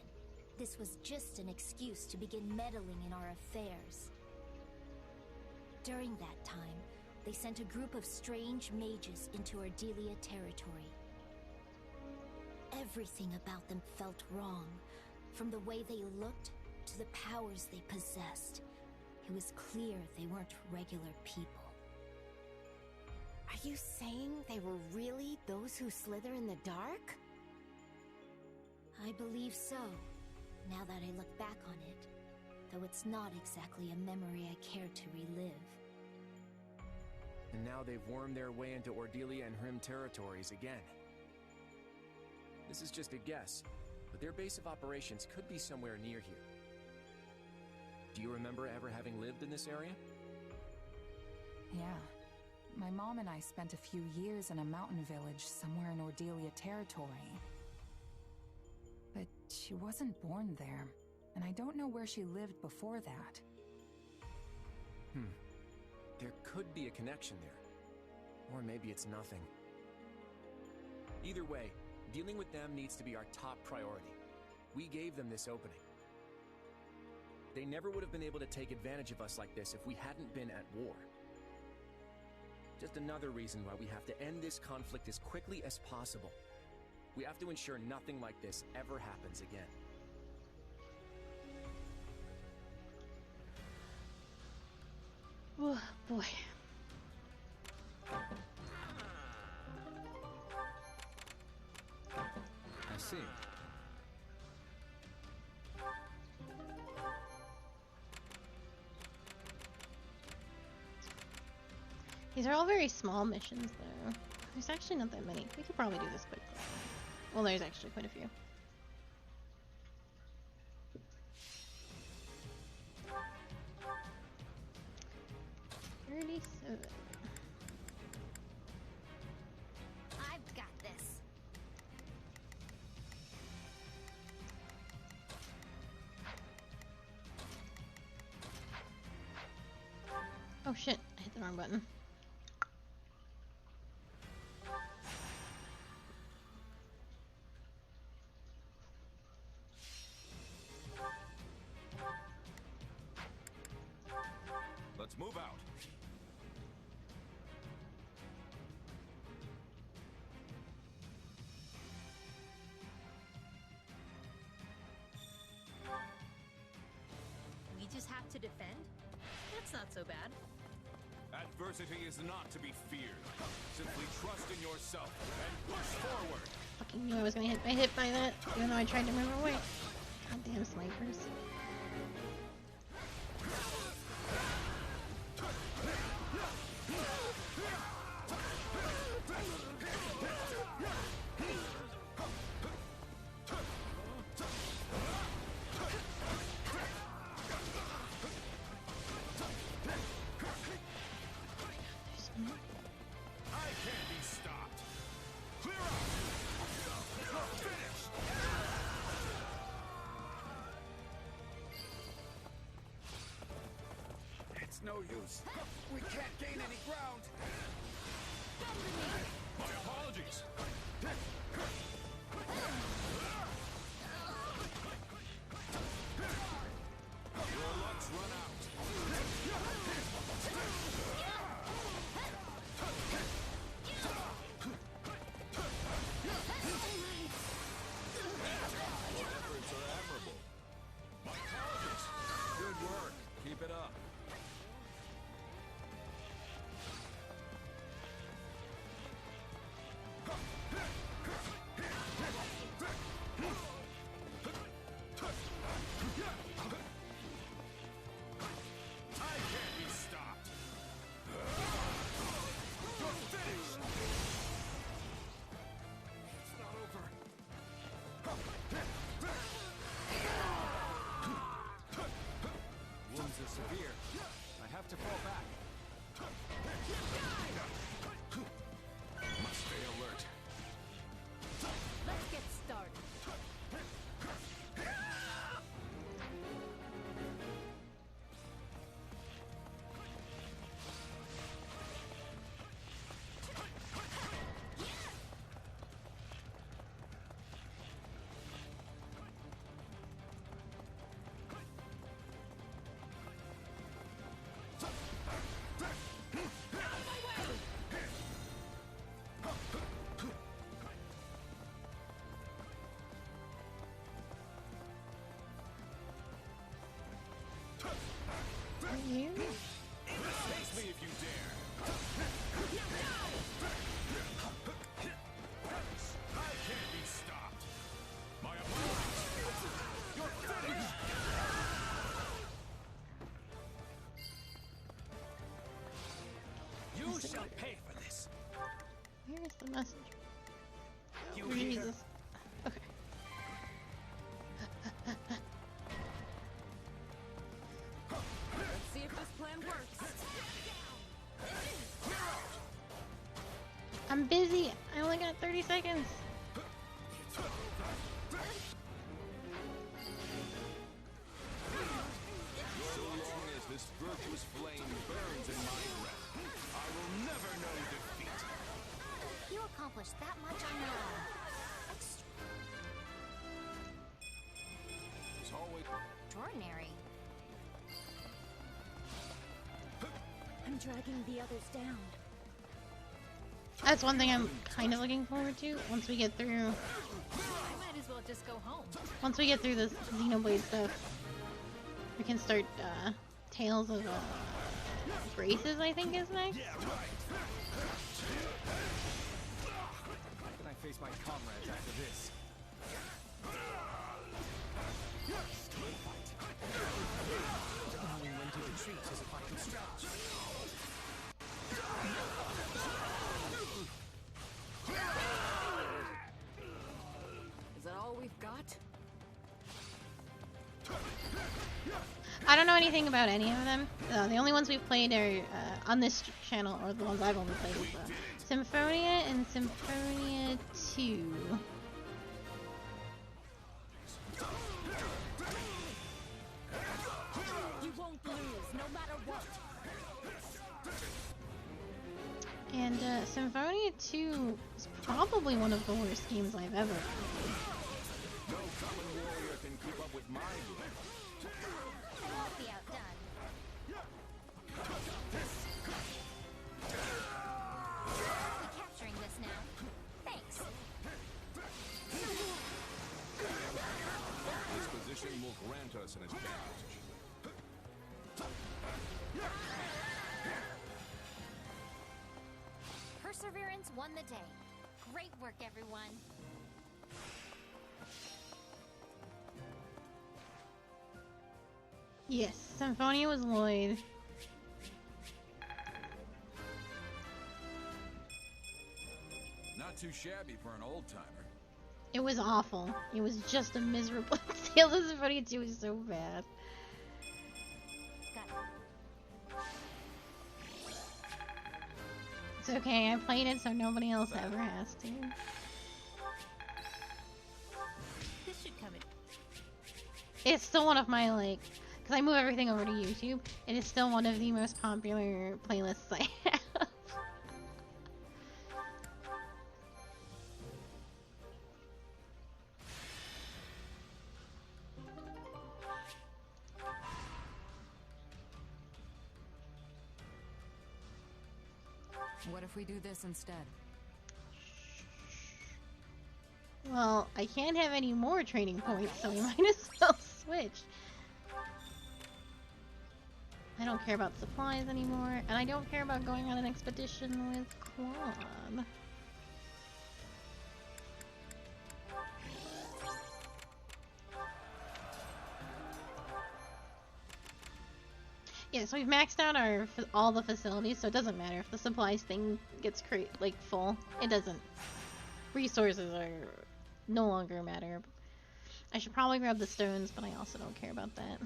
This was just an excuse to begin meddling in our affairs. During that time, they sent a group of strange mages into Ordelia territory. Everything about them felt wrong, from the way they looked to the powers they possessed. It was clear they weren't regular people. Are you saying they were really those who slither in the dark? I believe so, now that I look back on it, though it's not exactly a memory I care to relive. And now they've wormed their way into Ordelia and Hrim territories again. This is just a guess, but their base of operations could be somewhere near here. Do you remember ever having lived in this area? Yeah. My mom and I spent a few years in a mountain village somewhere in Ordelia territory. But she wasn't born there, and I don't know where she lived before that. There could be a connection there. Or maybe it's nothing. Either way, dealing with them needs to be our top priority. We gave them this opening. They never would have been able to take advantage of us like this if we hadn't been at war. Just another reason why we have to end this conflict as quickly as possible. We have to ensure nothing like this ever happens again. Oh, boy. I see. These are all very small missions, though. There's actually not that many. We could probably do this quickly. Well, there's actually quite a few. I've got this. Oh shit, I hit the wrong button. to defend? That's not so bad. Adversity is not to be feared. Simply trust in yourself and push forward. Fucking knew I was gonna get hit by that, even though I tried to move away. Goddamn snipers. No use. We can't gain any ground. My apologies. Your luck's run out. Your efforts are admirable. My apologies. Good work. Keep it up. Severe. I have to fall back. Must stay alert. Let's get started. You? Face me if you dare. I can't be stopped. My apologies. You're finished. You shall pay for this. Where is the messenger? You Oh, hear? Jesus. Okay. Let's see if this plan works. I'm busy. I only got 30 seconds. So long as this virtuous flame burns in my breath, I will never know defeat. You accomplished that much on your own. There's always Extraordinary. I'm dragging the others down. That's one thing I'm kind of looking forward to once we get through. I might as well just go home. Once we get through this Xenoblade stuff, we can start Tales of Graces, I think is next. How can I face my comrades after this? Knowing when to retreat is a fighting strategy. Is that all we've got? I don't know anything about any of them. The only ones we've played are on this channel, or the ones I've only played, is Symphonia and Symphonia 2. You won't lose, no matter what. And Symphonia 2 is probably one of the worst games I've ever played. no common warrior can keep up with my blood. I won't be outdone. I'll be capturing this now. Thanks. This position will grant us an advantage. Perseverance won the day. Great work, everyone. Yes, Symphonia was Lloyd. Not too shabby for an old-timer. It was awful. It was just a miserable Tales of Symphonia 2 was so bad. It's okay, I played it so nobody else ever has to. This should come in. It's still one of my, like, because I move everything over to YouTube, it is still one of the most popular playlists I have. What if we do this instead? Well, I can't have any more training points, so we might as well switch. I don't care about supplies anymore, and I don't care about going on an expedition with Claude. Yeah, so we've maxed out our all the facilities, so it doesn't matter if the supplies thing gets full. It doesn't. Resources are no longer matter. I should probably grab the stones, but I also don't care about that.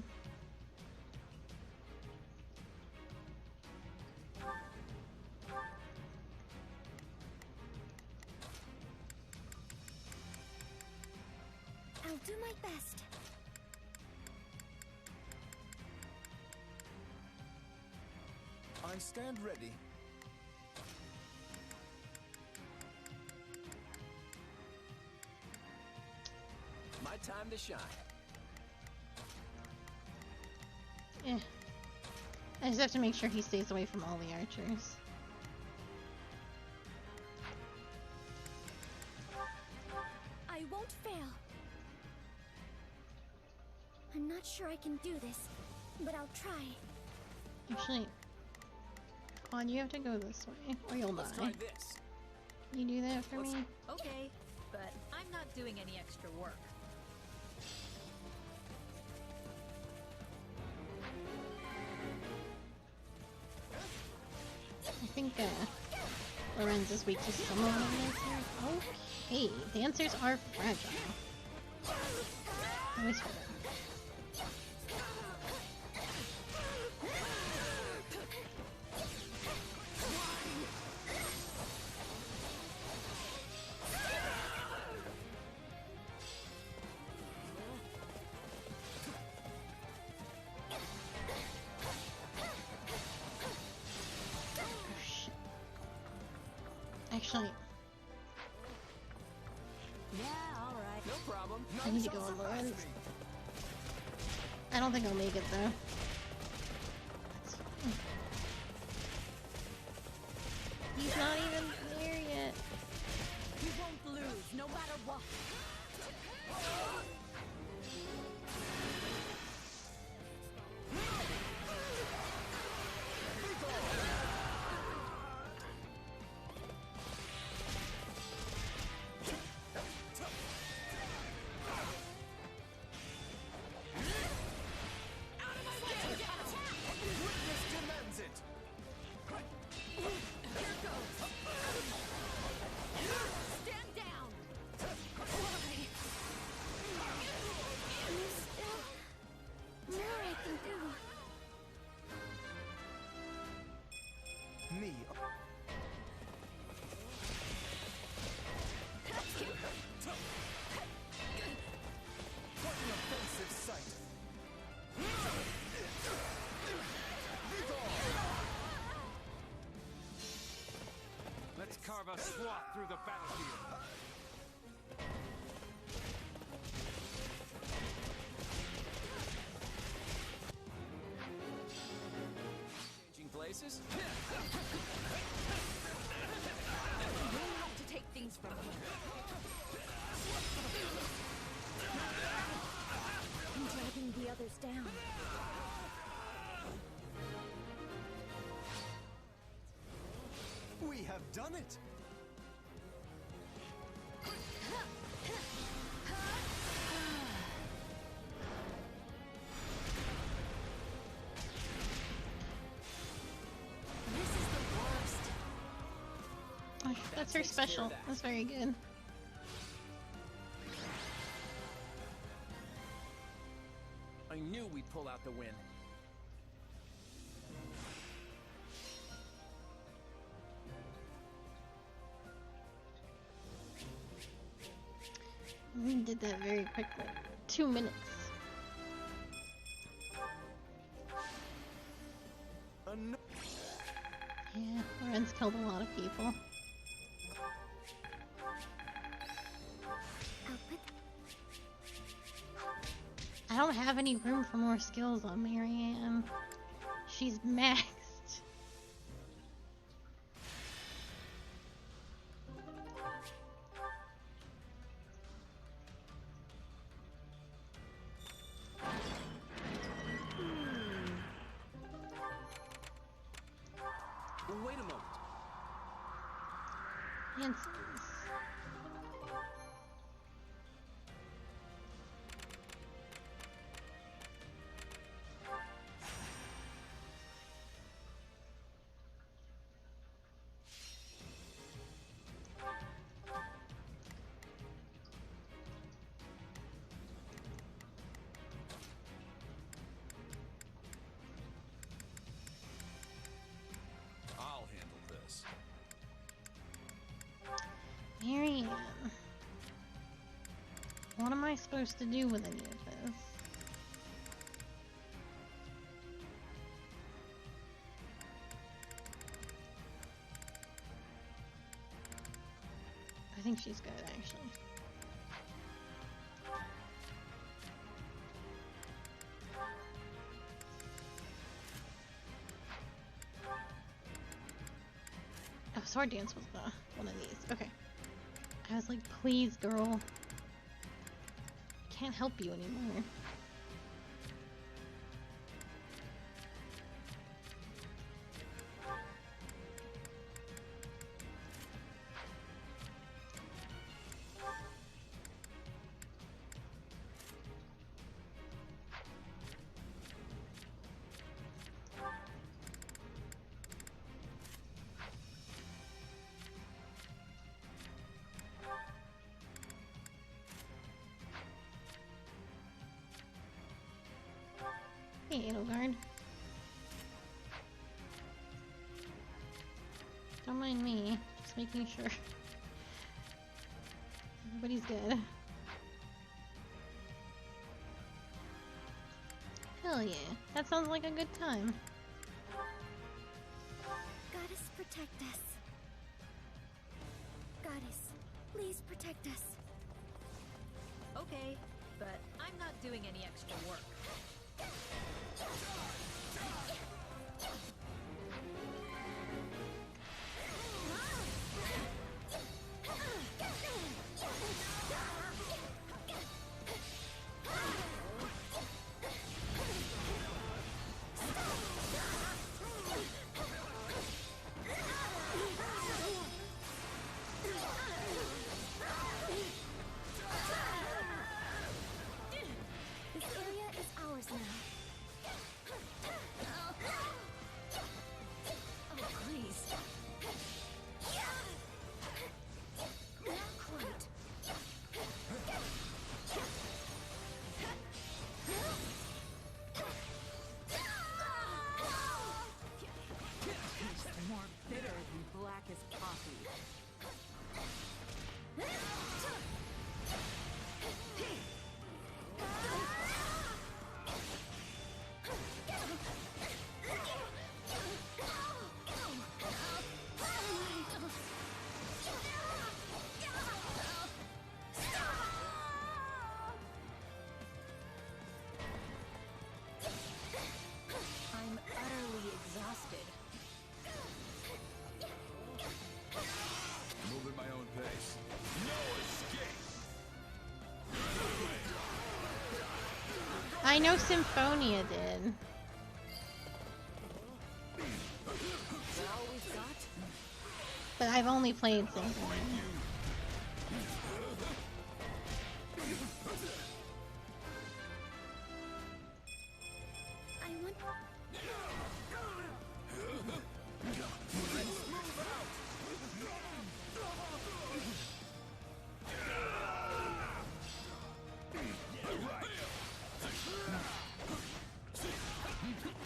I'll do my best. I stand ready. My time to shine. Yeah. I just have to make sure he stays away from all the archers. I won't fail. I'm not sure I can do this, but I'll try. Actually, Claude, you have to go this way, or you'll die. Let's try this. Can you do that for me? Okay, but I'm not doing any extra work. I think Lorenz is weak to some of them. Okay, dancers are fragile. Always for them. Actually, Yeah, all right. No problem. I need to go on Lorenz. I don't think I'll make it though. He's not even there yet. You won't lose, no matter what. Let's carve a swath through the battlefield. Changing places? You have to take things from me. I'm dragging the others down. We have done it! This is the worst. Oh, that's her special. That's very good. I knew we'd pull out the win. We did that very quickly. 2 minutes. Yeah, Lorenz killed a lot of people. I don't have any room for more skills on Marianne. She's maxed. Wait a moment. Handsome. I'll handle this. Marianne. What am I supposed to do with any of this? I think she's good, actually. Oh, Sword Dance was the one of these. Okay. I was like, please, girl. Can't help you anymore. Hey, Edelgard. Don't mind me. Just making sure everybody's good. Hell yeah. That sounds like a good time. Goddess, protect us. Goddess, please protect us. Okay, but I'm not doing any extra work. This area is ours now. Oh, please. Not quite. It's more bitter than black as coffee. I'm utterly exhausted. Move at my own pace. No escape! I know Symphonia did. but I've only played single.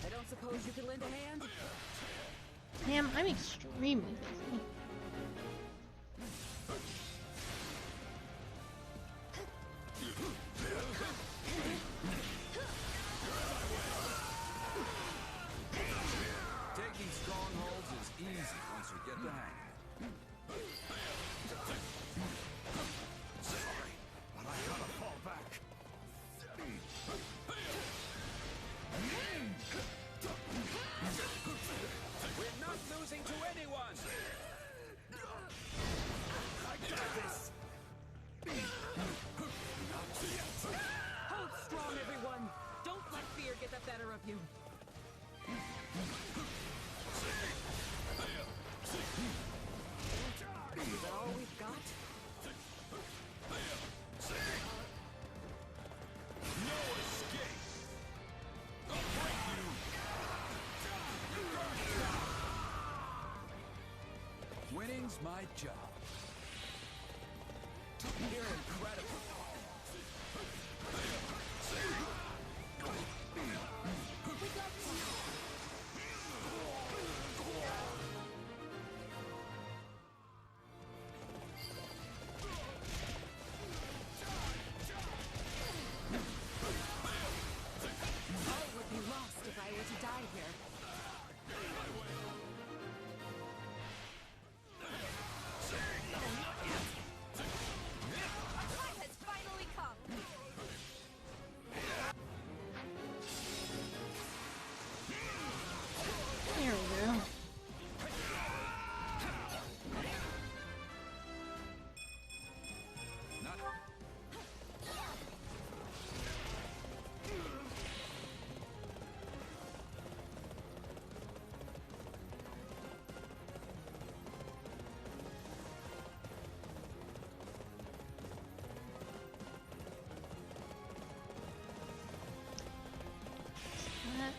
I don't suppose you can lend a hand? Damn, I'm extremely busy. Taking strongholds is easy once you get the hang of it. Sorry, but I gotta fall back. We're not losing to anyone! I got this! Hold strong, everyone! Don't let fear get the better of you! Is that all we've got? No escape! Winning's my job. You're incredible. All would be lost if I were to die here. Time has finally come. There we go. Not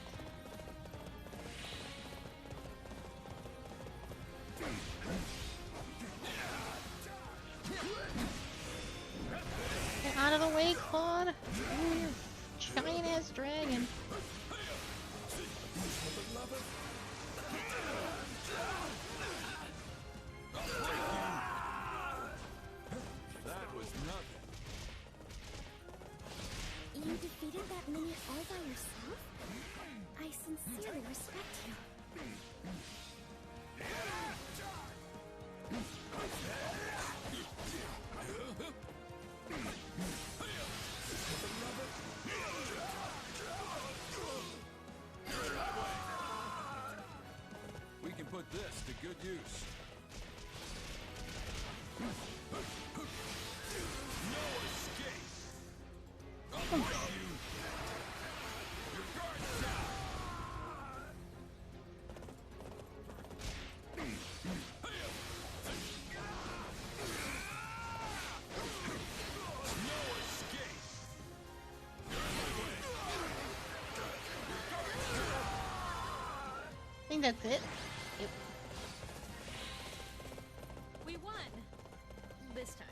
Get out of the way, Claude! Ooh, you giant ass dragon. that was nothing. You defeated that minion all by yourself? I sincerely respect you. We can put this to good use. No escape! Your guard's down! No escape! I think that's it. Yep. We won. This time.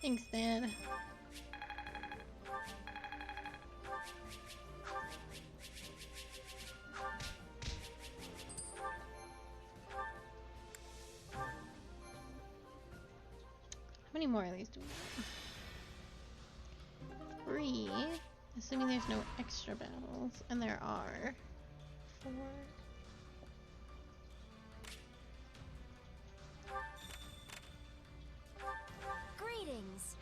Thanks, Dad. How many more of these do we have? 3. Assuming there's no extra battles. And there are 4. Greetings.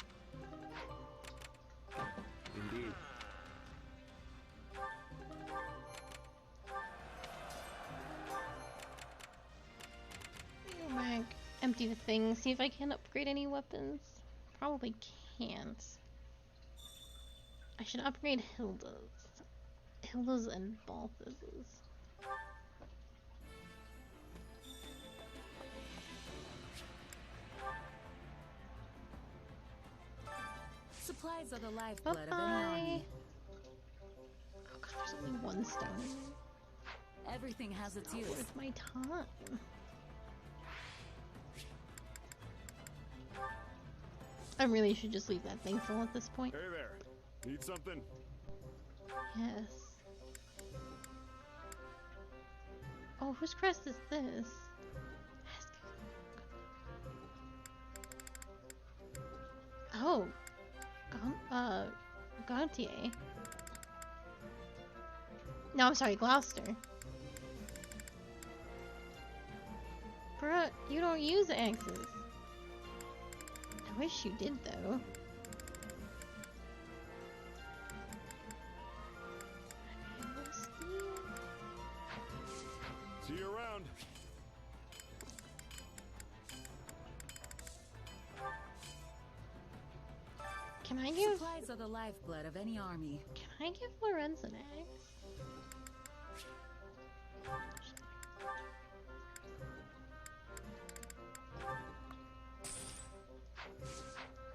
empty the thing, see if I can upgrade any weapons. Probably can't. I should upgrade Hilda's. Hilda's and Balthus's. Supplies are the lifeblood of any army. Oh god, there's only one stone. Everything has its use. Worth my time. I really should just leave that thing full at this point. Hey there. Need something? Yes. Oh, whose crest is this? Oh. Gautier. No, I'm sorry, Gloucester. Bruh, you don't use axes. I wish you did, though. See you around. Can I give... Supplies are the lifeblood of any army. Can I give Lorenz an axe?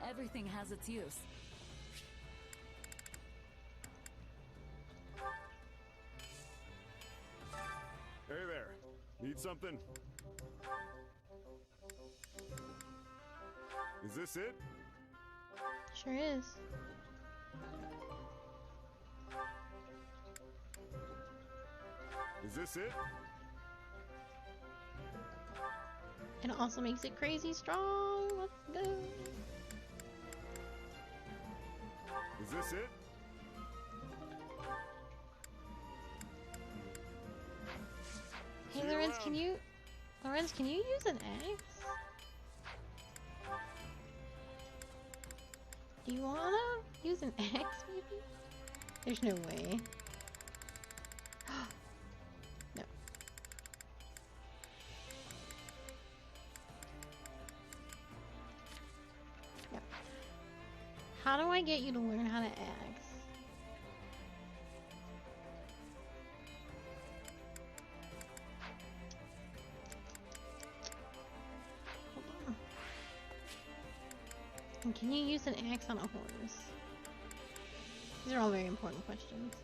Everything has its use. Hey there. Need something? Is this it? Sure is. Is this it? It also makes it crazy strong. Let's go. Is this it? Hey, Lorenz, can you use an axe? Do you wanna use an axe, maybe? There's no way. No. No. How do I get you to learn how to axe? And can you use an axe on a horse? These are all very important questions.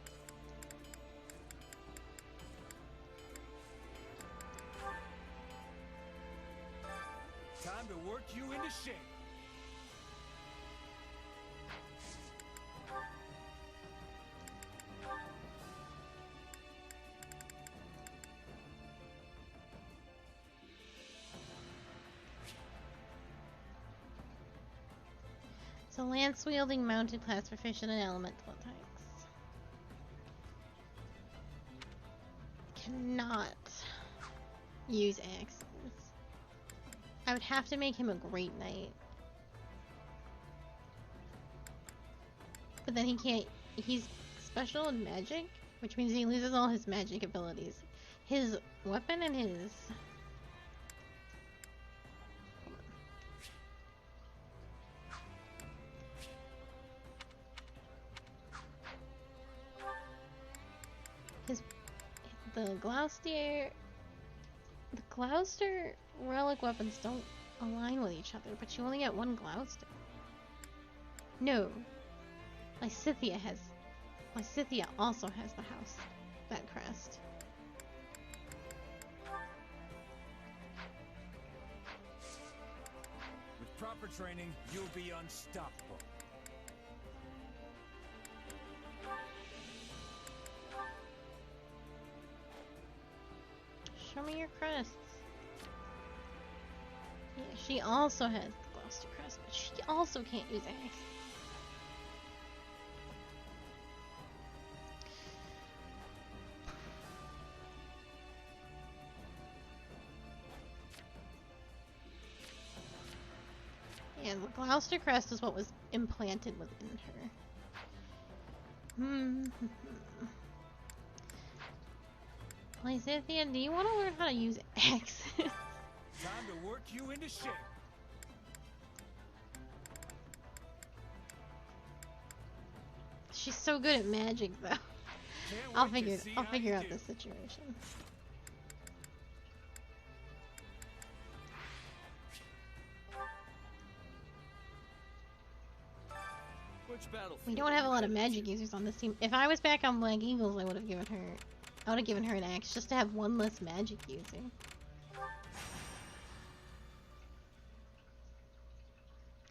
Time to work you into shape. So lance-wielding mounted class proficient in elemental attacks. Cannot use axes. I would have to make him a great knight. But then he can't, he's special in magic, which means he loses all his magic abilities. His weapon and his... The Gloucester relic weapons don't align with each other, but you only get one Gloucester. No. Lysithea also has the house, that crest. With proper training, you'll be unstoppable. Show me your crests. Yeah, she also has the Gloucester crest, but she also can't use axe. Yeah, the Gloucester crest is what was implanted within her. Lysithea, do you want to learn how to use axes? Time to work you into shape. She's so good at magic, though. I'll figure out this situation. Which battlefield? We don't have a lot of magic users on this team. If I was back on Black Eagles, I would have given her an axe just to have one less magic user.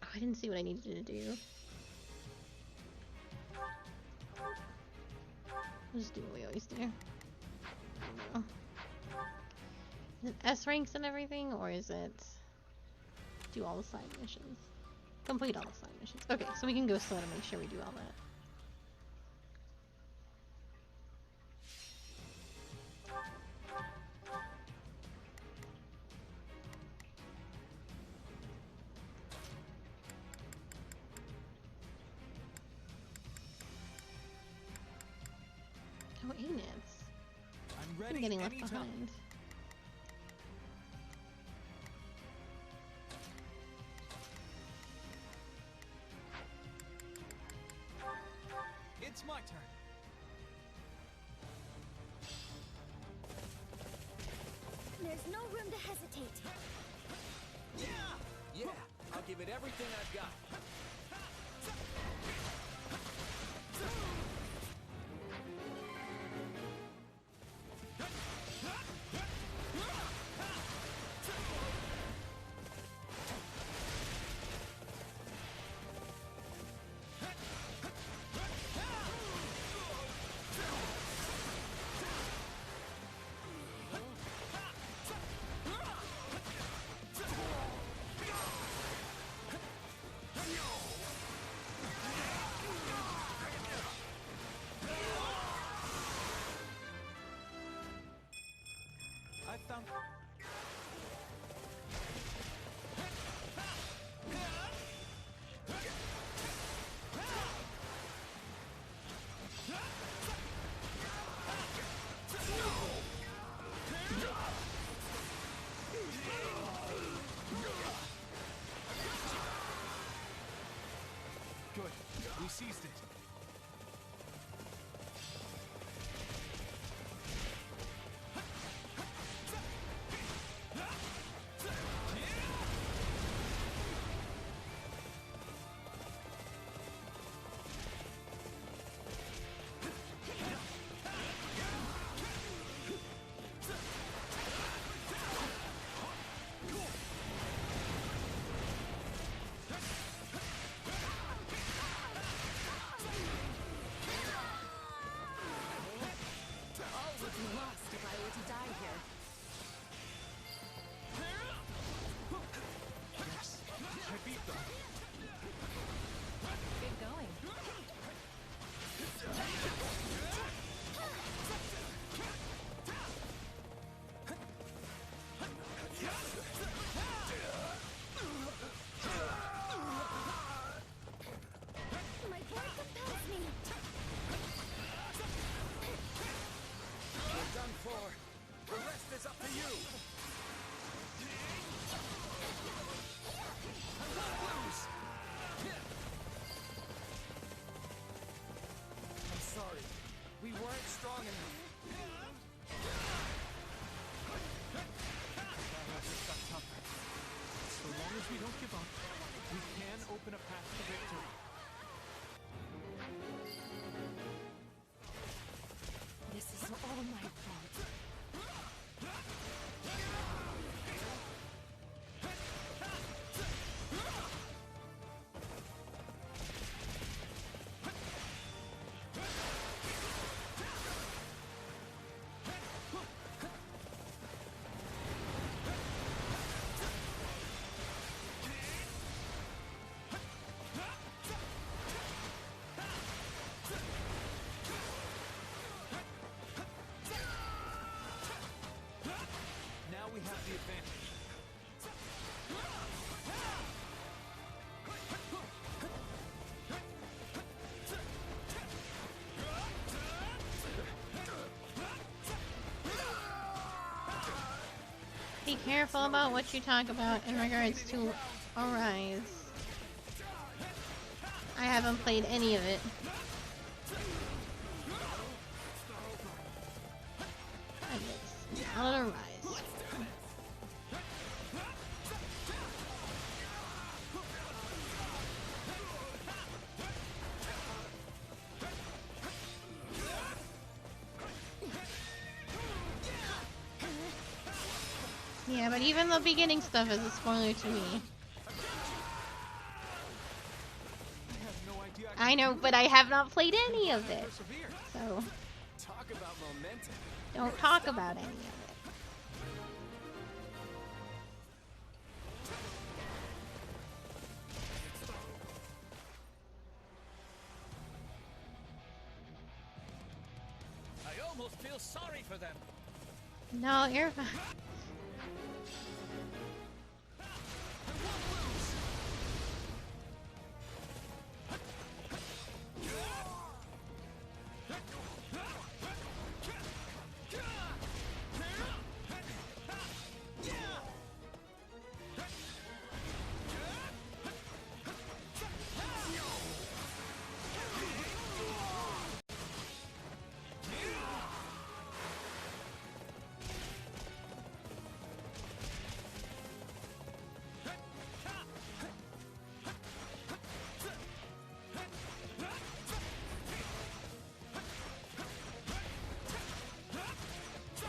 Oh, I didn't see what I needed to do. We'll just do what we always do. I don't know. Is it S ranks and everything, or is it do all the side missions? Complete all the side missions. Okay, so we can go slow to make sure we do all that. Oh, Anits. I'm getting left behind. It's my turn. There's no room to hesitate. Yeah, I'll give it everything I've got. I found. Good. We seized it. We don't give up. We can open a path to victory. This is all my fault. Be careful about what you talk about in regards to Arise. I haven't played any of it. And it's not an Arise. Yeah, but even the beginning stuff is a spoiler to me. I know, but I have not played any of it. So, Talk about momentum. don't talk about any of it. I almost feel sorry for them. No, you're fine.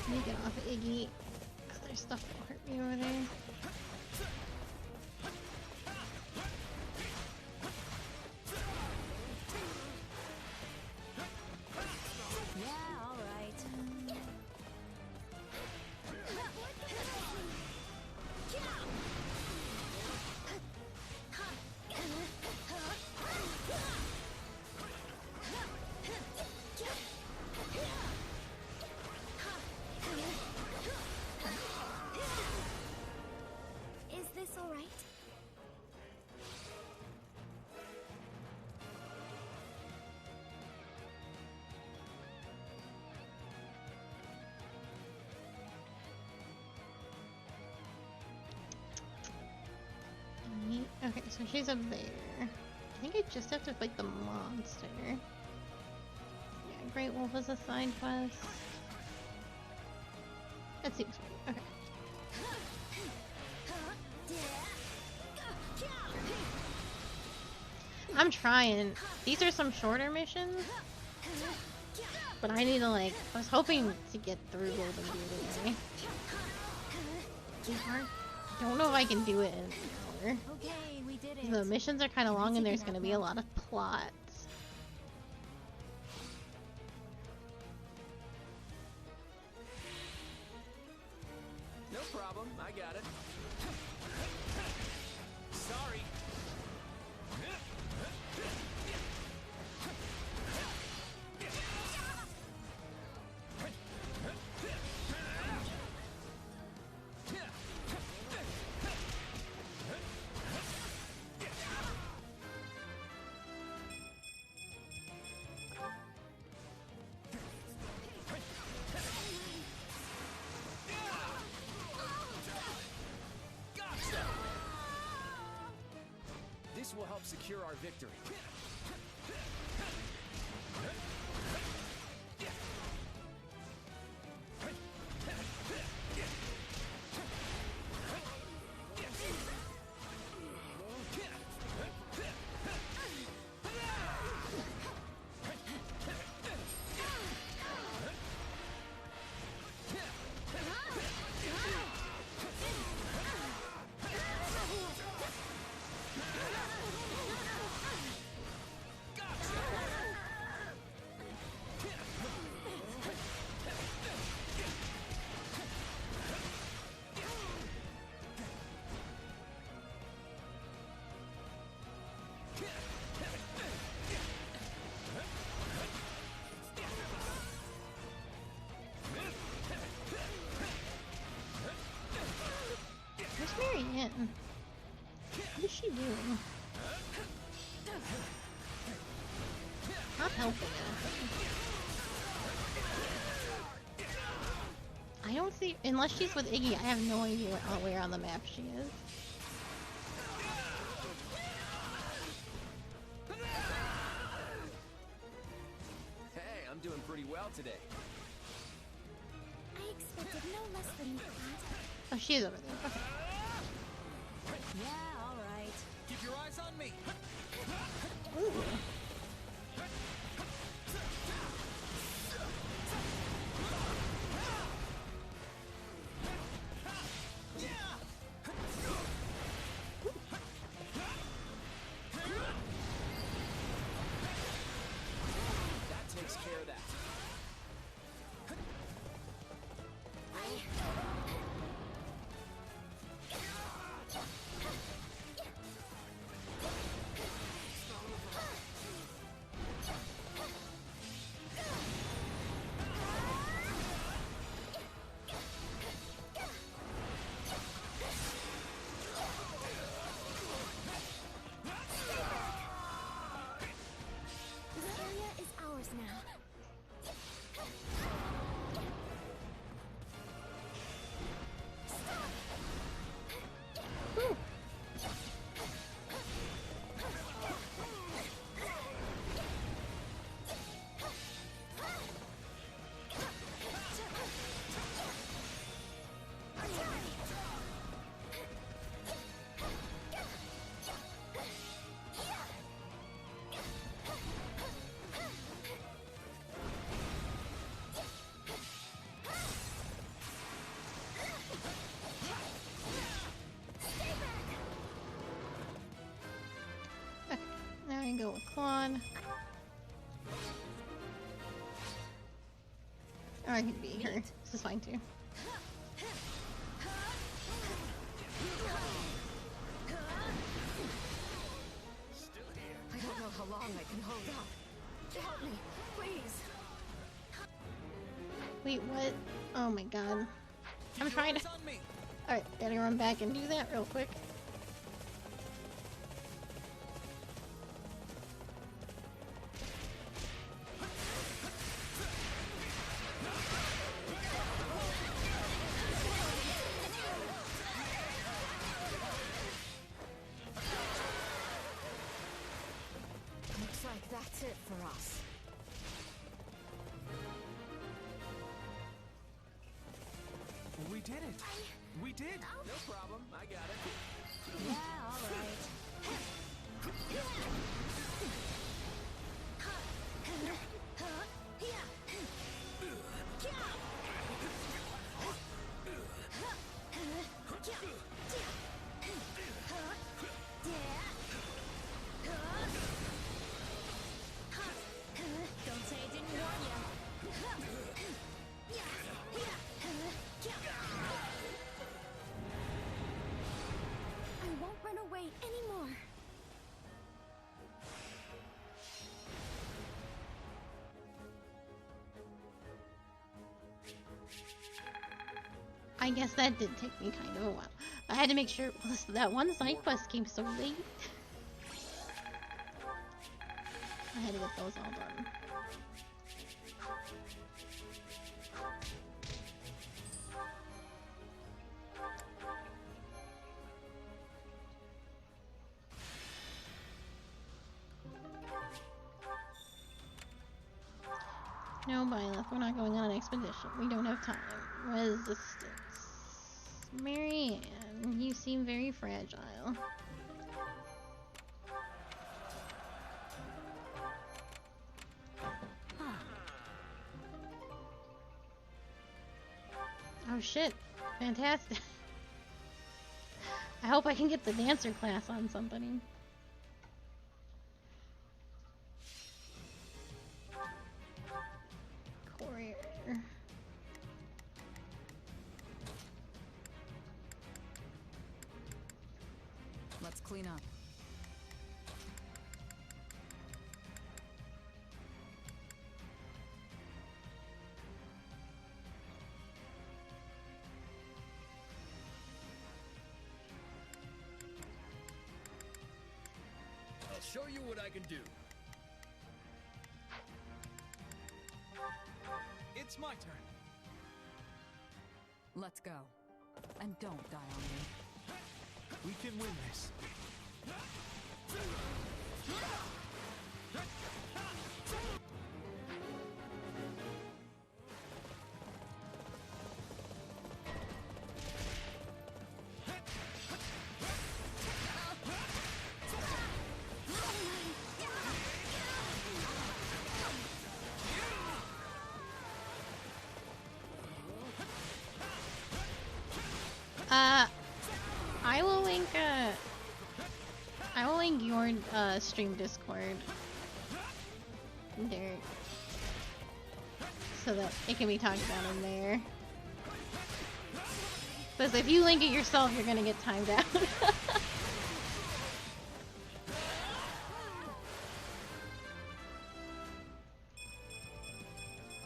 Let me get off of Iggy. Other stuff will hurt me over there. Yeah, all right. Is this all right? Okay, so she's up there. I think I just have to fight the monster. Yeah, Great Wolf is a side quest. That seems right. Okay. I'm trying. These are some shorter missions. But I need to I was hoping to get through Golden Deer today. Too hard. I don't know if I can do it in an hour. Okay, we did it. The missions are kind of long and there's going to be a lot of plots. No problem, I got it. Sorry. This will help secure our victory. Marianne. What is she doing? Not helping anything. I don't honestly, unless she's with Iggy, I have no idea where on the map she is. Hey, I'm doing pretty well today. I expected no less than you, Clint. Oh, she is over there. Okay. Yeah, all right. Keep your eyes on me. Ooh. That takes care of that. This area is ours now. Now I can go with Claude. Or I can be her. This is fine too. I don't know how long I can hold out. Help me, please. Wait, what? Oh my god. I'm trying to... Alright, gotta run back and do that real quick. Looks like that's it for us. We did it. We did. No problem. I got it. Yeah, all right. Don't say I didn't warn you. I won't run away anymore. I guess that did take me kind of a while. I had to make sure that one side quest came so late. I had to get those all done. No, Byleth, we're not going on an expedition. We don't have time. Resistance. Marianne, you seem very fragile. Oh shit. Fantastic. I hope I can get the dancer class on somebody. Courier. Let's clean up. I'll show you what I can do. It's my turn. Let's go. And don't die on me. We can win this. I will link your stream Discord there so that it can be talked about in there. Because if you link it yourself, you're gonna get timed out.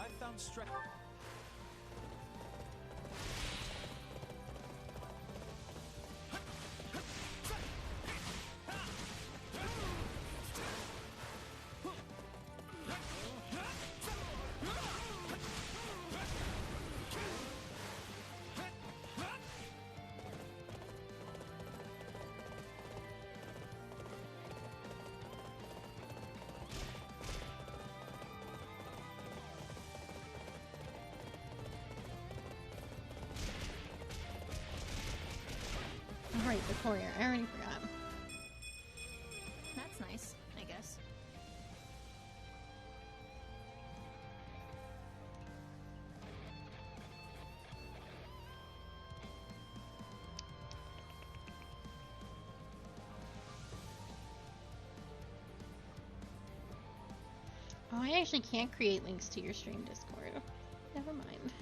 I found strength. Right, the courier. I already forgot. That's nice, I guess. Oh, I actually can't create links to your stream Discord. Never mind.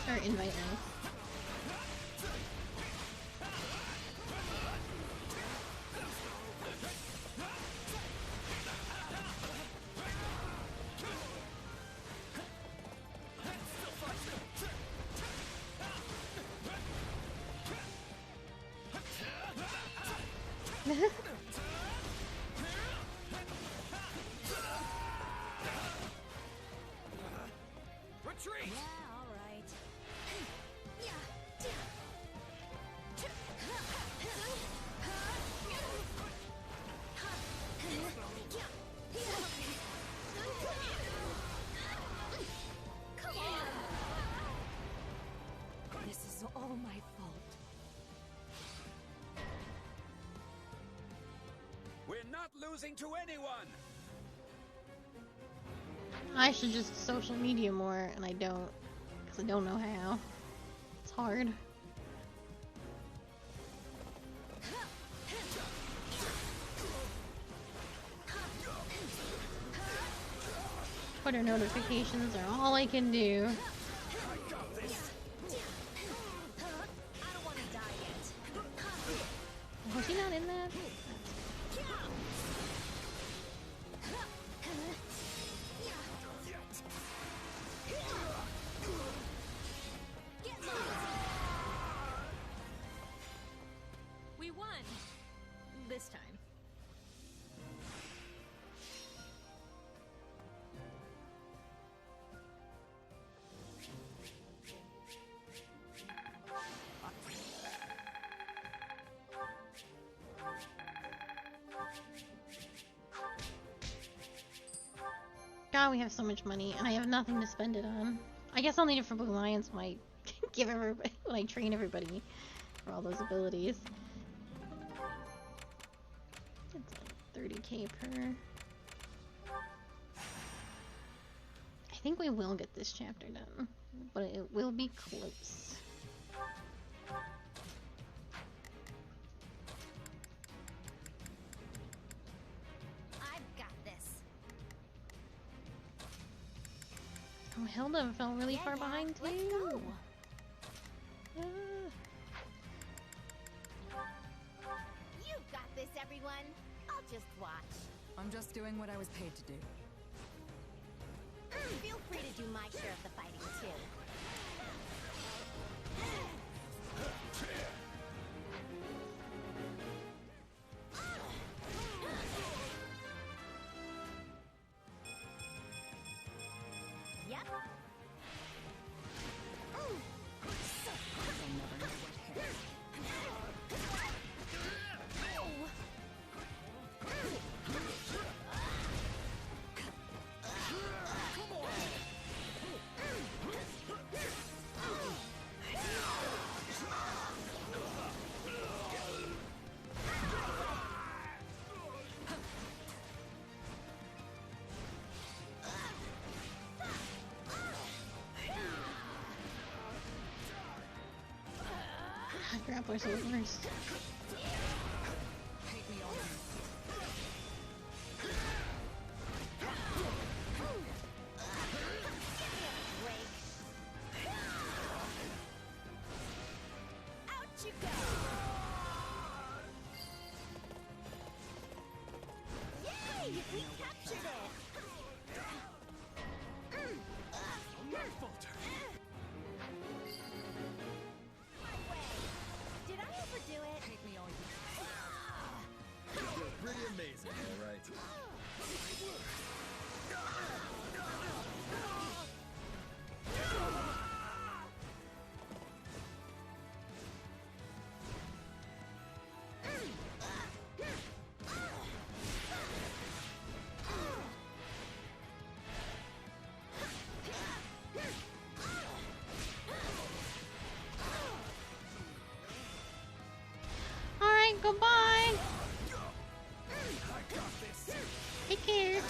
Or invite links. Retreat! Yeah, all right. Come on! This is all my fault. We're not losing to anyone! I should just social media more, and I don't, because I don't know how. It's hard. Twitter notifications are all I can do. Was he not in that? We won! This time. God, we have so much money, and I have nothing to spend it on. I guess I'll need it for Blue Lions when I give everybody, when I train everybody for all those abilities. It's like 30k per. I think we will get this chapter done, but it will be close. I've got this. Oh, Hilda fell really far behind too. Let's go. You've got this, everyone. I'll just watch. I'm just doing what I was paid to do. Feel free to do my share of the fighting, too. Yep. Grappler's the worst. Goodbye. Take care.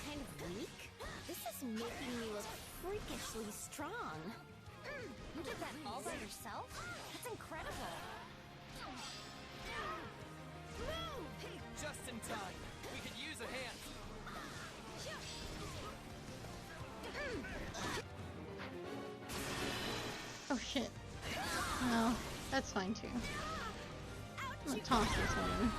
Kind of weak? This is making me look freakishly strong. You did that all by yourself? That's incredible. Just in time. We could use a hand. Oh shit. No, that's fine too. I'm gonna toss this one.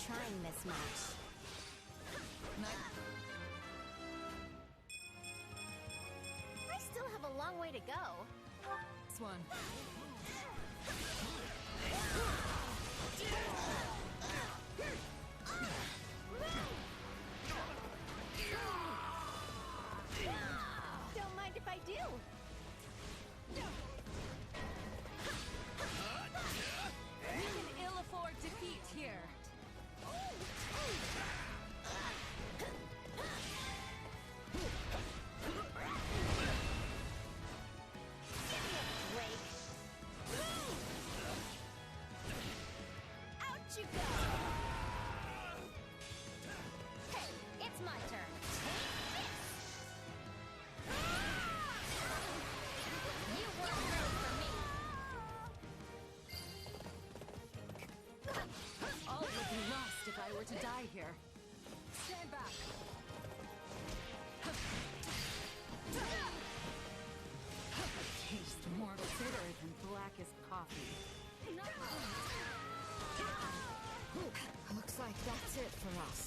Trying this much. I still have a long way to go. This one. Don't mind if I do. We can ill afford defeat here. To die here. Stand back. Taste more bitter than blackest coffee. Looks like that's it for us.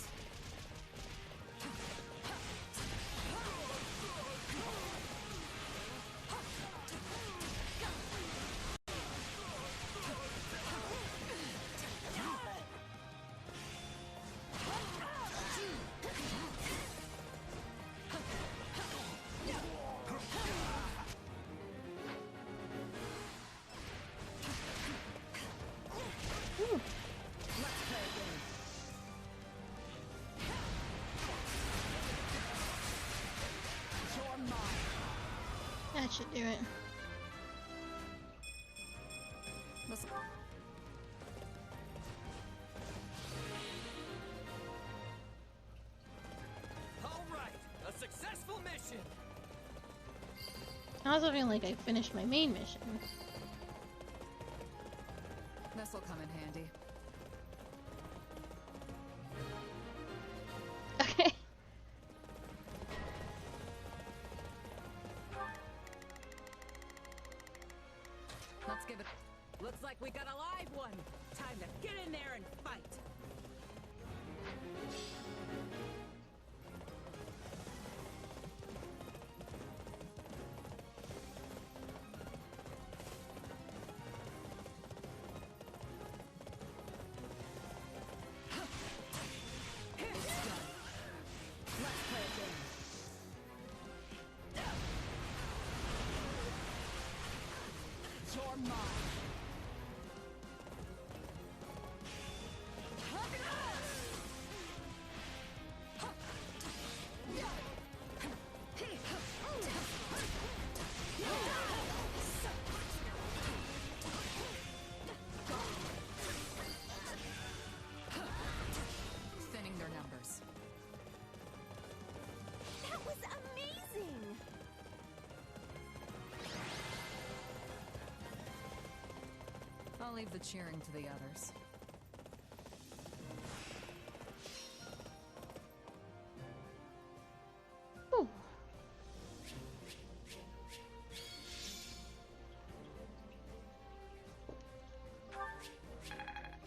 That should do it. All right, a successful mission. I also feel like I finished my main mission. This'll come in handy. Okay. give it... Looks like we got a live one. Time to get in there and fight. You're mine. Thinning their numbers. That was amazing! I'll leave the cheering to the others. Ooh.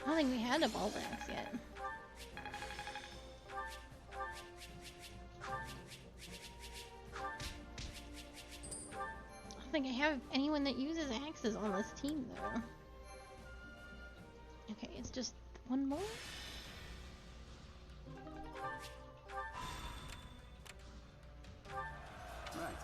I don't think we had a ball dance yet. I don't think I have anyone that uses axes on this team though. Okay, it's just one more? Right.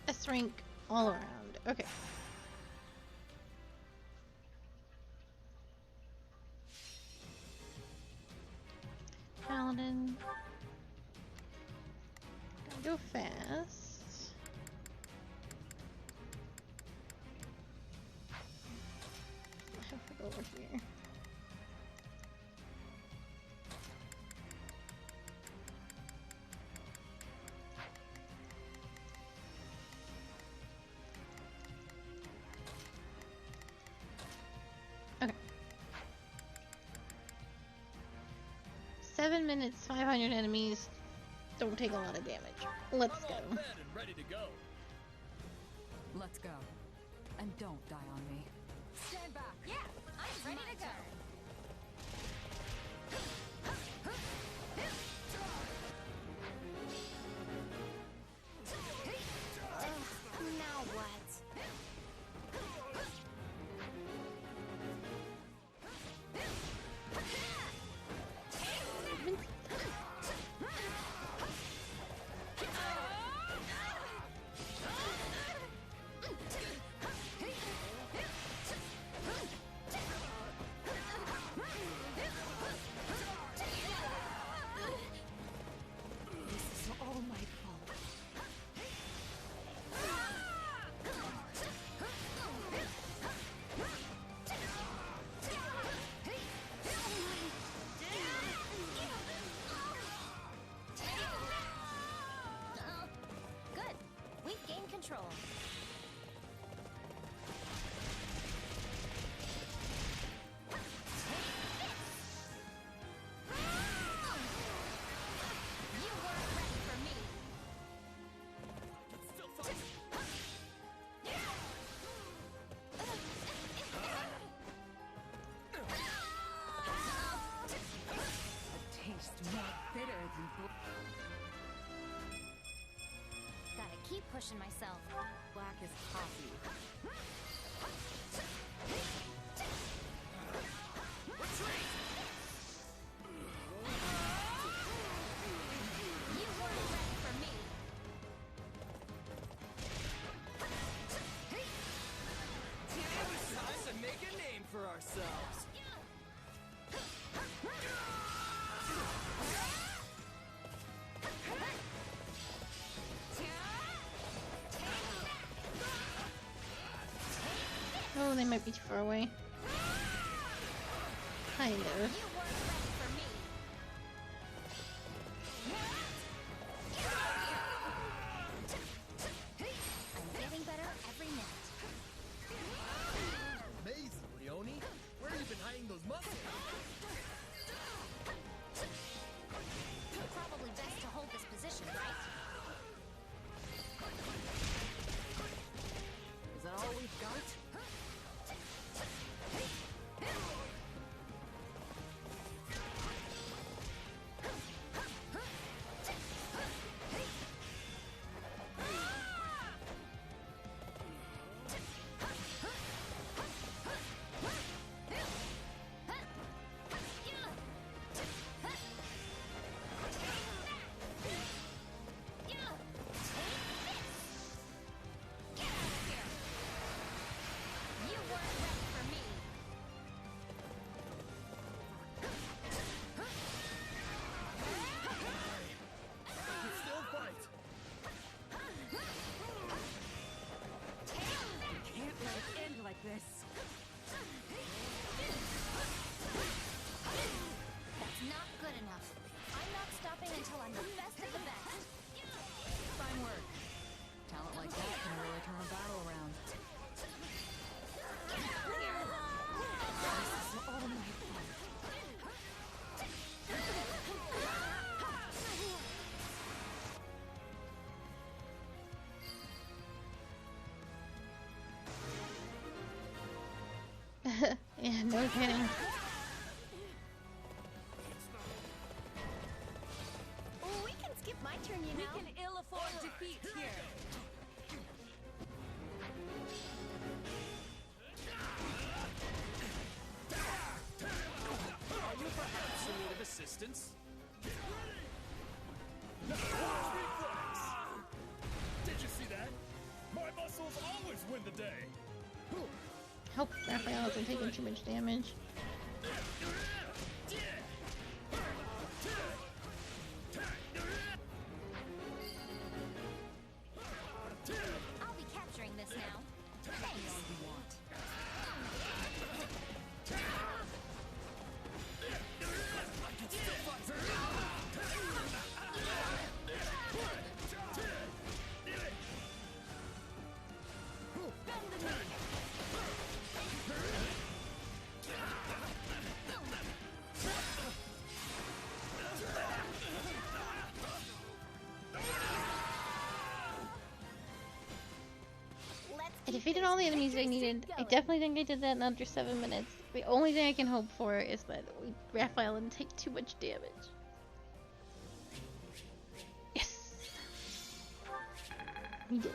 S rank all around. Okay. Paladin. Gotta go fast. I have to go over here. Okay. 7 minutes, 500 enemies. Don't take a lot of damage. Let's go. Ready to go. Let's go. And don't die on me. Stand back. Yeah, I'm ready to go. Now what? This is all my fault. Good. We've gained control. You weren't ready for me. Taste more bitter than... Gotta keep pushing myself. Black is coffee. You weren't ready for me. It was time to make a name for ourselves. Oh, they might be too far away. Kind of. You weren't ready for me. I'm getting better every minute. Amazing, Leone. Where have you been hiding those muscles? Probably best to hold this position, right? No kidding. We can skip my turn, you know. We can ill afford defeat here. Are you perhaps in need of assistance? Reflex! Did you see that? My muscles always win the day. Hope Raphael isn't taking too much damage. I'll be capturing this now. Thanks. I defeated all the enemies I needed. I definitely think I did that in under 7 minutes. The only thing I can hope for is that Raphael didn't take too much damage. Yes! We did it.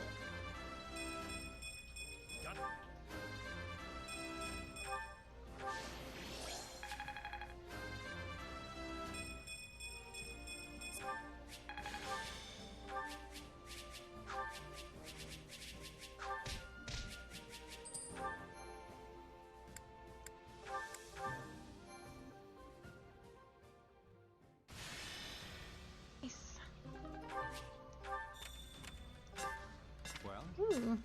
Ooh.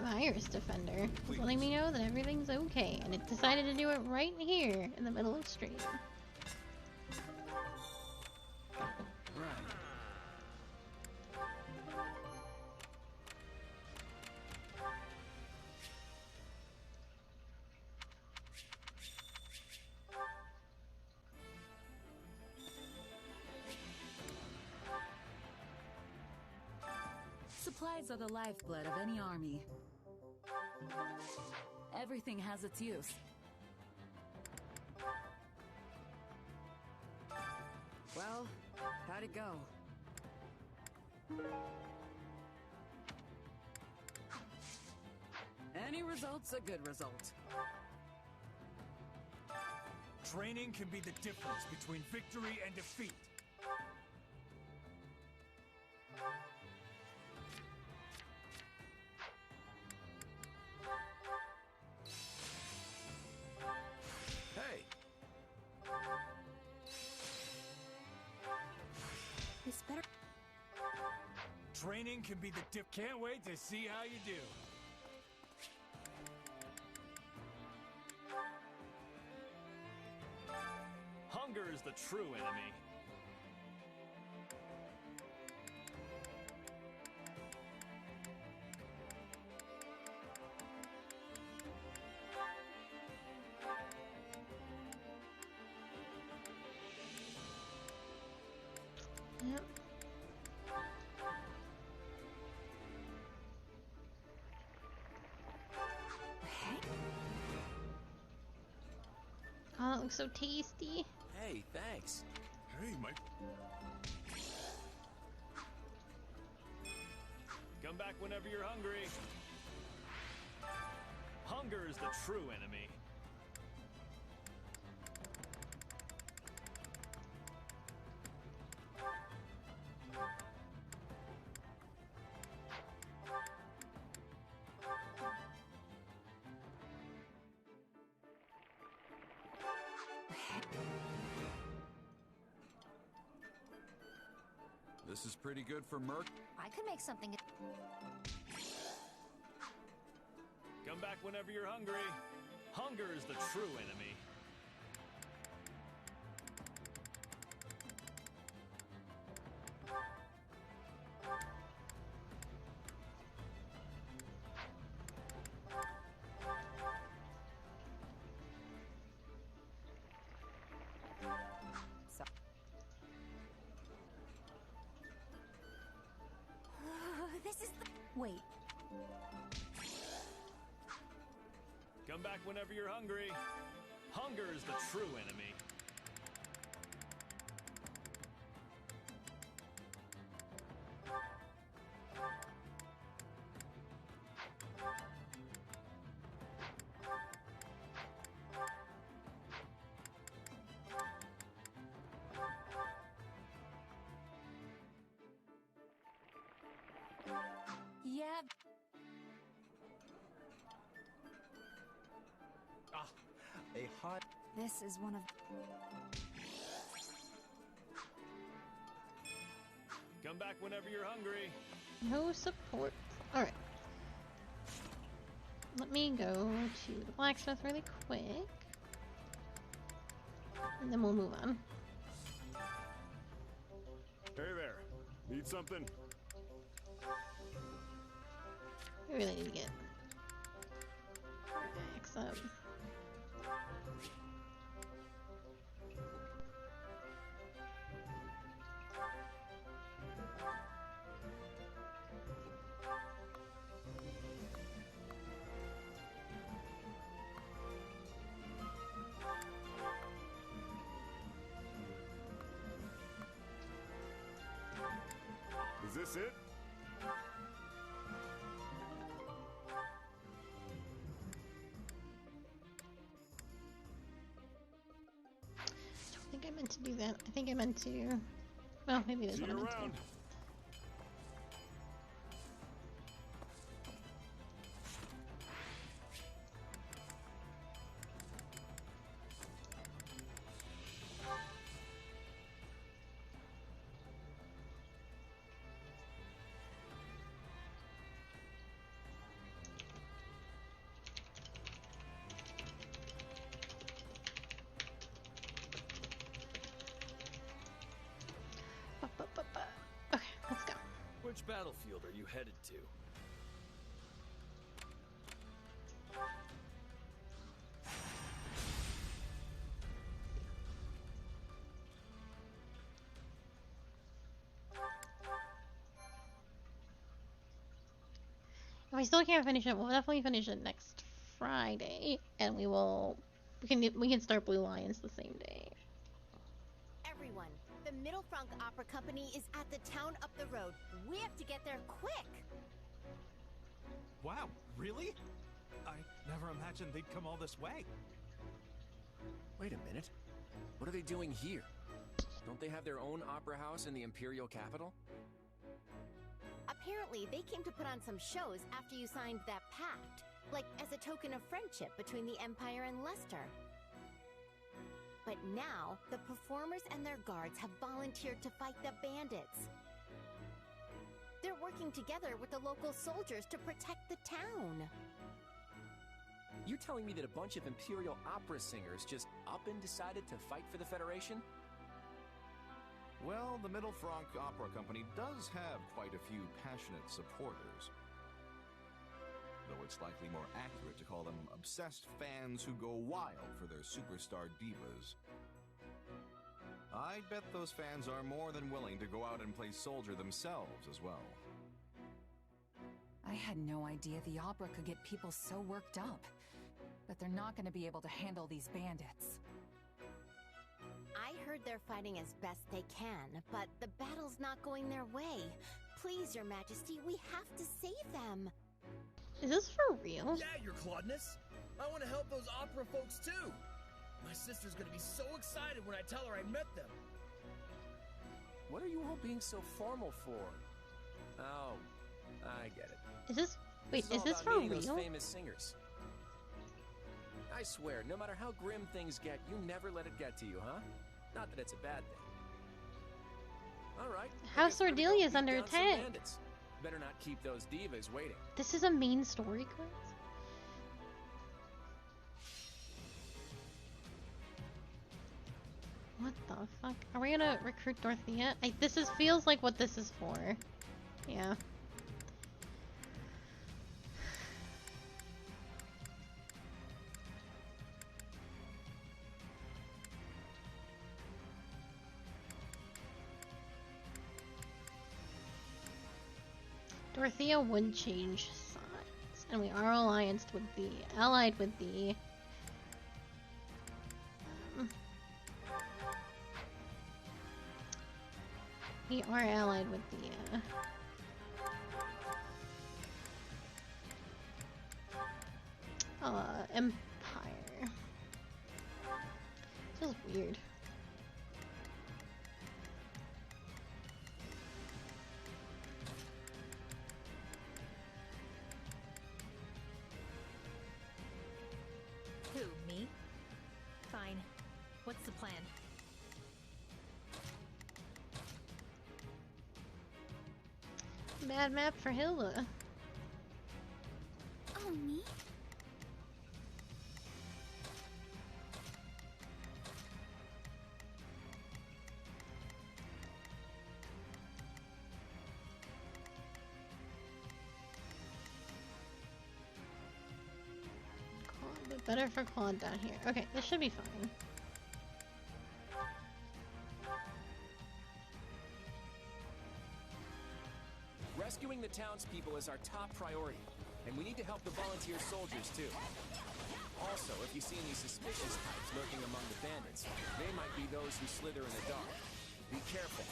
Virus Defender is letting me know that everything's okay, and it decided to do it right here in the middle of stream. Supplies are the lifeblood of any army. Everything has its use. Well, how'd it go? Any result's a good result. Training can be the difference between victory and defeat. Hey! This better. Training can be the Can't wait to see how you do. Hunger is the true enemy. Yep. Oh, that looks so tasty. Hey, thanks. Hey, Mike. Come back whenever you're hungry. Hunger is the true enemy. This is pretty good for Merc. I could make something. Come back whenever you're hungry. Hunger is the true enemy. This is the. Wait. Come back whenever you're hungry. Hunger is the true enemy. Yeah. A hot. This is one of. Come back whenever you're hungry. No support. Alright. Let me go to the blacksmith really quick. And then we'll move on. Hey there. Need something? We really need to get X up. Is this it? I think I meant to do that. I think I meant to. Well, maybe it is what I meant to do. Okay, let's go. Which battlefield are you headed to? If we still can't finish it, we'll definitely finish it next Friday, and we can start Blue Lions the same day. Everyone, the Middle Frank Opera Company is at the town up the road. We have to get there quick. Wow, really? I never imagined they'd come all this way. Wait a minute. What are they doing here? Don't they have their own opera house in the Imperial capital? Apparently, they came to put on some shows after you signed that pact, like as a token of friendship between the Empire and Leicester. But now, the performers and their guards have volunteered to fight the bandits. They're working together with the local soldiers to protect the town. You're telling me that a bunch of Imperial opera singers just up and decided to fight for the Federation? Well, the Middle Frank Opera Company does have quite a few passionate supporters. Though it's likely more accurate to call them obsessed fans who go wild for their superstar divas. I bet those fans are more than willing to go out and play soldier themselves as well. I had no idea the opera could get people so worked up. But they're not going to be able to handle these bandits. I heard they're fighting as best they can, but the battle's not going their way. Please, Your Majesty, we have to save them. Is this for real? Yeah, Your Claudeness. I want to help those opera folks too. My sister's gonna be so excited when I tell her I met them. What are you all being so formal for? Oh, I get it. Is this... Wait, is this for real? Those famous singers. I swear, no matter how grim things get, you never let it get to you, huh? Not that it's a bad thing. All right. House Sordelia's under attack. Better not keep those divas waiting. This is a main story quest? What the fuck? Are we gonna recruit Dorothea? Feels like what this is for. Yeah. Dorothea would change sides. And we are allied with the we are allied with the Empire. Feels weird. Who, me? Fine. What's the plan? Bad map for Hilda. Oh, me? But better for Claude down here. Okay, this should be fine. Rescuing the townspeople is our top priority, and we need to help the volunteer soldiers too. Also, if you see any suspicious types lurking among the bandits, they might be those who slither in the dark. Be careful.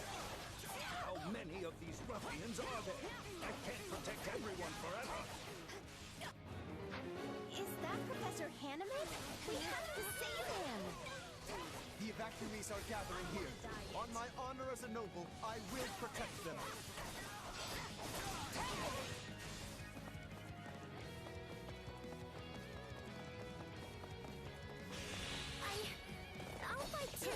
How many of these ruffians are there? I can't protect everyone forever. Is that Professor Hanneman? We have to save him! The evacuees are gathering here. On my honor as a noble, I will protect them. I'll fight too.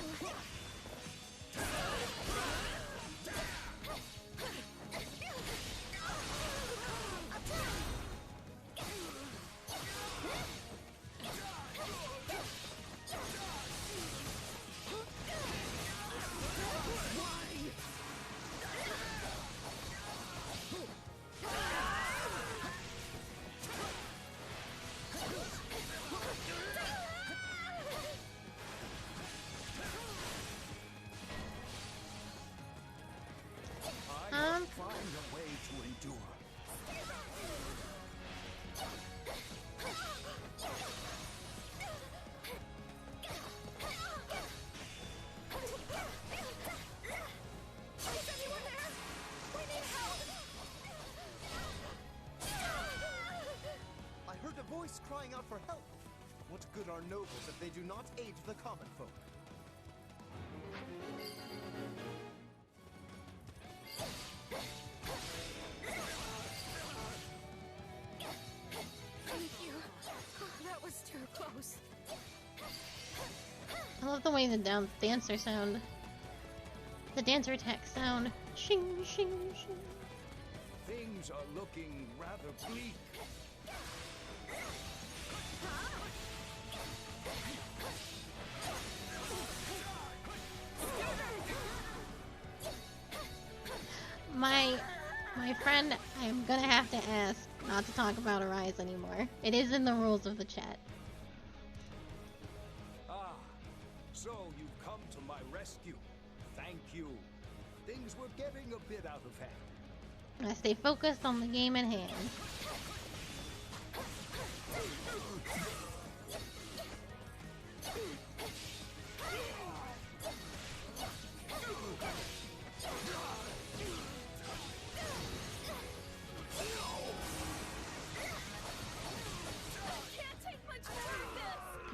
Find a way to endure. Is anyone there? We need help! I heard a voice crying out for help. What good are nobles if they do not aid the common folk? Thank you. That was too close. I love the way the dancer sound. The dancer attack sound. Shing, shing, shing. Things are looking rather bleak. My friend, I'm gonna have to ask not to talk about Arise anymore. It is in the rules of the chat. Ah, so you've come to my rescue. Thank you. Things were getting a bit out of hand. I stay focused on the game in hand.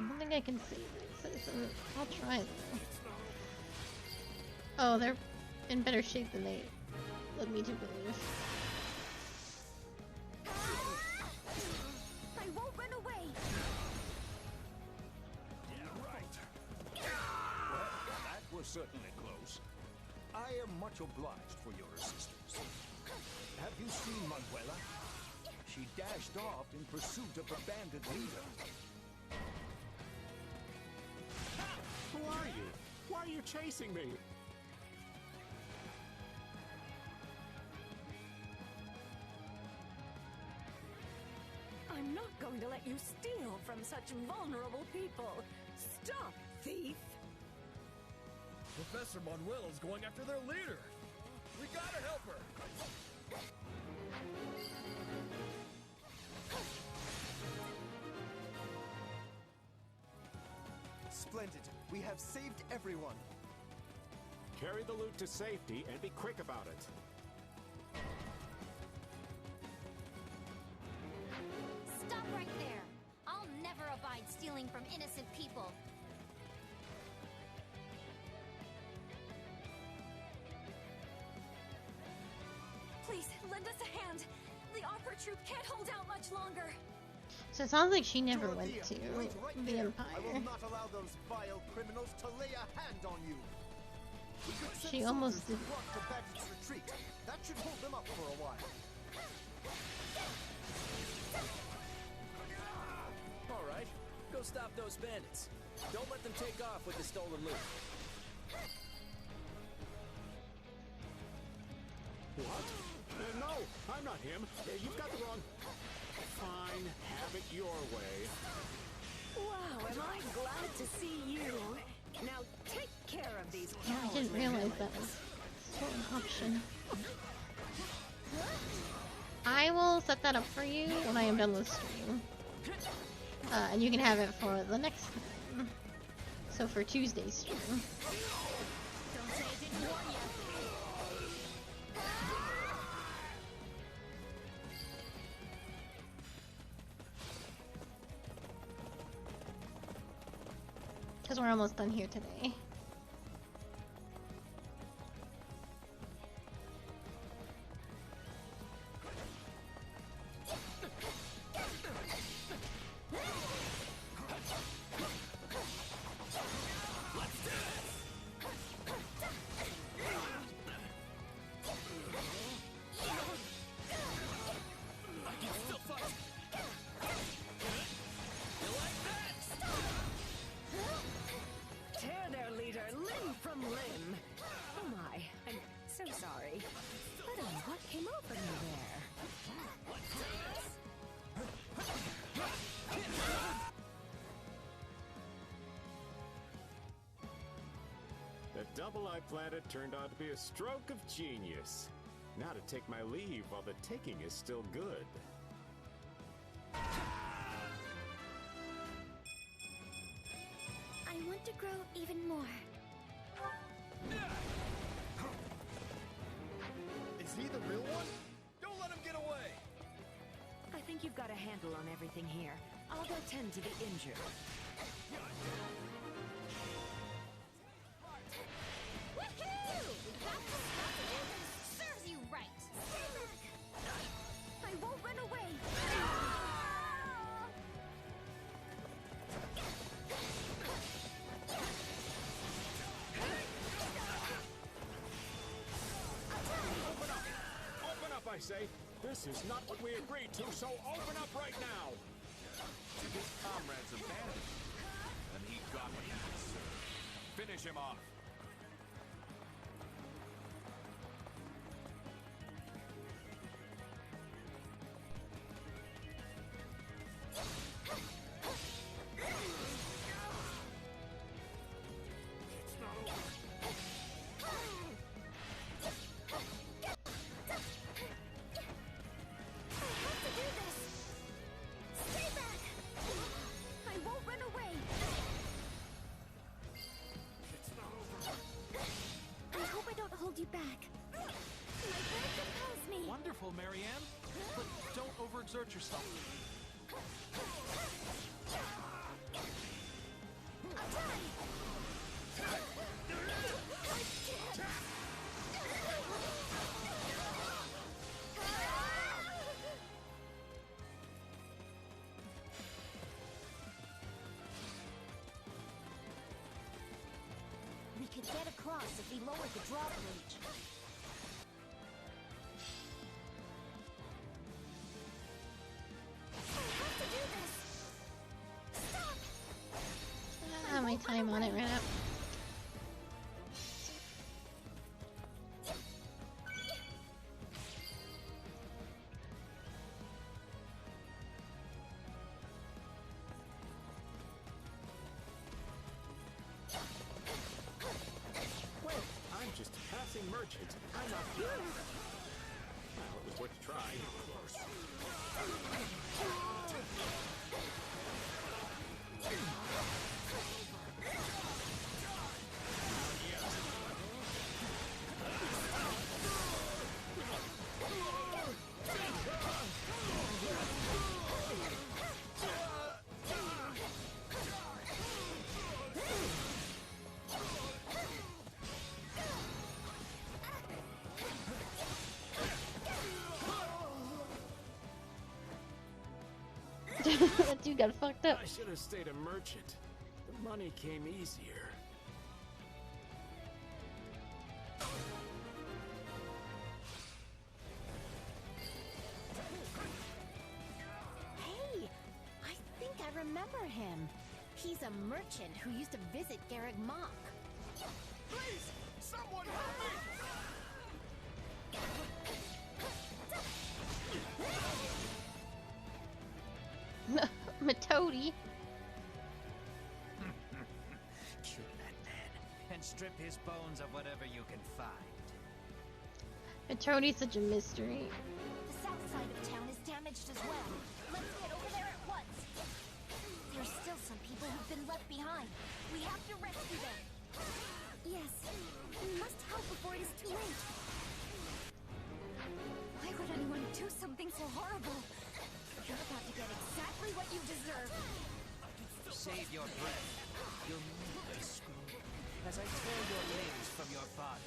I don't think I can save it, so I'll try though. Oh, they're in better shape than they led me to believe. I won't run away! Yeah, right. Well, that was certainly close. I am much obliged for your assistance. Have you seen Manuela? She dashed off in pursuit of the bandit leader. Who are you? Why are you chasing me? I'm not going to let you steal from such vulnerable people. Stop, thief! Professor Manuela's going after their leader. We gotta help her. Splendid. We have saved everyone. Carry the loot to safety and be quick about it. Stop right there! I'll never abide stealing from innocent people. Please, lend us a hand. The opera troupe can't hold out much longer. So it sounds like she never went to Wait right the there. Empire. I will not allow those vile criminals to lay a hand on you. We could send She almost soldiers did. to block the bandits' retreat. That should hold them up for a while. All right, go stop those bandits. Don't let them take off with the stolen loot. What? No, I'm not him. You've got the wrong... Fine, have it your way. Wow, am I glad to see you. Now take care of these Oh, I didn't cowardly realize that was still an option. I will set that up for you when I am done with stream. And you can have it for the next time. So for Tuesday's stream. Don't say I didn't warn you. Because we're almost done here today. Tear their leader limb from limb. Oh my, I'm so sorry. But what came over me there? The double I planted turned out to be a stroke of genius. Now to take my leave while the taking is still good. I want to grow even more. Is he the real one? Don't let him get away! I think you've got a handle on everything here. I'll go tend to the injured. Woohoo! That's how to do this. Serves you right. I won't run away. Open up, I say! This is not what we agreed to, so open up right now! His comrades abandoned him, and he got what he deserved. Finish him off. You back. My friend compels me. Wonderful, Marianne. But don't overexert yourself. We could get across if we lowered the drawbridge. My time on it ran out. Wait, I'm just a passing merchant. I'm not here. Well, it was worth a try. That dude got fucked up. I should have stayed a merchant. The money came easier. Hey, I think I remember him. He's a merchant who used to visit Garreg Mach. Please, someone help me! Matodi. Kill that man and strip his bones of whatever you can find. Matodi's such a mystery. The south side of town is damaged as well. Let's get over there at once. There's still some people who've been left behind. We have to rescue them. Yes, we must help before it is too late. Why would anyone do something so horrible? You're about to get exactly what you deserve. Save your breath. You'll need this screw as I tear your limbs from your body.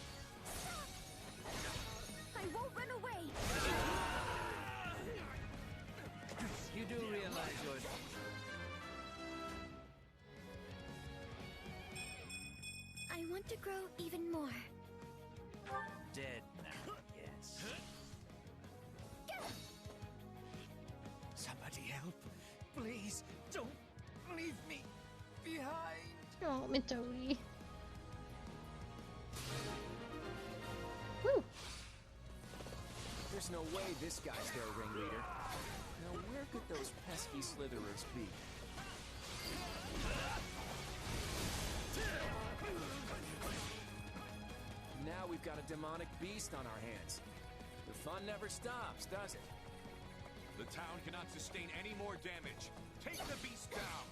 I won't run away. You do realize you're... I want to grow even more. Dead now, yes. Somebody help. Please, don't leave me behind. Oh, Matodi. Woo. There's no way this guy's their ringleader. Now where could those pesky slitherers be? Now we've got a demonic beast on our hands. The fun never stops, does it? The town cannot sustain any more damage. Take the beast down!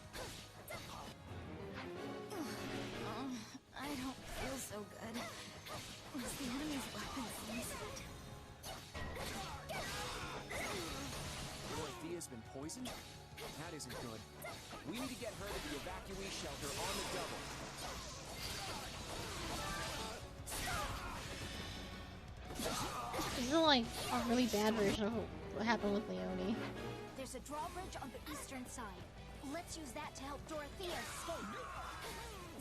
I don't feel so good. Was the enemy's weapon reset? Dorothea's been poisoned? That isn't good. We need to get her to the evacuee shelter on the double. This is like a really bad version of what happened with Leone. There's a drawbridge on the eastern side. Let's use that to help Dorothea escape.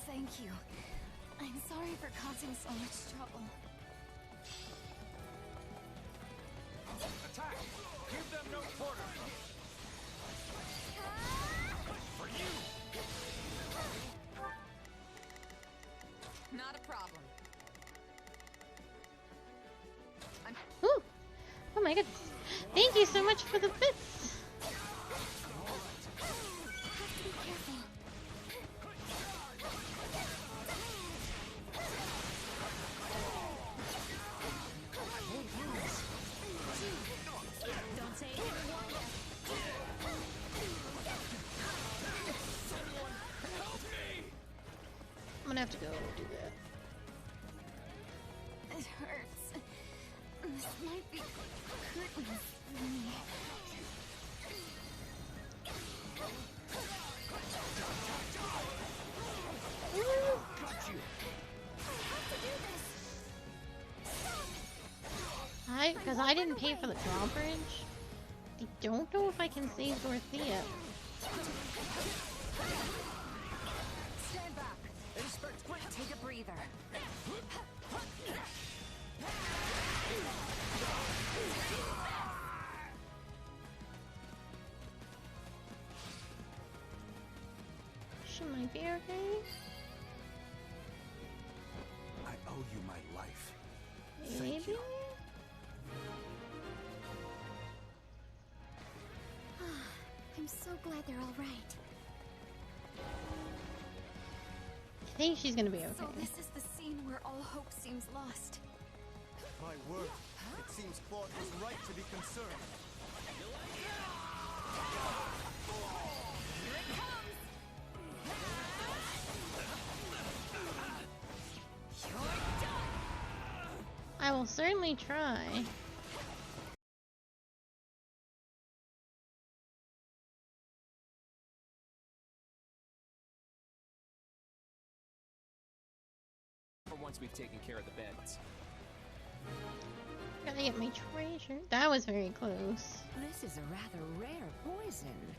Thank you. I'm sorry for causing so much trouble. Attack! Give them no quarter! For you! Not a problem. Ooh. Oh my goodness. Thank you so much for the bits. Don't say it. I'm gonna have to go do that. It hurts. This might be curtains for me. Because I didn't pay for the drawbridge. I don't know if I can save Dorothea. Stand back. Take a breather. Should I be okay? I owe you my life. Maybe? Thank you. I'm so glad they're all right. I think she's gonna be okay. So this is the scene where all hope seems lost. My word, it seems Claude was right to be concerned. I will certainly try. Once we've taken care of the bandits. Gotta get my treasure. That was very close. This is a rather rare poison,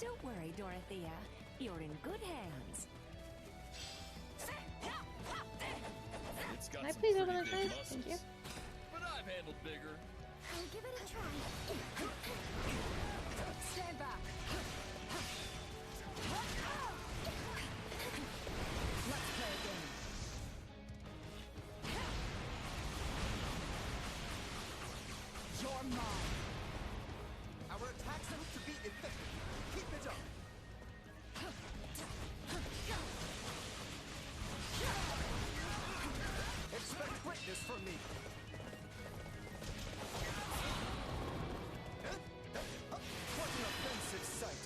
Don't worry, Dorothea. You're in good hands. It's got Can I some please pretty open that big chest? muscles, Thank you. but I've handled bigger. I'll give it a try. Stand back. Let's play a game. You're mine. Our attacks look to be effective. Keep it up. Expect greatness from me. What an offensive sight.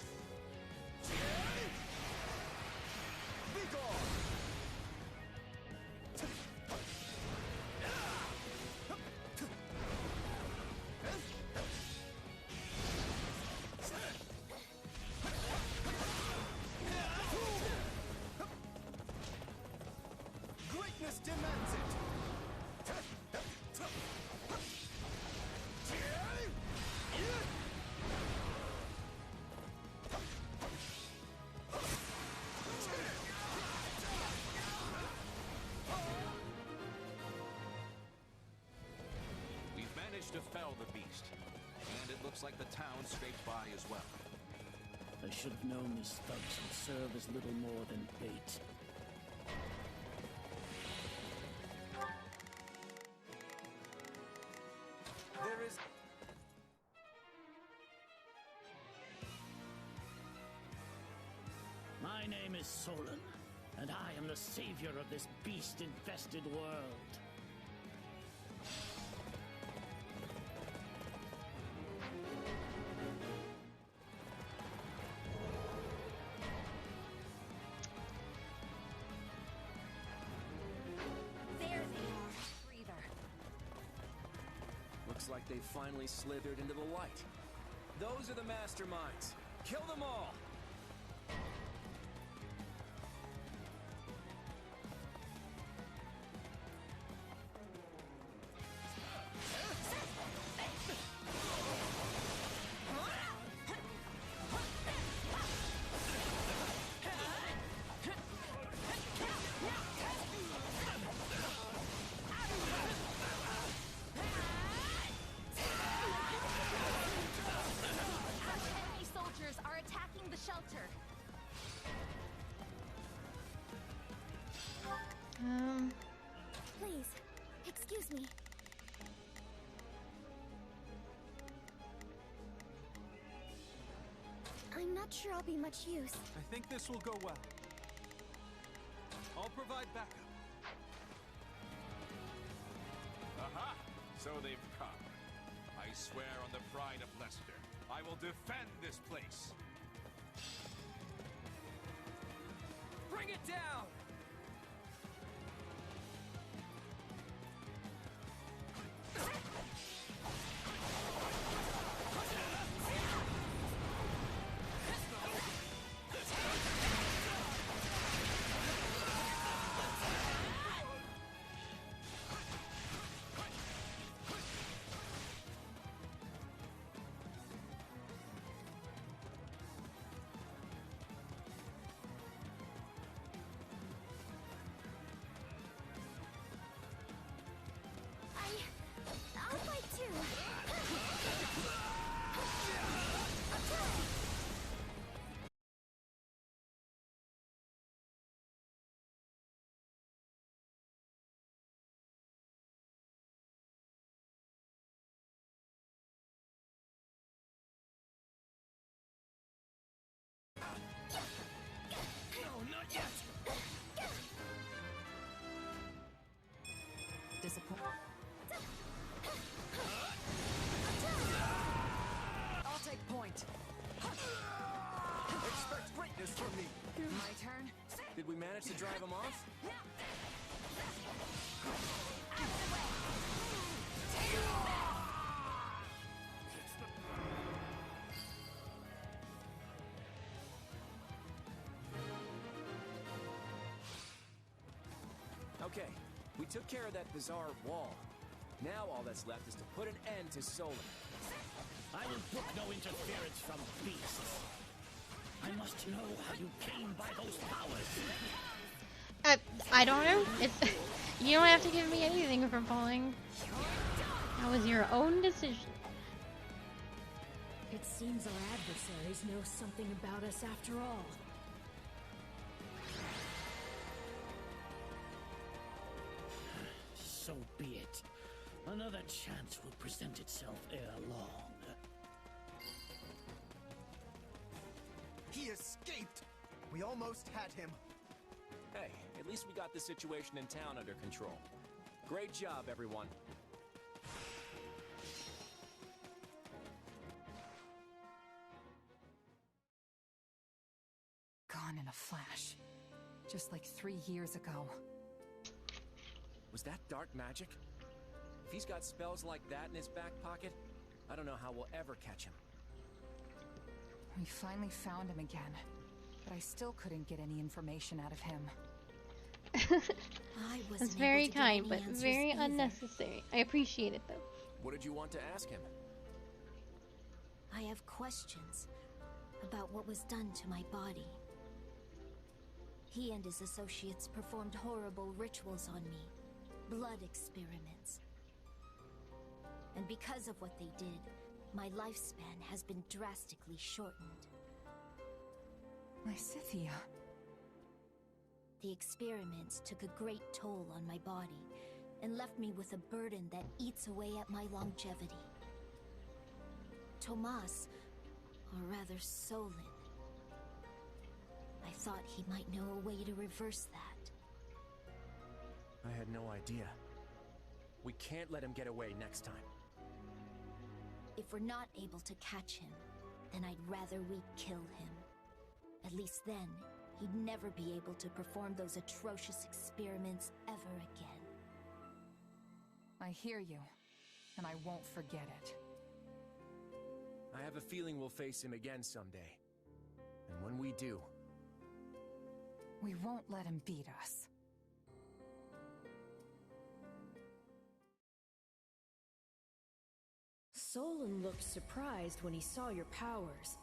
Be gone. Greatness demands it. We've managed to fell the beast, and it looks like the town scraped by as well. I should have known these thugs would serve as little more than bait. There is... My name is Solon, and I am the savior of this beast-infested world. There they are. Breather. Looks like they finally slithered into the light. Those are the masterminds. Kill them all! Enemy soldiers are attacking the shelter. Please, excuse me. I'm not sure I'll be much use. I think this will go well. I'll provide backup. Aha! So they've come. I swear on the pride of Leicester, I will defend this place. Bring it down! I'll fight too. No, not yet! Disappoint. I'll take point. Expect greatness from me. My turn. Did we manage to drive them off? Okay, we took care of that bizarre wall. Now all that's left is to put an end to Solon. I will brook no interference from beasts. I must know how you came by those powers. I don't know. It's you don't have to give me anything for falling. That was your own decision. It seems our adversaries know something about us after all. So be it. Another chance will present itself ere long. He escaped! We almost had him. Hey, at least we got the situation in town under control. Great job, everyone. Gone in a flash. Just like 3 years ago. Was that dark magic? If he's got spells like that in his back pocket, I don't know how we'll ever catch him. We finally found him again, but I still couldn't get any information out of him. That's very kind, but very unnecessary. I appreciate it, though. What did you want to ask him? I have questions about what was done to my body. He and his associates performed horrible rituals on me. Blood experiments. And because of what they did, my lifespan has been drastically shortened. Lysithea. The experiments took a great toll on my body and left me with a burden that eats away at my longevity. Tomas, or rather Solon, I thought he might know a way to reverse that. I had no idea. We can't let him get away next time. If we're not able to catch him, then I'd rather we kill him. At least then, he'd never be able to perform those atrocious experiments ever again. I hear you, and I won't forget it. I have a feeling we'll face him again someday. And when we do... we won't let him beat us. Solon looked surprised when he saw your powers.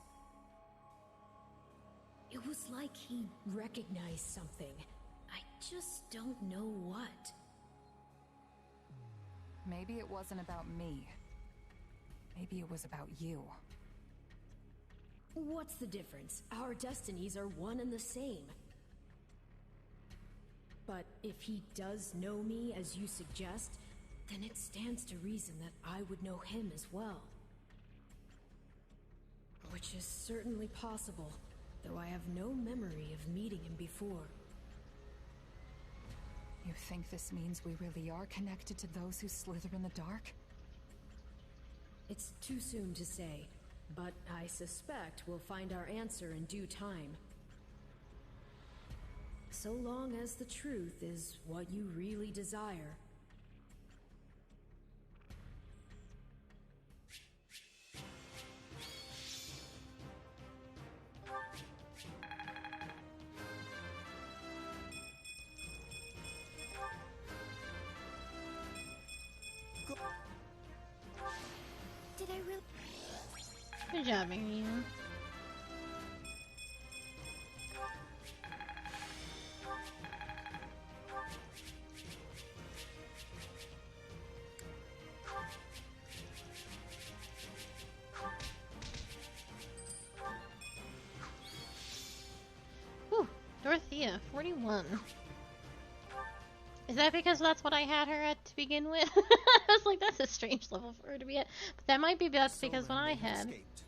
It was like he recognized something. I just don't know what. Maybe it wasn't about me. Maybe it was about you. What's the difference? Our destinies are one and the same. But if he does know me as you suggest, then it stands to reason that I would know him as well. Which is certainly possible, though I have no memory of meeting him before. You think this means we really are connected to those who slither in the dark? It's too soon to say, but I suspect we'll find our answer in due time. So long as the truth is what you really desire. Did I really? Good job, Marianne. Whew, Dorothea, 41. Is that because that's what I had her at to begin with? I was like, that's a strange level for her to be at. But that might be that's because what I had. Escaped.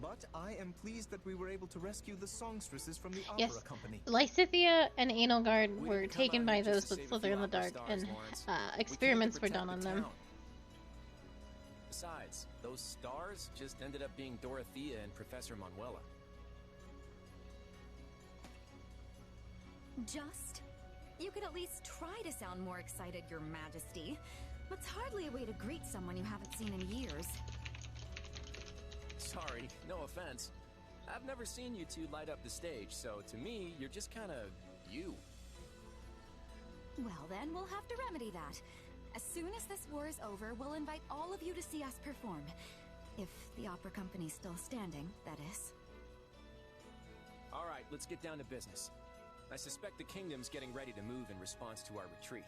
But I am pleased that we were able to rescue the songstresses from the Yes, opera company. Lysithea and Anelgard were taken by those that slither in the dark, and experiments were done on them. Besides, those stars just ended up being Dorothea and Professor Manuela. Just? You could at least try to sound more excited, Your Majesty. That's hardly a way to greet someone you haven't seen in years. Sorry, no offense. I've never seen you two light up the stage, so to me, you're just kind of you. Well then, we'll have to remedy that. As soon as this war is over, we'll invite all of you to see us perform. If the opera company's still standing, that is. Alright, let's get down to business. I suspect the kingdom's getting ready to move in response to our retreat.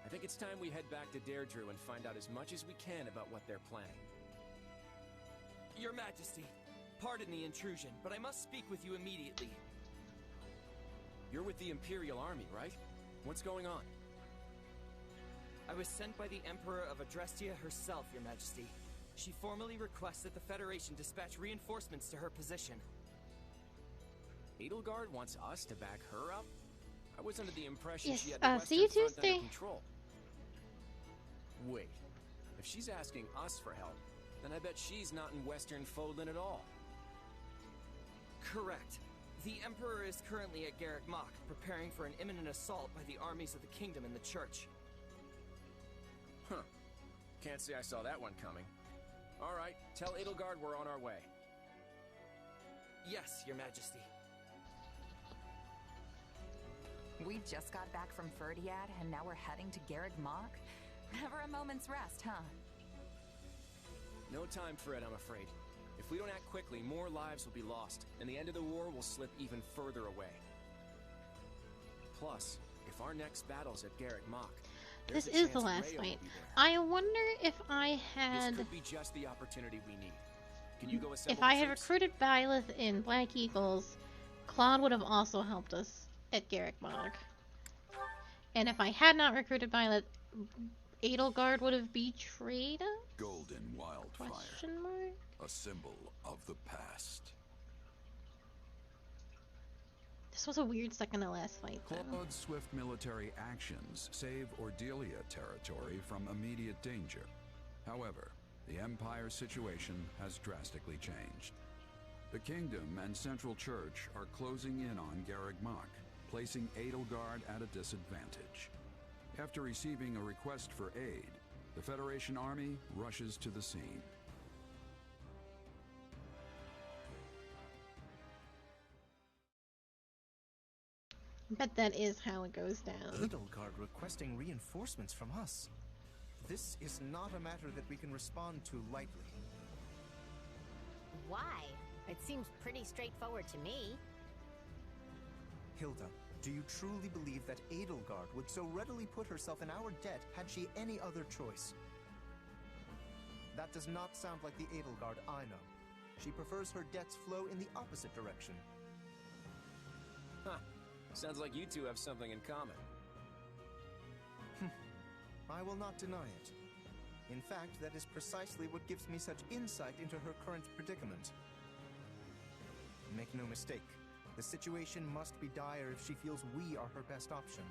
I think it's time we head back to Deirdre and find out as much as we can about what they're planning. Your Majesty, pardon the intrusion, but I must speak with you immediately. You're with the Imperial Army, right? What's going on? I was sent by the Emperor of Adrestia herself, Your Majesty. She formally requests that the Federation dispatch reinforcements to her position. Edelgard wants us to back her up? I was under the impression Yes, she had the Western see you Front Tuesday. under control. Wait, if she's asking us for help, then I bet she's not in Western Fodlan at all. Correct. The Emperor is currently at Garrick Mach, preparing for an imminent assault by the armies of the Kingdom and the Church. Huh. Can't say I saw that one coming. Alright, tell Edelgard we're on our way. Yes, Your Majesty. We just got back from Ferdiad, and now we're heading to Garrick Mach? Never a moment's rest, huh? No time for it, I'm afraid. If we don't act quickly, more lives will be lost, and the end of the war will slip even further away. Plus, if our next battle's at Garrick Mach, This is the last fight. I wonder if I had... This could be just the opportunity we need. Can you go assemble If I the had troops? recruited Byleth in Black Eagles, Claude would have also helped us at Garrick Mach. And if I had not recruited Byleth, Edelgard would have betrayed us? Golden wildfire. Question mark? A symbol of the past. This was a weird second to last fight, then. Claude's swift military actions save Ordelia territory from immediate danger. However, the Empire's situation has drastically changed. The Kingdom and Central Church are closing in on Garrick Mach, placing Edelgard at a disadvantage. After receiving a request for aid, the Federation Army rushes to the scene. Bet that is how it goes down. Edelgard requesting reinforcements from us. This is not a matter that we can respond to lightly. Why? It seems pretty straightforward to me. Hilda, do you truly believe that Edelgard would so readily put herself in our debt had she any other choice? That does not sound like the Edelgard I know. She prefers her debts flow in the opposite direction. Huh. Sounds like you two have something in common. I will not deny it. In fact, that is precisely what gives me such insight into her current predicament. Make no mistake, the situation must be dire if she feels we are her best option.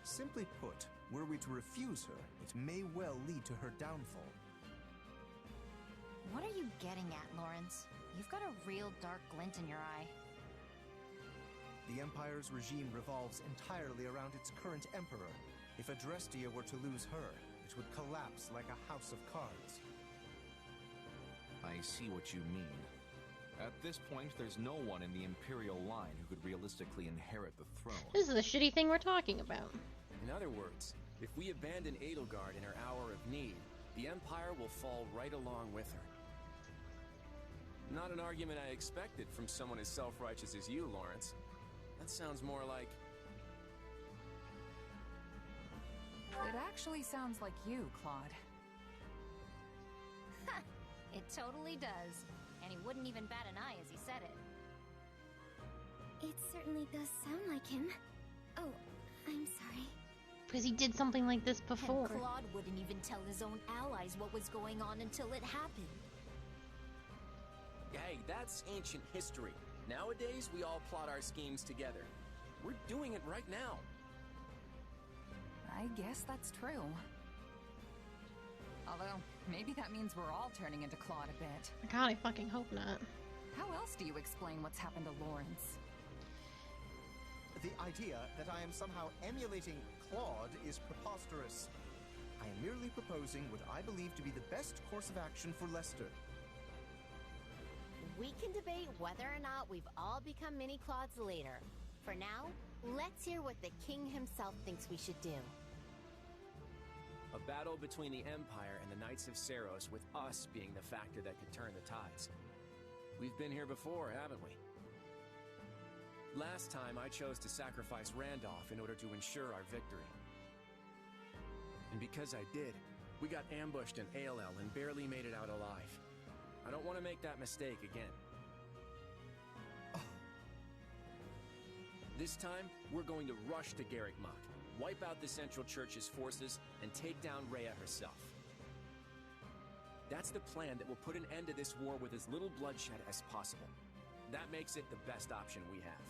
Simply put, were we to refuse her, it may well lead to her downfall. What are you getting at, Lawrence? You've got a real dark glint in your eye. The Empire's regime revolves entirely around its current emperor. If Adrestia were to lose her, it would collapse like a house of cards. I see what you mean. At this point, there's no one in the Imperial line who could realistically inherit the throne. This is the shitty thing we're talking about. In other words, if we abandon Edelgard in her hour of need, the Empire will fall right along with her. Not an argument I expected from someone as self-righteous as you, Lawrence. That sounds more like... It actually sounds like you, Claude. It totally does. And he wouldn't even bat an eye as he said it. It certainly does sound like him. Oh, I'm sorry. Because he did something like this before. And Claude wouldn't even tell his own allies what was going on until it happened. Hey, that's ancient history. Nowadays, we all plot our schemes together. We're doing it right now. I guess that's true. Although, maybe that means we're all turning into Claude a bit. God, I fucking hope not. How else do you explain what's happened to Lawrence? The idea that I am somehow emulating Claude is preposterous. I am merely proposing what I believe to be the best course of action for Lester. We can debate whether or not we've all become mini Claudes later. For now, let's hear what the king himself thinks we should do. A battle between the Empire and the Knights of Seros, with us being the factor that could turn the tides. We've been here before, haven't we? Last time I chose to sacrifice Randolph in order to ensure our victory. And because I did, we got ambushed in ALL and barely made it out alive. I don't want to make that mistake again. This time, we're going to rush to Garrick Mach, wipe out the Central Church's forces, and take down Rhea herself. That's the plan that will put an end to this war with as little bloodshed as possible. That makes it the best option we have.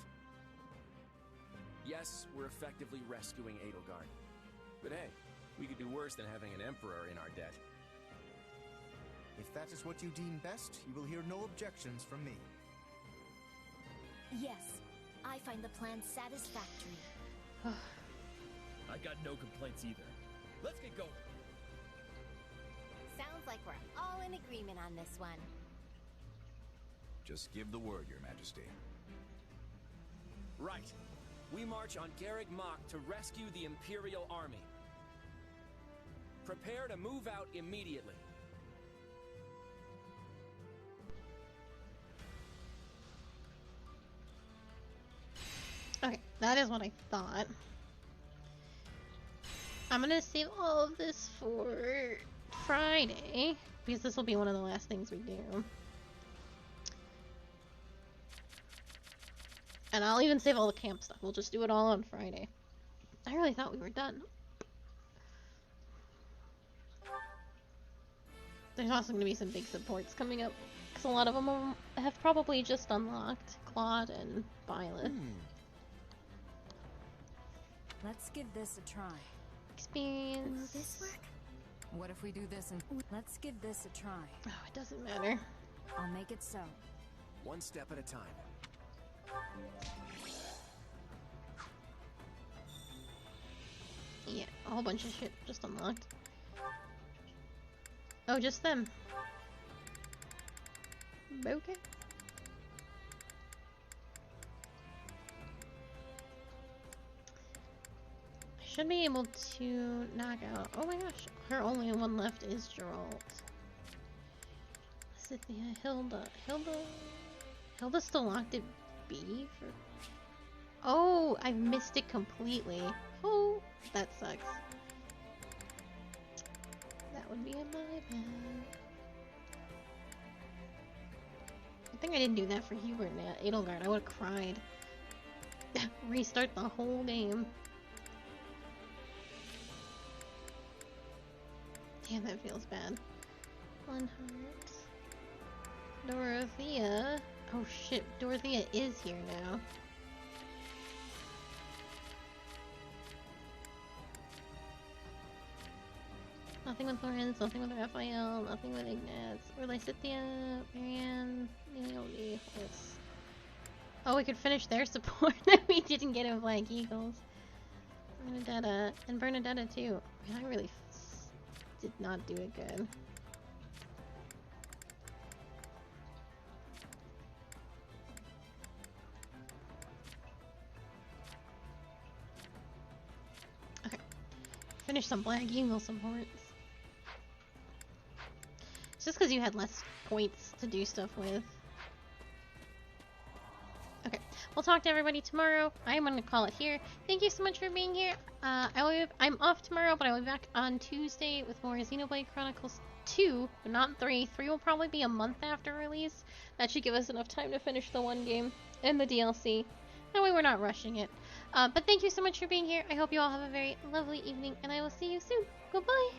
Yes, we're effectively rescuing Edelgard. But hey, we could do worse than having an emperor in our debt. If that is what you deem best, you will hear no objections from me. Yes, I find the plan satisfactory. I got no complaints either. Let's get going. Sounds like we're all in agreement on this one. Just give the word, Your Majesty. Right. We march on Garrick Mach to rescue the Imperial Army. Prepare to move out immediately. Okay, that is what I thought. I'm gonna save all of this for Friday, because this will be one of the last things we do. And I'll even save all the camp stuff. We'll just do it all on Friday. I really thought we were done. There's also going to be some big supports coming up, because a lot of them have probably just unlocked Claude and Violet. Let's give this a try. Experience. Will this work? What if we do this and let's give this a try? Oh, it doesn't matter. I'll make it so. One step at a time. Yeah, a whole bunch of shit just unlocked. Oh, just them. Okay. I should be able to knock out. Oh my gosh, her only one left is Geralt. Scythia, Hilda's still locked at B for. Oh, I've missed it completely. Oh, that sucks. That would be in my bad. I think I didn't do that for Hubert and Edelgard. I would have cried. Restart the whole game. Damn, that feels bad. One heart. Dorothea. Oh shit, Dorothea is here now. Nothing with Lorenz, nothing with Raphael, nothing with Ignaz. Or Lysithia, Marianne, Leonie, Hollis. Oh, we could finish their support that we didn't get in Black Eagles. Bernadetta, and Bernadetta too. I mean, I really did not do it good. Okay. Finish some Black Eagle supports. It's just because you had less points to do stuff with. Okay, we'll talk to everybody tomorrow. I'm going to call it here. Thank you so much for being here. I'm off tomorrow, but I will be back on Tuesday with more Xenoblade Chronicles 2, but not 3. 3 will probably be a month after release. That should give us enough time to finish the one game and the DLC. That way we're not rushing it. But thank you so much for being here. I hope you all have a very lovely evening, and I will see you soon. Goodbye!